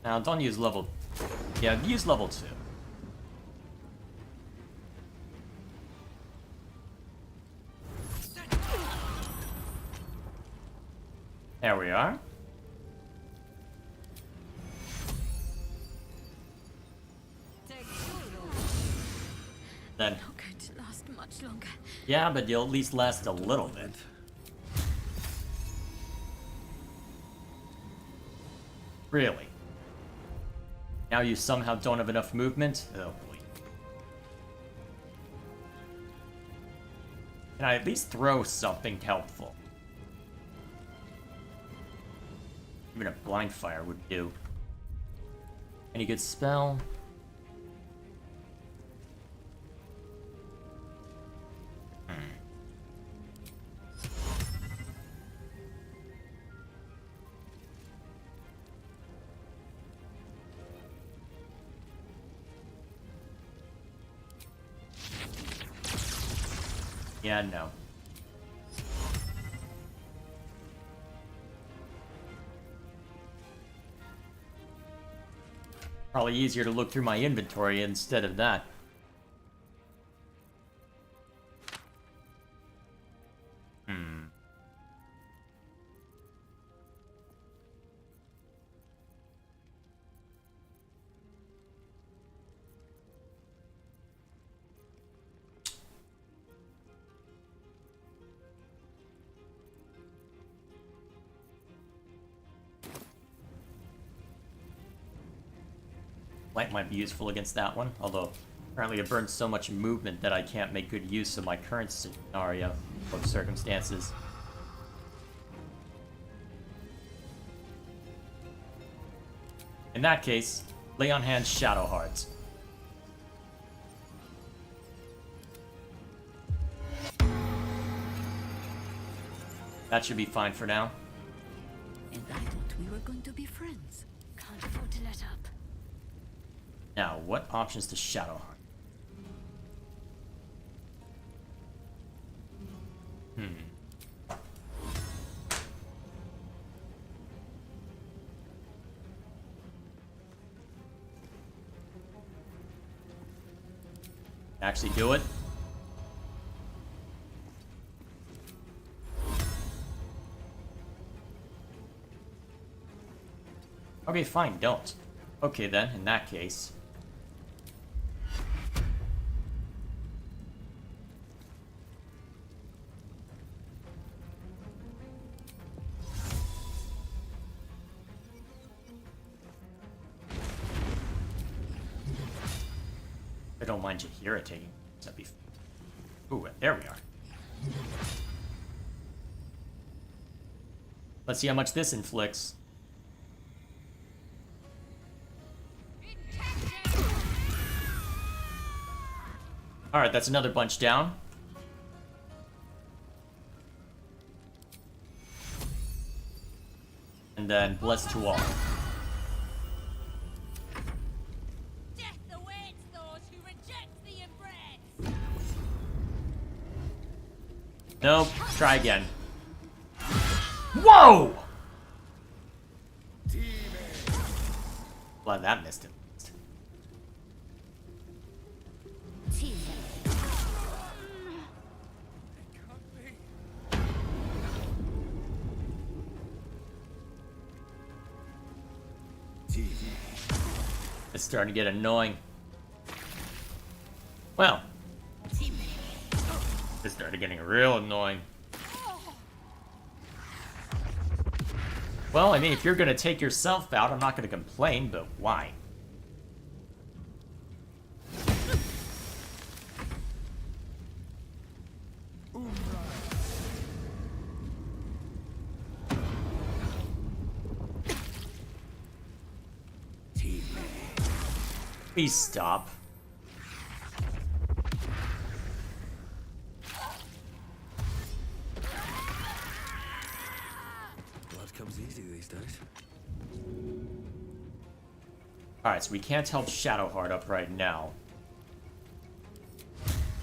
Now, don't use level... Yeah, use level 2. There we are. Then... Not going to last much longer. Yeah, but you'll at least last a little bit. Really? Now you somehow don't have enough movement? Oh boy. Can I at least throw something helpful? Even a blind fire would do. Any good spell? Yeah, no. Probably easier to look through my inventory instead of that. Light might be useful against that one, although apparently it burns so much movement that I can't make good use of my current scenario of circumstances. In that case, lay on hand Shadow Hearts. That should be fine for now. And I thought we were going to be friends. Can't afford to let up. Now, what options does Shadow Heart? Actually do it? Okay, fine, don't. Okay then, in that case. I don't mind Jahira taking. That'd be. Ooh, there we are. Let's see how much this inflicts. Alright, that's another bunch down. And then bless to all. Death awaits those who reject the inbred. Nope, try again. Whoa! Glad that missed it. It's starting to get annoying. Well, it started getting real annoying. Well, I mean, if you're gonna take yourself out, I'm not gonna complain, but why? Please stop. Blood comes easy these days. Alright, so we can't help Shadowheart up right now.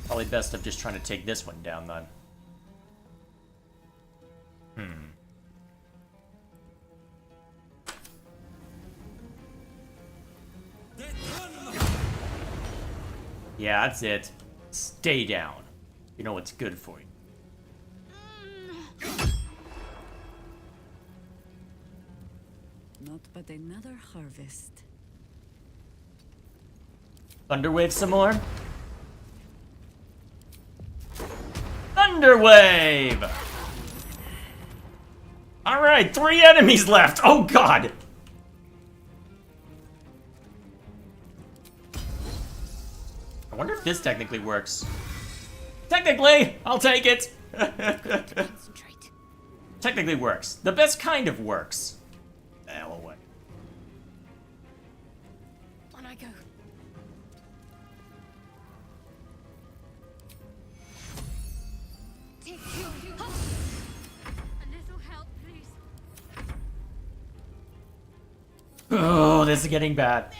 Probably best of just trying to take this one down then. Yeah, that's it. Stay down. You know what's good for you. Not but another harvest. Thunderwave some more? Thunderwave! Alright, 3 enemies left! Oh god! I wonder if this technically works. Technically! I'll take it! Technically works. The best kind of works. The hell away. On I go. Take you. A little help, please. Oh, this is getting bad.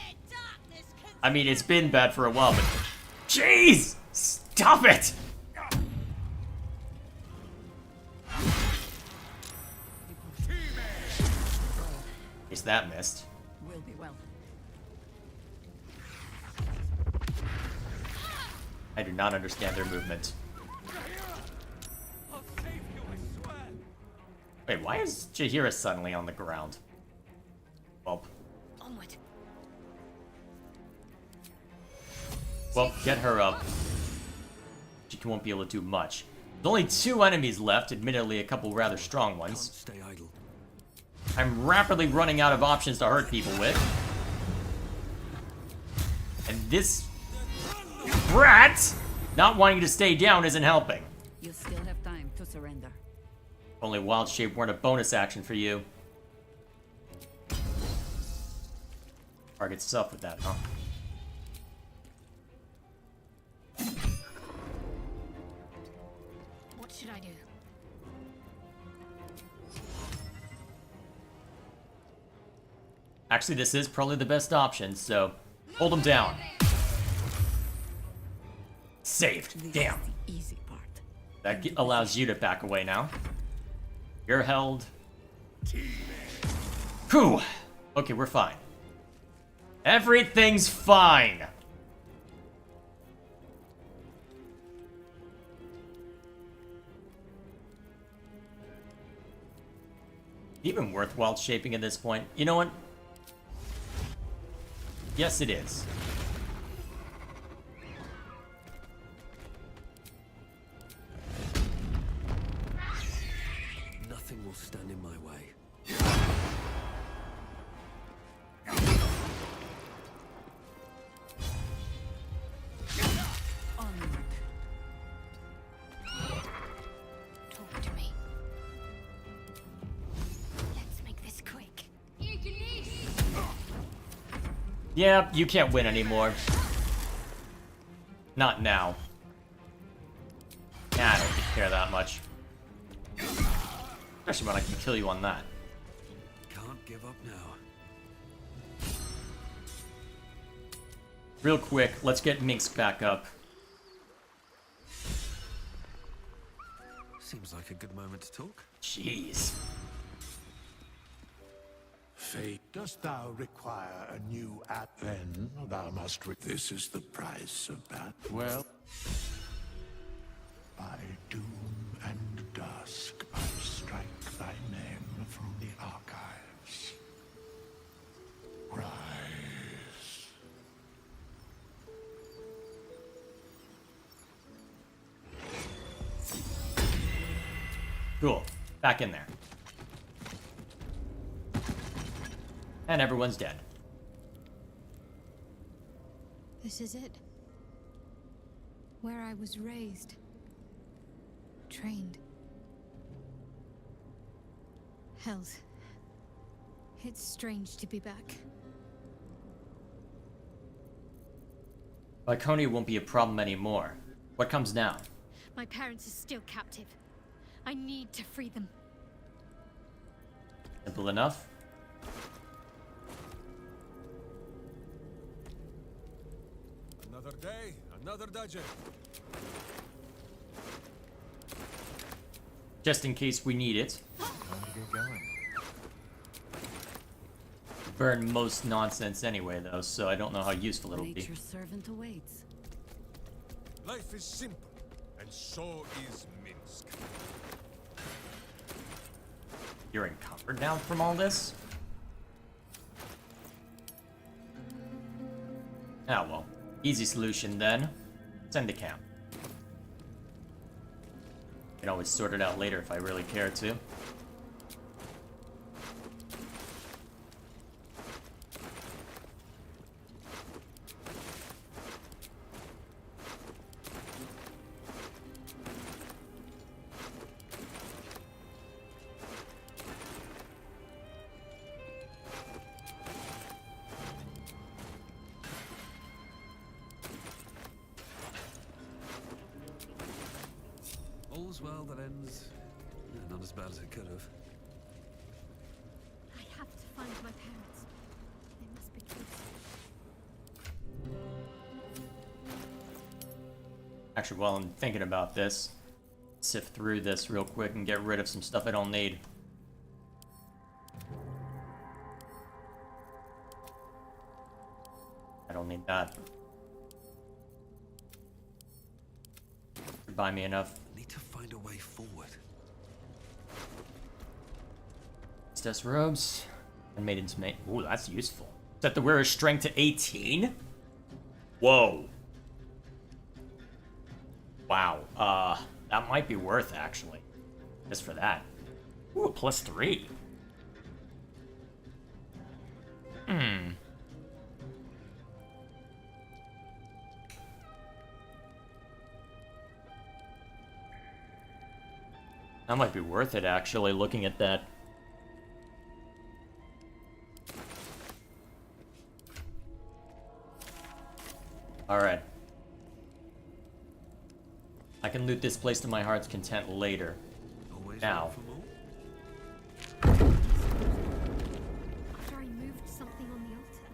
I mean, it's been bad for a while, but... Jeez! Stop it! that missed. Will be well. I do not understand their movement. Wait, why is Jaheira suddenly on the ground? Well. Onward. Well, get her up. She won't be able to do much. There's only 2 enemies left, admittedly a couple rather strong ones. Stay idle. I'm rapidly running out of options to hurt people with. And this brat not wanting to stay down isn't helping. You still have time to surrender. Only Wild Shape weren't a bonus action for you. Target stuff with that, huh? What should I do? Actually, this is probably the best option, so hold him down. Saved. Damn. The easy part. That allows you to back away now. You're held. Whew. Okay, we're fine. Everything's fine. Even worthwhile shaping at this point. You know what? Yes, it is. Nothing will stand in my way. Onward. Talk to me. Let's make this quick. Yeah, you can't win anymore. Not now. Nah, I don't care that much. Especially when I can kill you on that. Can't give up now. Real quick, let's get Minx back up. Seems like a good moment to talk. Jeez. Fate, dost thou require a new app? Then thou must. This is the price of that. Well, by doom and dusk, I strike thy name from the archives. Rise. Cool. Back in there. And everyone's dead. This is it. Where I was raised. Trained. Held. It's strange to be back. Lyconia won't be a problem anymore. What comes now? My parents are still captive. I need to free them. Simple enough. Another day, another dungeon. Just in case we need it. Get going. Burn most nonsense anyway, though, so I don't know how useful it'll be. Nature's servant awaits. Life is simple, and so is Minsk. You're encumbered now from all this? Ah, well. Easy solution then. Send to camp. Can always sort it out later if I really care to. All's well that ends. Not as bad as it could have. I have to find my parents. They must be close. Actually, while I'm thinking about this, sift through this real quick and get rid of some stuff I don't need. don't need that. Buy me enough. Need to find a way forward. Priestess robes and maiden's mate. Ooh, that's useful. Set the wearer's strength to 18? Whoa. Wow. That might be worth actually. Just for that. Ooh, +3. That might be worth it actually, looking at that. Alright. I can loot this place to my heart's content later. Now. After I moved something on the altar.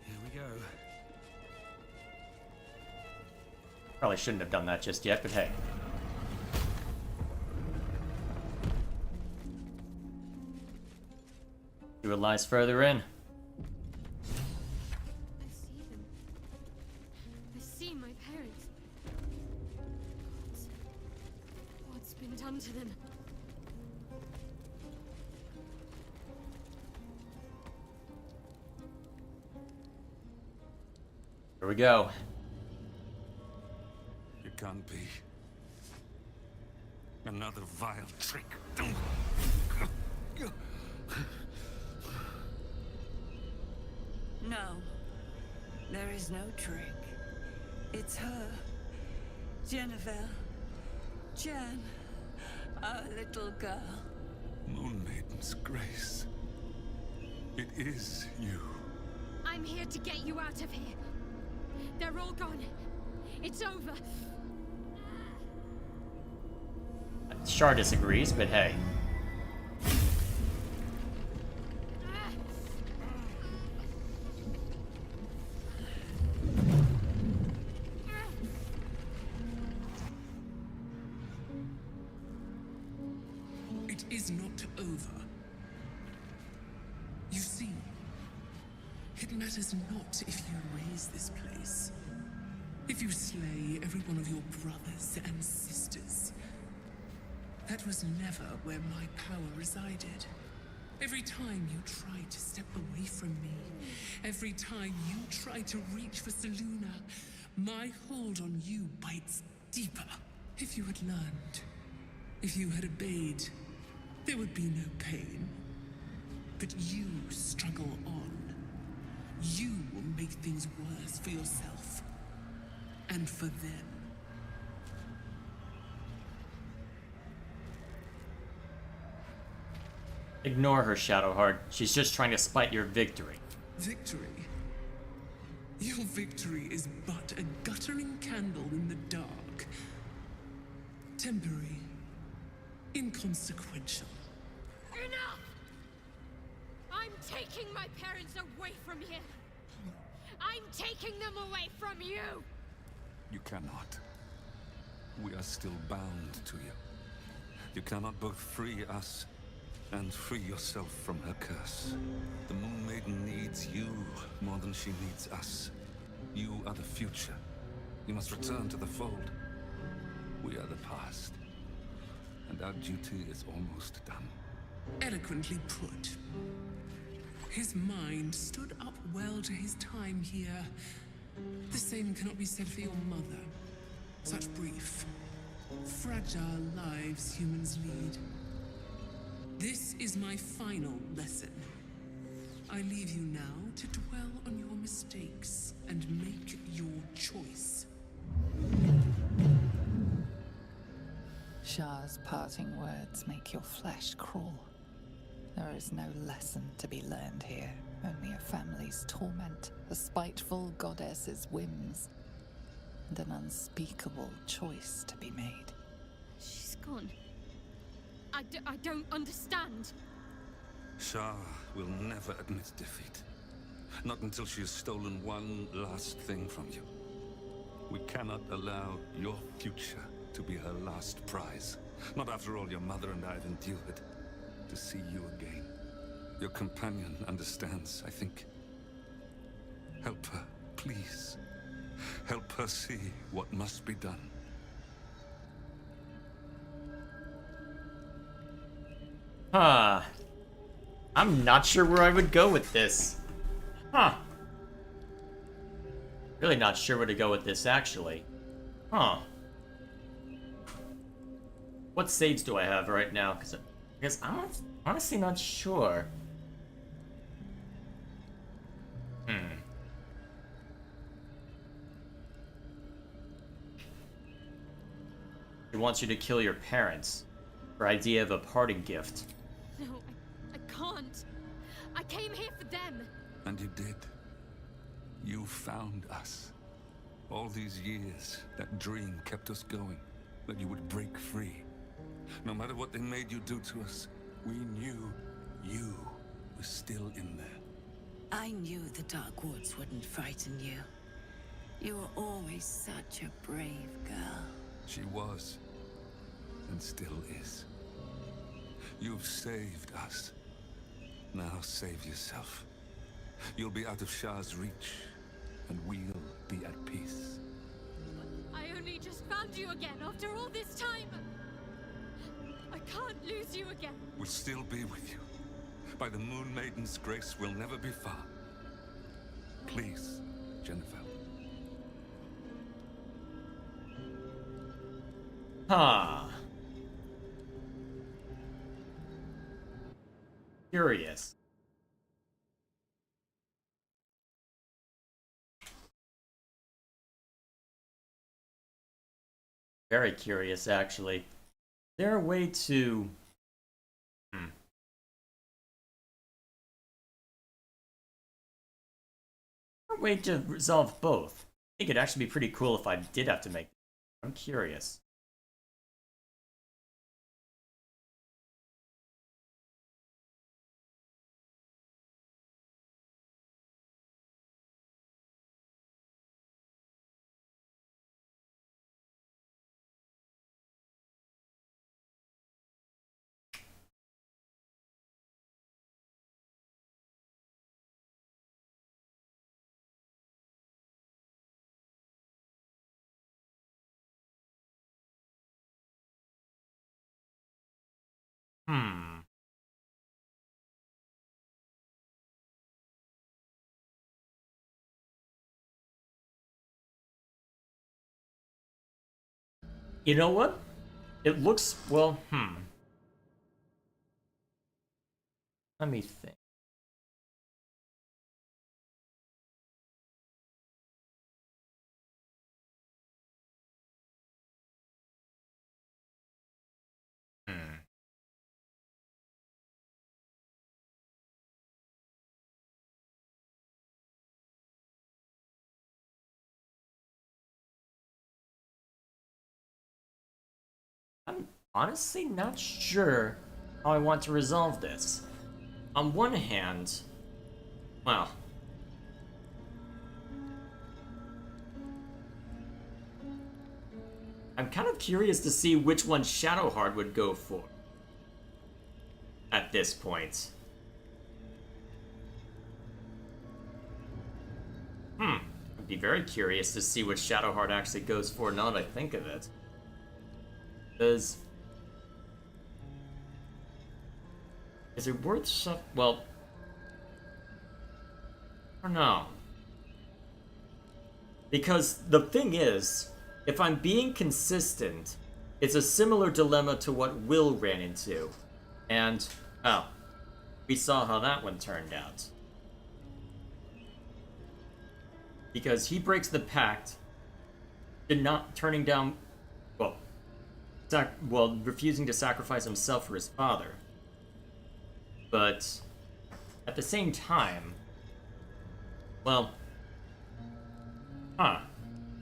Here we go. Probably shouldn't have done that just yet, but hey. See what lies further in. I see them. I see my parents. What's been done to them? Here we go. It can't be. Another vile trick. No, there is no trick. It's her, Jennifer, Jan, our little girl. Moon Maiden's grace. It is you. I'm here to get you out of here. They're all gone. It's over. Shar disagrees, but hey. It is not over. You see, it matters not if you raise this place. If you slay every one of your brothers and sisters. That was never where my power resided. Every time you tried to step away from me, every time you tried to reach for Selûne, my hold on you bites deeper. If you had learned, if you had obeyed, there would be no pain. But you struggle on. You will make things worse for yourself. And for them. Ignore her, Shadowheart. She's just trying to spite your victory. Victory? Your victory is but a guttering candle in the dark. Temporary. Inconsequential. Enough! I'm taking my parents away from here. I'm taking them away from you. You cannot. We are still bound to you. You cannot both free us and free yourself from her curse. The Moon Maiden needs you more than she needs us. You are the future. You must return to the fold. We are the past. And our duty is almost done. Eloquently put. His mind stood up well to his time here. The same cannot be said for your mother. Such brief, fragile lives humans lead. This is my final lesson. I leave you now to dwell on your mistakes and make your choice. Shar's parting words make your flesh crawl. There is no lesson to be learned here, only a family's torment, a spiteful goddess's whims, and an unspeakable choice to be made. She's gone. I don't understand. Shar will never admit defeat. Not until she has stolen one last thing from you. We cannot allow your future to be her last prize. Not after all your mother and I have endured. To see you again. Your companion understands, I think. Help her, please. Help her see what must be done. Huh. I'm not sure where I would go with this. Huh. Really not sure where to go with this, actually. Huh. What saves do I have right now? Because I'm honestly not sure. She wants you to kill your parents. Her idea of a parting gift. No, I can't. I came here for them. And you did. You found us. All these years, that dream kept us going. That you would break free. No matter what they made you do to us, we knew you were still in there. I knew the Dark Woods wouldn't frighten you. You were always such a brave girl. She was. And still is. You've saved us. Now save yourself. You'll be out of Shah's reach, and we'll be at peace. I only just found you again after all this time. I can't lose you again. We'll still be with you. By the Moon Maiden's grace, we'll never be far. Please, Jennifer. Huh. Curious. Very curious, actually. Is there a way to... A way to resolve both? I think it'd actually be pretty cool if I did have to make... I'm curious. You know what? It looks, well, Let me think. I'm honestly not sure how I want to resolve this. On one hand, well, I'm kind of curious to see which one Shadowheart would go for at this point. I'd be very curious to see what Shadowheart actually goes for now that I think of it. Is it worth some? Well, I don't know. Because the thing is, if I'm being consistent, it's a similar dilemma to what Will ran into. And, oh, we saw how that one turned out. Because he breaks the pact, not turning down, refusing to sacrifice himself for his father. But at the same time,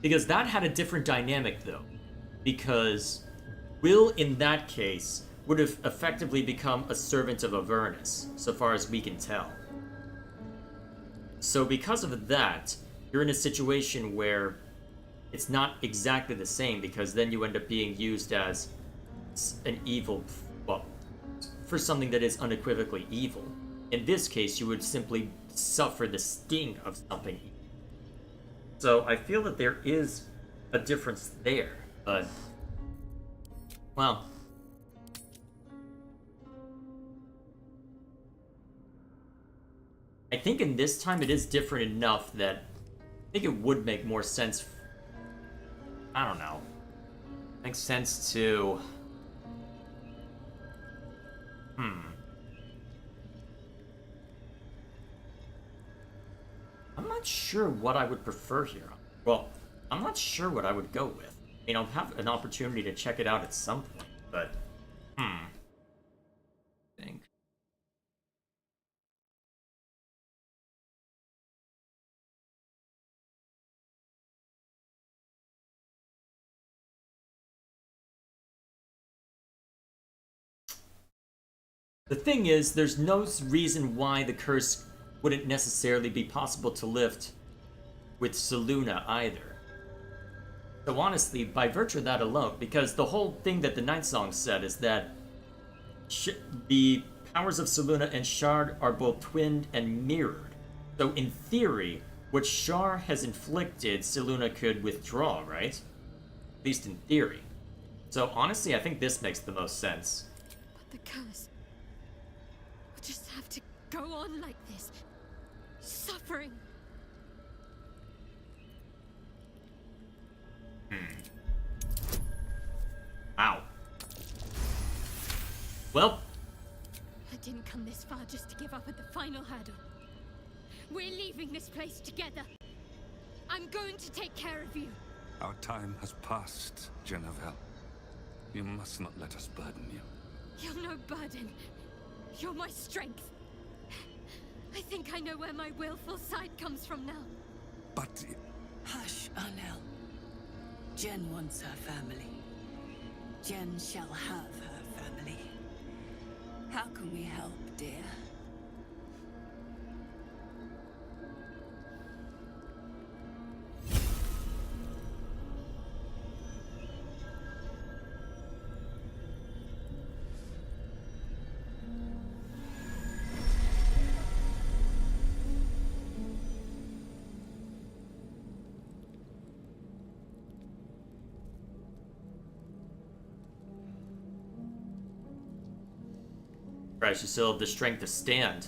because that had a different dynamic though. Because Will, in that case, would have effectively become a servant of Avernus, so far as we can tell. So because of that, you're in a situation where it's not exactly the same, because then you end up being used as an evil, for something that is unequivocally evil. In this case, you would simply suffer the sting of something evil. So I feel that there is a difference there, but well, I think in this time it is different enough that I think it would make more sense. I don't know. Makes sense to. I'm not sure what I would prefer here. Well, I'm not sure what I would go with. I mean, I'll have an opportunity to check it out at some point, but I think. The thing is, there's no reason why the curse wouldn't necessarily be possible to lift with Selûne either. So honestly, by virtue of that alone, because the whole thing that the Night Song said is that the powers of Selûne and Shard are both twinned and mirrored. So in theory, what Shar has inflicted, Selûne could withdraw, right? At least in theory. So honestly, I think this makes the most sense. But the curse will just have to go on like this. Suffering. Wow. Well, I didn't come this far just to give up at the final hurdle. We're leaving this place together. I'm going to take care of you. Our time has passed, Genevieve. You must not let us burden you. You're no burden. You're my strength. I think I know where my willful side comes from now. But... Hush, Arnel. Jen wants her family. Jen shall have her family. How can we help, dear? Right, you still have the strength to stand.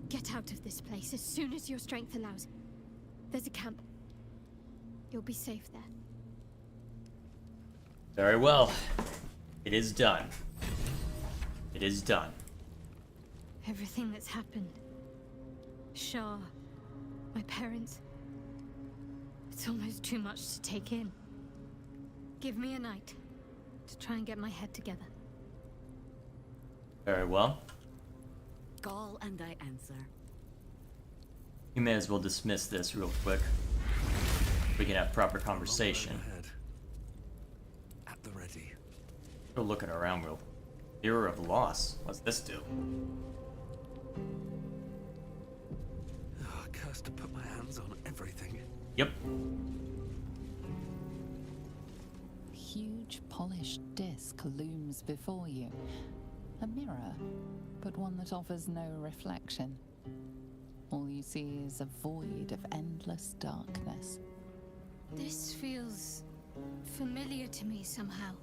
Get out of this place as soon as your strength allows. There's a camp. You'll be safe there. Very well. It is done. It is done. Everything that's happened. Shar, my parents. It's almost too much to take in. Give me a night to try and get my head together. Very well. Call and I answer. You may as well dismiss this real quick. We can have proper conversation. At the ready. Still looking around real. Mirror of Loss. What's this do? Oh, cursed to put my hands on everything. Yep. A huge polished disc looms before you. A mirror, but one that offers no reflection. All you see is a void of endless darkness. This feels familiar to me somehow.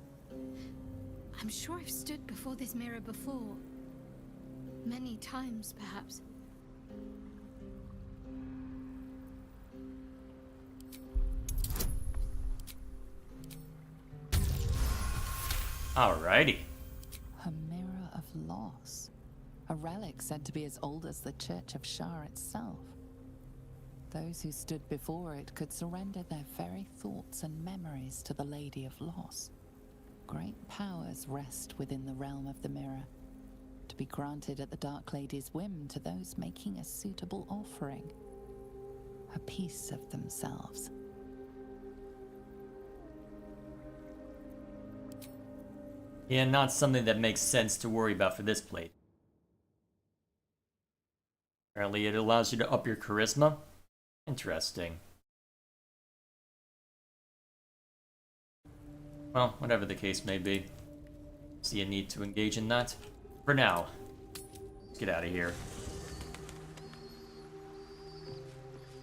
I'm sure I've stood before this mirror before. Many times, perhaps. Alrighty. A mirror of loss. A relic said to be as old as the Church of Shar itself. Those who stood before it could surrender their very thoughts and memories to the Lady of Loss. Great powers rest within the realm of the mirror, to be granted at the Dark Lady's whim to those making a suitable offering. A piece of themselves. Yeah, not something that makes sense to worry about for this plate. Apparently it allows you to up your charisma. Interesting. Well, whatever the case may be. See a need to engage in that. For now, let's get out of here.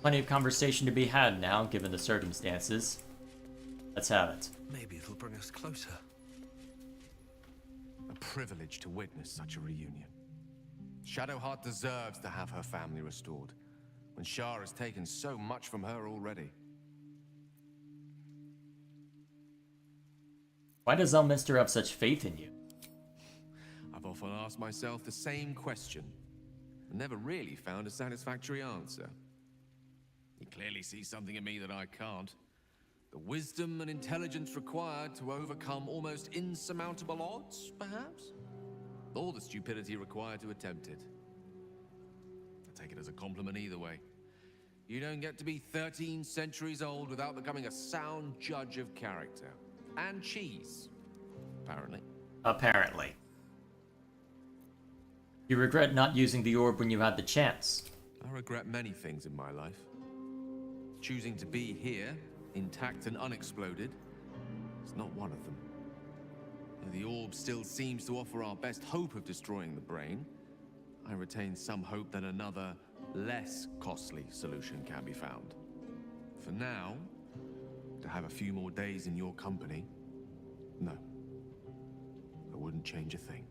Plenty of conversation to be had now, given the circumstances. Let's have it. Maybe it'll bring us closer. A privilege to witness such a reunion. Shadowheart deserves to have her family restored, when Shar has taken so much from her already. Why does Elminster have such faith in you? I've often asked myself the same question, and never really found a satisfactory answer. He clearly sees something in me that I can't. The wisdom and intelligence required to overcome almost insurmountable odds, perhaps? Or the stupidity required to attempt it. I take it as a compliment either way. You don't get to be 13 centuries old without becoming a sound judge of character. And cheese, apparently. Apparently. You regret not using the orb when you had the chance. I regret many things in my life. Choosing to be here, intact and unexploded, is not one of them. Though the orb still seems to offer our best hope of destroying the brain, I retain some hope that another, less costly solution can be found. For now, to have a few more days in your company, no. I wouldn't change a thing.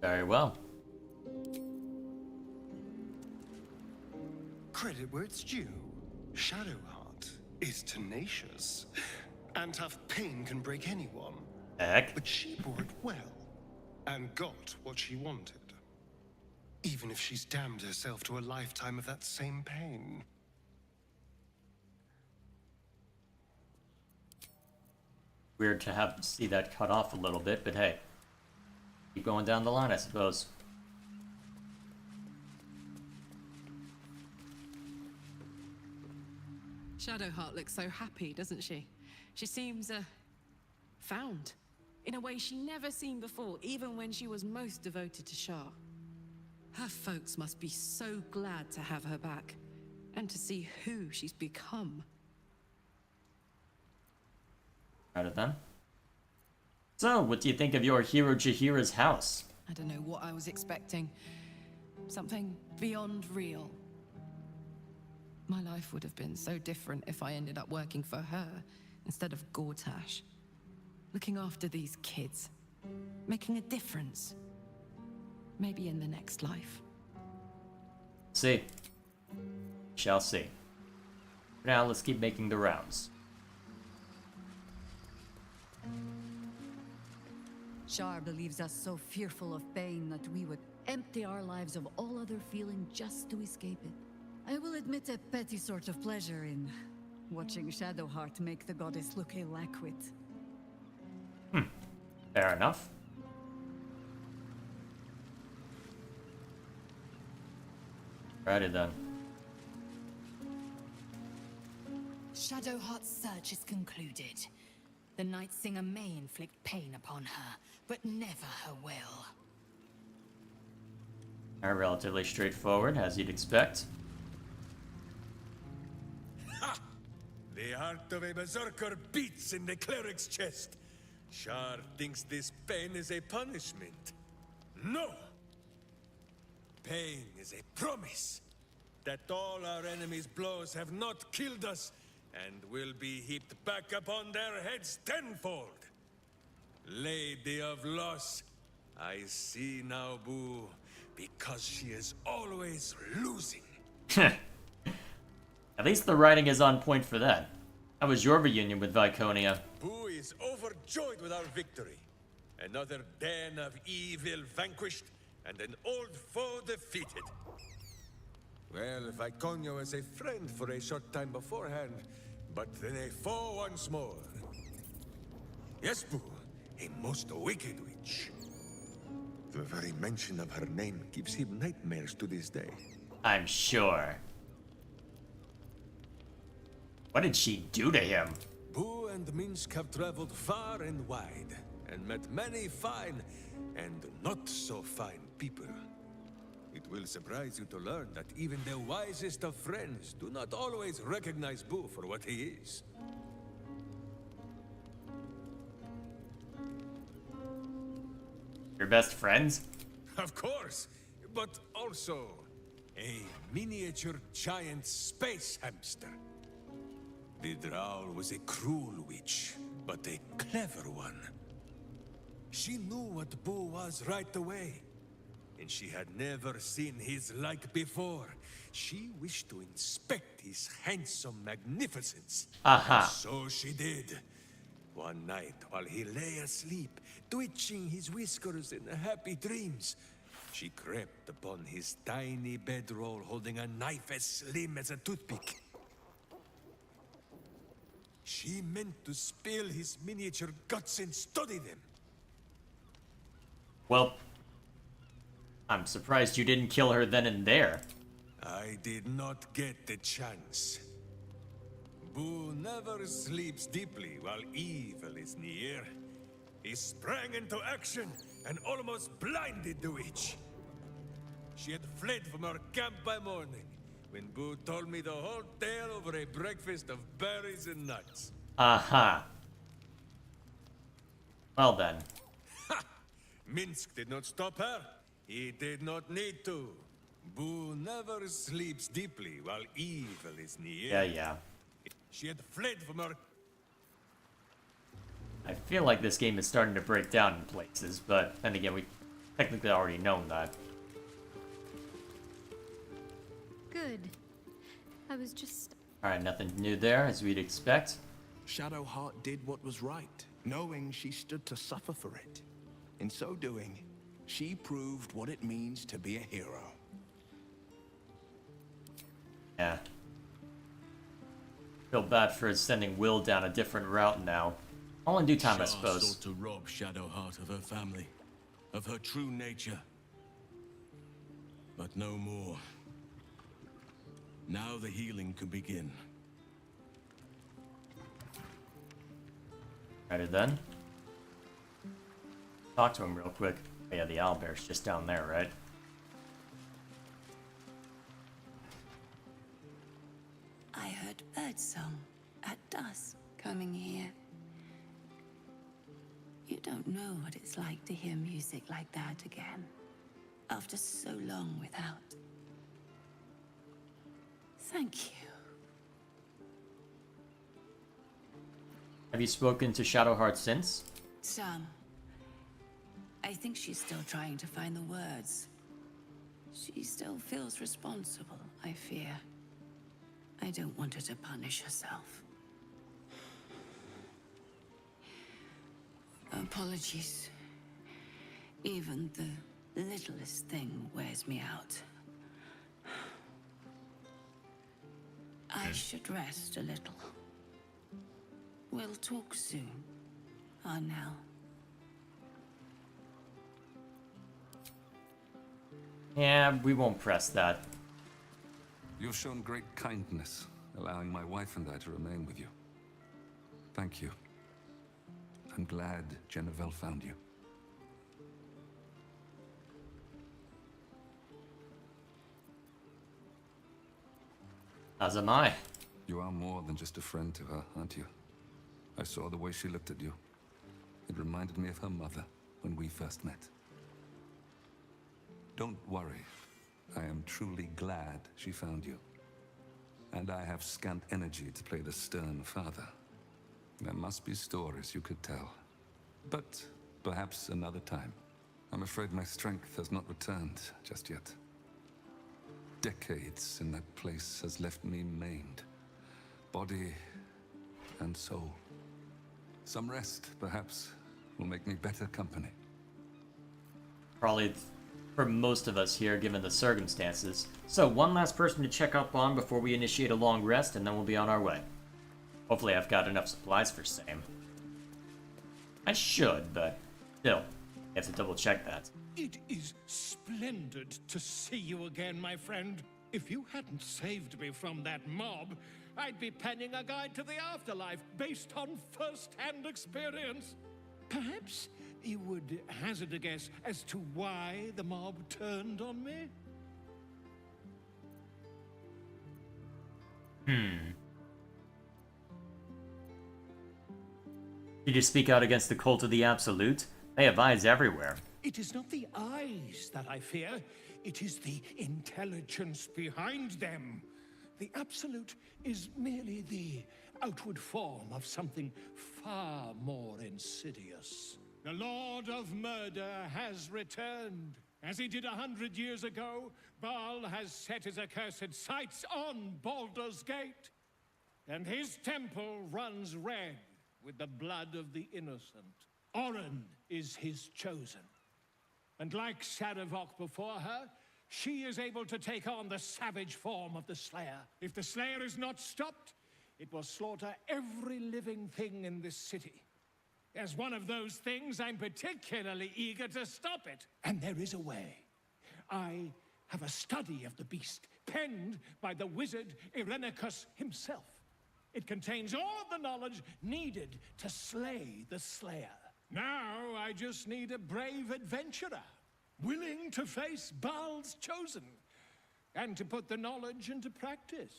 Very well. Credit where it's due. Shadowheart is tenacious, and tough pain can break anyone. Heck. But she bore it well, and got what she wanted. Even if she's damned herself to a lifetime of that same pain. Weird to see that cut off a little bit, but hey. Keep going down the line, I suppose. Shadowheart looks so happy, doesn't she? She seems, found. In a way she never seen before, even when she was most devoted to Shar. Her folks must be so glad to have her back, and to see who she's become. Proud of them. So, what do you think of your hero Jaheira's house? I don't know what I was expecting. Something beyond real. My life would have been so different if I ended up working for her instead of Gortash. Looking after these kids. Making a difference. Maybe in the next life. See. Shall see. For now, let's keep making the rounds. Shar believes us so fearful of pain that we would empty our lives of all other feeling just to escape it. I will admit a petty sort of pleasure in watching Shadowheart make the goddess look ill-acquit. Fair enough. Righty then. Shadowheart's search is concluded. The Night Singer may inflict pain upon her, but never her will. Relatively straightforward, as you'd expect. Ha! The heart of a berserker beats in the cleric's chest. Shar thinks this pain is a punishment. No! Pain is a promise that all our enemies' blows have not killed us and will be heaped back upon their heads tenfold. Lady of Loss, I see now, Boo, because she is always losing. At least the writing is on point for that. How was your reunion with Viconia? Boo is overjoyed with our victory. Another den of evil vanquished, and an old foe defeated. Well, Viconia was a friend for a short time beforehand, but then a foe once more. Yes, Boo, a most wicked witch. The very mention of her name gives him nightmares to this day. I'm sure. What did she do to him? Boo and Minsk have traveled far and wide, and met many fine and not so fine people. It will surprise you to learn that even the wisest of friends do not always recognize Boo for what he is. Your best friends? Of course, but also a miniature giant space hamster. The Drow was a cruel witch, but a clever one. She knew what Boo was right away, and she had never seen his like before. She wished to inspect his handsome magnificence. Aha. And so she did. One night, while he lay asleep, twitching his whiskers in happy dreams, she crept upon his tiny bedroll holding a knife as slim as a toothpick. She meant to spill his miniature guts and study them. Well, I'm surprised you didn't kill her then and there. I did not get the chance. Boo never sleeps deeply while evil is near. He sprang into action and almost blinded the witch. She had fled from our camp by morning, when Boo told me the whole tale over a breakfast of berries and nuts. Aha. Well then. Ha! Minsk did not stop her. He did not need to. Boo never sleeps deeply while evil is near. Yeah. She had fled from our... I feel like this game is starting to break down in places, but then again, we technically already known that. Good. I was just... Alright, nothing new there, as we'd expect. Shadowheart did what was right, knowing she stood to suffer for it. In so doing, she proved what it means to be a hero. Yeah. Feel bad for sending Will down a different route now. All in due time, I suppose. Sought to rob Shadowheart of her family, of her true nature. But no more. Now the healing can begin. Ready then? Talk to him real quick. Oh, yeah, the owlbear's just down there, right? I heard birdsong at dusk coming here. You don't know what it's like to hear music like that again, after so long without. Thank you. Have you spoken to Shadowheart since? Some. I think she's still trying to find the words. She still feels responsible, I fear. I don't want her to punish herself. Apologies. Even the littlest thing wears me out. I should rest a little. We'll talk soon, Arnell. Yeah, we won't press that. You've shown great kindness, allowing my wife and I to remain with you. Thank you. I'm glad Jennifer found you. As am I. You are more than just a friend to her, aren't you? I saw the way she looked at you. It reminded me of her mother when we first met. Don't worry. I am truly glad she found you. And I have scant energy to play the stern father. There must be stories you could tell. But perhaps another time. I'm afraid my strength has not returned just yet. Decades in that place has left me maimed. Body and soul. Some rest, perhaps, will make me better company. Probably for most of us here, given the circumstances. So, one last person to check up on before we initiate a long rest, and then we'll be on our way. Hopefully I've got enough supplies for same. I should, but still, you have to double check that. It is splendid to see you again, my friend. If you hadn't saved me from that mob, I'd be penning a guide to the afterlife based on first-hand experience. Perhaps you would hazard a guess as to why the mob turned on me? Did you speak out against the cult of the Absolute? They have eyes everywhere. It is not the eyes that I fear, it is the intelligence behind them. The Absolute is merely the outward form of something far more insidious. The Lord of Murder has returned. As he did 100 years ago, Baal has set his accursed sights on Baldur's Gate. And his temple runs red with the blood of the innocent. Oren is his chosen. And like Sarevok before her, she is able to take on the savage form of the Slayer. If the Slayer is not stopped, it will slaughter every living thing in this city. As one of those things, I'm particularly eager to stop it. And there is a way. I have a study of the beast, penned by the wizard Irenicus himself. It contains all the knowledge needed to slay the Slayer. Now I just need a brave adventurer, willing to face Baal's chosen, and to put the knowledge into practice.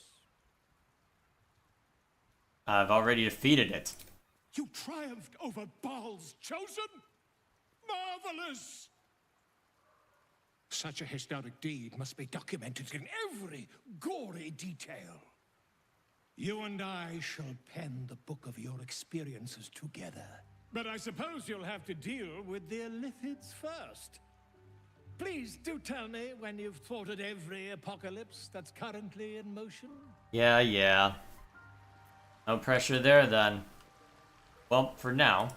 I've already defeated it. You triumphed over Baal's chosen? Marvelous! Such a historic deed must be documented in every gory detail. You and I shall pen the book of your experiences together. But I suppose you'll have to deal with the Illithids first. Please do tell me when you've thwarted every apocalypse that's currently in motion. Yeah. No pressure there, then. Well, for now,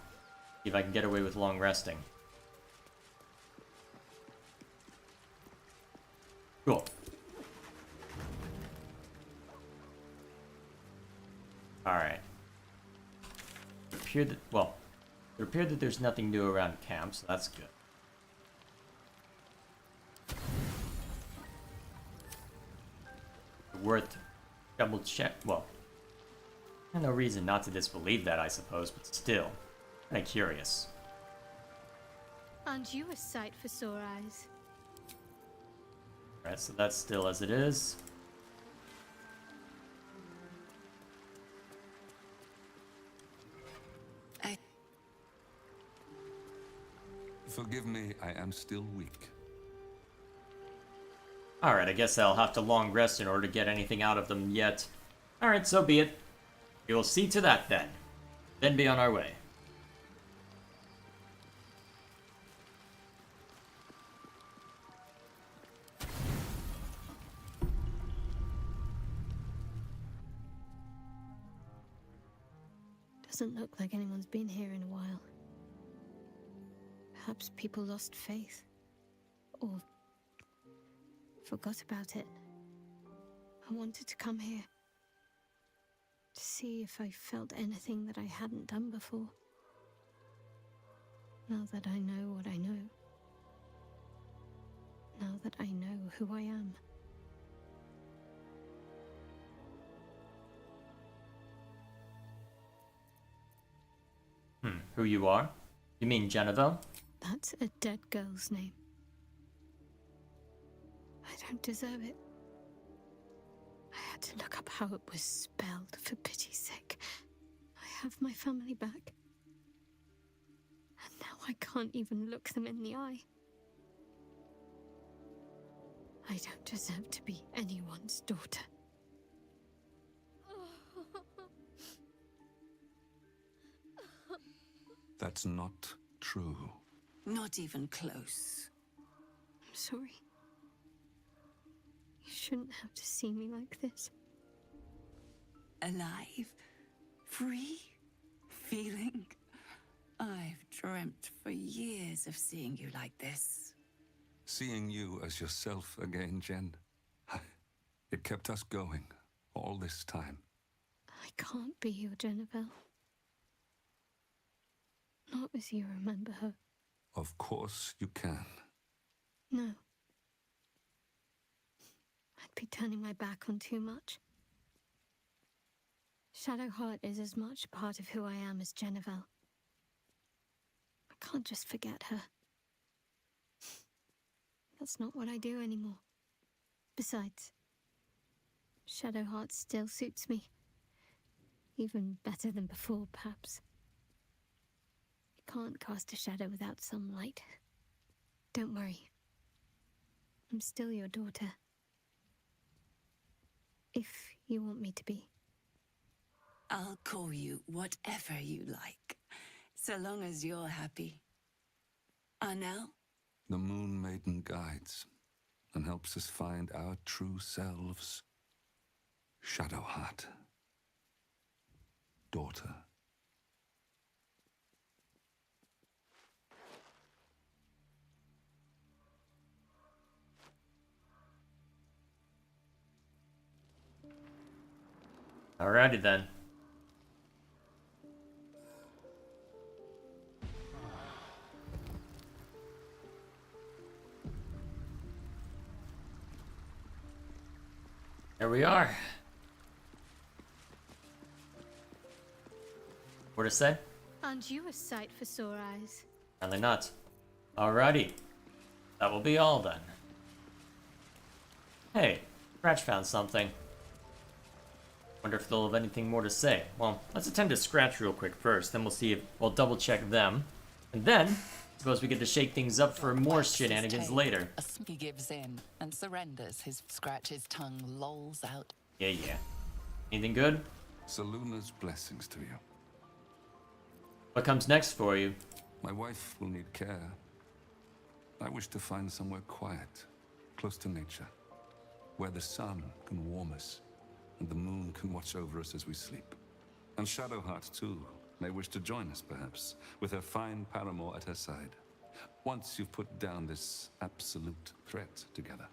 see if I can get away with long resting. Cool. Alright. It appeared that there's nothing new around camp, so that's good. Worth double check. Well, no reason not to disbelieve that, I suppose, but still, kinda curious. Aren't you a sight for sore eyes? Alright, so that's still as it is. Forgive me, I am still weak. Alright, I guess I'll have to long rest in order to get anything out of them yet. Alright, so be it. We will see to that then. Then be on our way. Doesn't look like anyone's been here in a while. Perhaps people lost faith. Or forgot about it. I wanted to come here to see if I felt anything that I hadn't done before. Now that I know what I know. Now that I know who I am. Who you are? You mean Genevieve? That's a dead girl's name. I don't deserve it. I had to look up how it was spelled, for pity's sake. I have my family back. And now I can't even look them in the eye. I don't deserve to be anyone's daughter. That's not true. Not even close. I'm sorry. You shouldn't have to see me like this. Alive? Free? Feeling? I've dreamt for years of seeing you like this. Seeing you as yourself again, Jen. It kept us going all this time. I can't be your Genevieve. Not as you remember her. Of course you can. No. I'd be turning my back on too much. Shadowheart is as much a part of who I am as Genevieve. can't just forget her. That's not what I do anymore. Besides, Shadowheart still suits me. Even better than before, perhaps. You can't cast a shadow without some light. Don't worry. I'm still your daughter. If you want me to be. I'll call you whatever you like, so long as you're happy. Arnell? The Moon Maiden guides and helps us find our true selves. Shadowheart. Daughter. Alrighty then. There we are. What to say? Aren't you a sight for sore eyes? Apparently not. Alrighty. That will be all then. Hey, Scratch found something. Wonder if they'll have anything more to say. Well, let's attend to Scratch real quick first, then we'll see if we'll double check them. And then, suppose we get to shake things up for more shenanigans later. He gives in and surrenders. His Scratch's tongue lolls out. Yeah. Anything good? Saluna's blessings to you. What comes next for you? My wife will need care. I wish to find somewhere quiet, close to nature, where the sun can warm us and the moon can watch over us as we sleep. And Shadowheart, too, may wish to join us, perhaps, with her fine paramour at her side. Once you've put down this absolute threat together.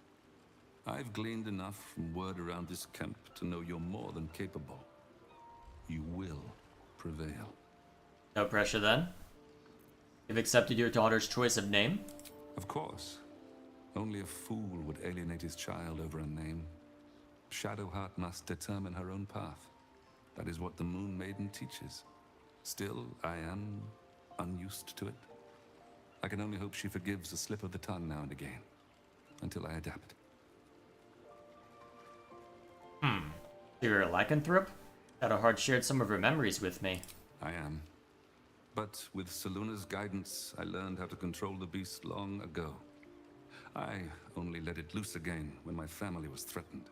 I've gleaned enough from word around this camp to know you're more than capable. You will prevail. No pressure then? You've accepted your daughter's choice of name? Of course. Only a fool would alienate his child over a name. Shadowheart must determine her own path. That is what the Moon Maiden teaches. Still, I am unused to it. I can only hope she forgives a slip of the tongue now and again, until I adapt. You're a lycanthrope? Shadowheart shared some of her memories with me. I am. But with Saluna's guidance, I learned how to control the beast long ago. I only let it loose again when my family was threatened.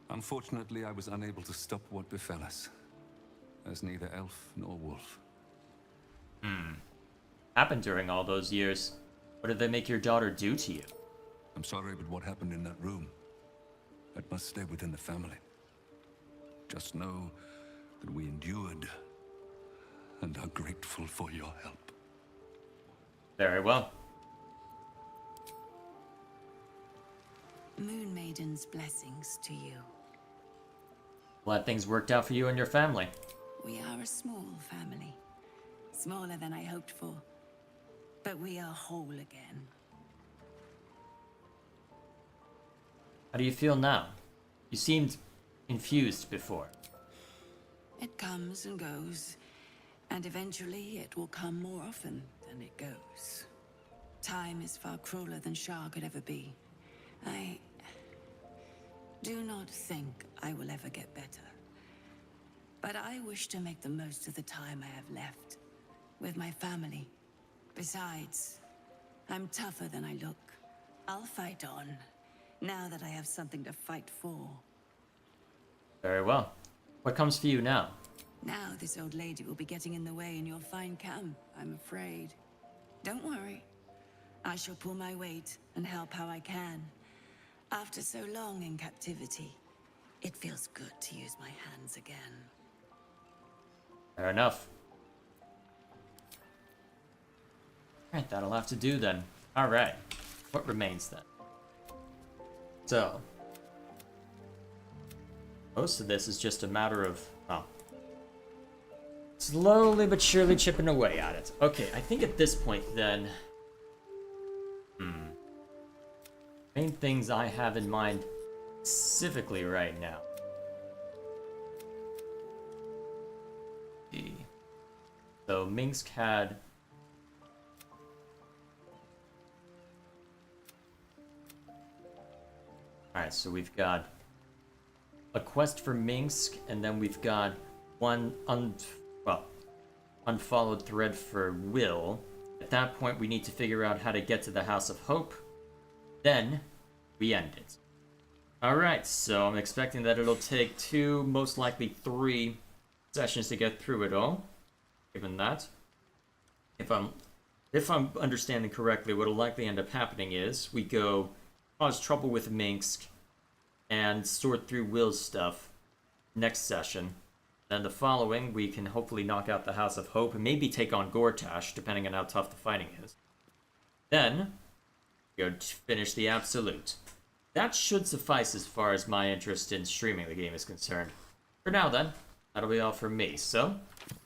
Unfortunately, I was unable to stop what befell us, as neither elf nor wolf. Happened during all those years. What did they make your daughter do to you? I'm sorry, but what happened in that room, that must stay within the family. Just know that we endured and are grateful for your help. Very well. Moon Maiden's blessings to you. Glad things worked out for you and your family. We are a small family. Smaller than I hoped for. But we are whole again. How do you feel now? You seemed confused before. It comes and goes, and eventually it will come more often than it goes. Time is far crueler than Shar could ever be. I do not think I will ever get better. But I wish to make the most of the time I have left with my family. Besides, I'm tougher than I look. I'll fight on, now that I have something to fight for. Very well. What comes for you now? Now this old lady will be getting in the way in your fine camp, I'm afraid. Don't worry. I shall pull my weight and help how I can. After so long in captivity, it feels good to use my hands again. Fair enough. Alright, that'll have to do then. Alright. What remains then? So, most of this is just a matter of, well, slowly but surely chipping away at it. Okay, I think at this point then, main things I have in mind specifically right now. So Minsk had Alright, so we've got a quest for Minsk, and then we've got one unfollowed thread for Will. At that point, we need to figure out how to get to the House of Hope. Then, we end it. Alright, so I'm expecting that it'll take 2, most likely 3 sessions to get through it all. Given that. If I'm understanding correctly, what'll likely end up happening is we go cause trouble with Minsk and sort through Will's stuff next session. Then the following, we can hopefully knock out the House of Hope and maybe take on Gortash, depending on how tough the fighting is. Then, go to finish the Absolute. That should suffice as far as my interest in streaming the game is concerned. For now then, that'll be all from me. So,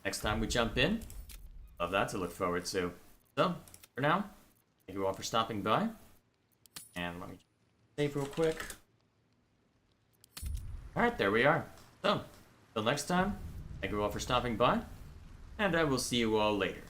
next time we jump in, love that to look forward to. So, for now, thank you all for stopping by. And let me save real quick. Alright, there we are. So, till next time, thank you all for stopping by, and I will see you all later.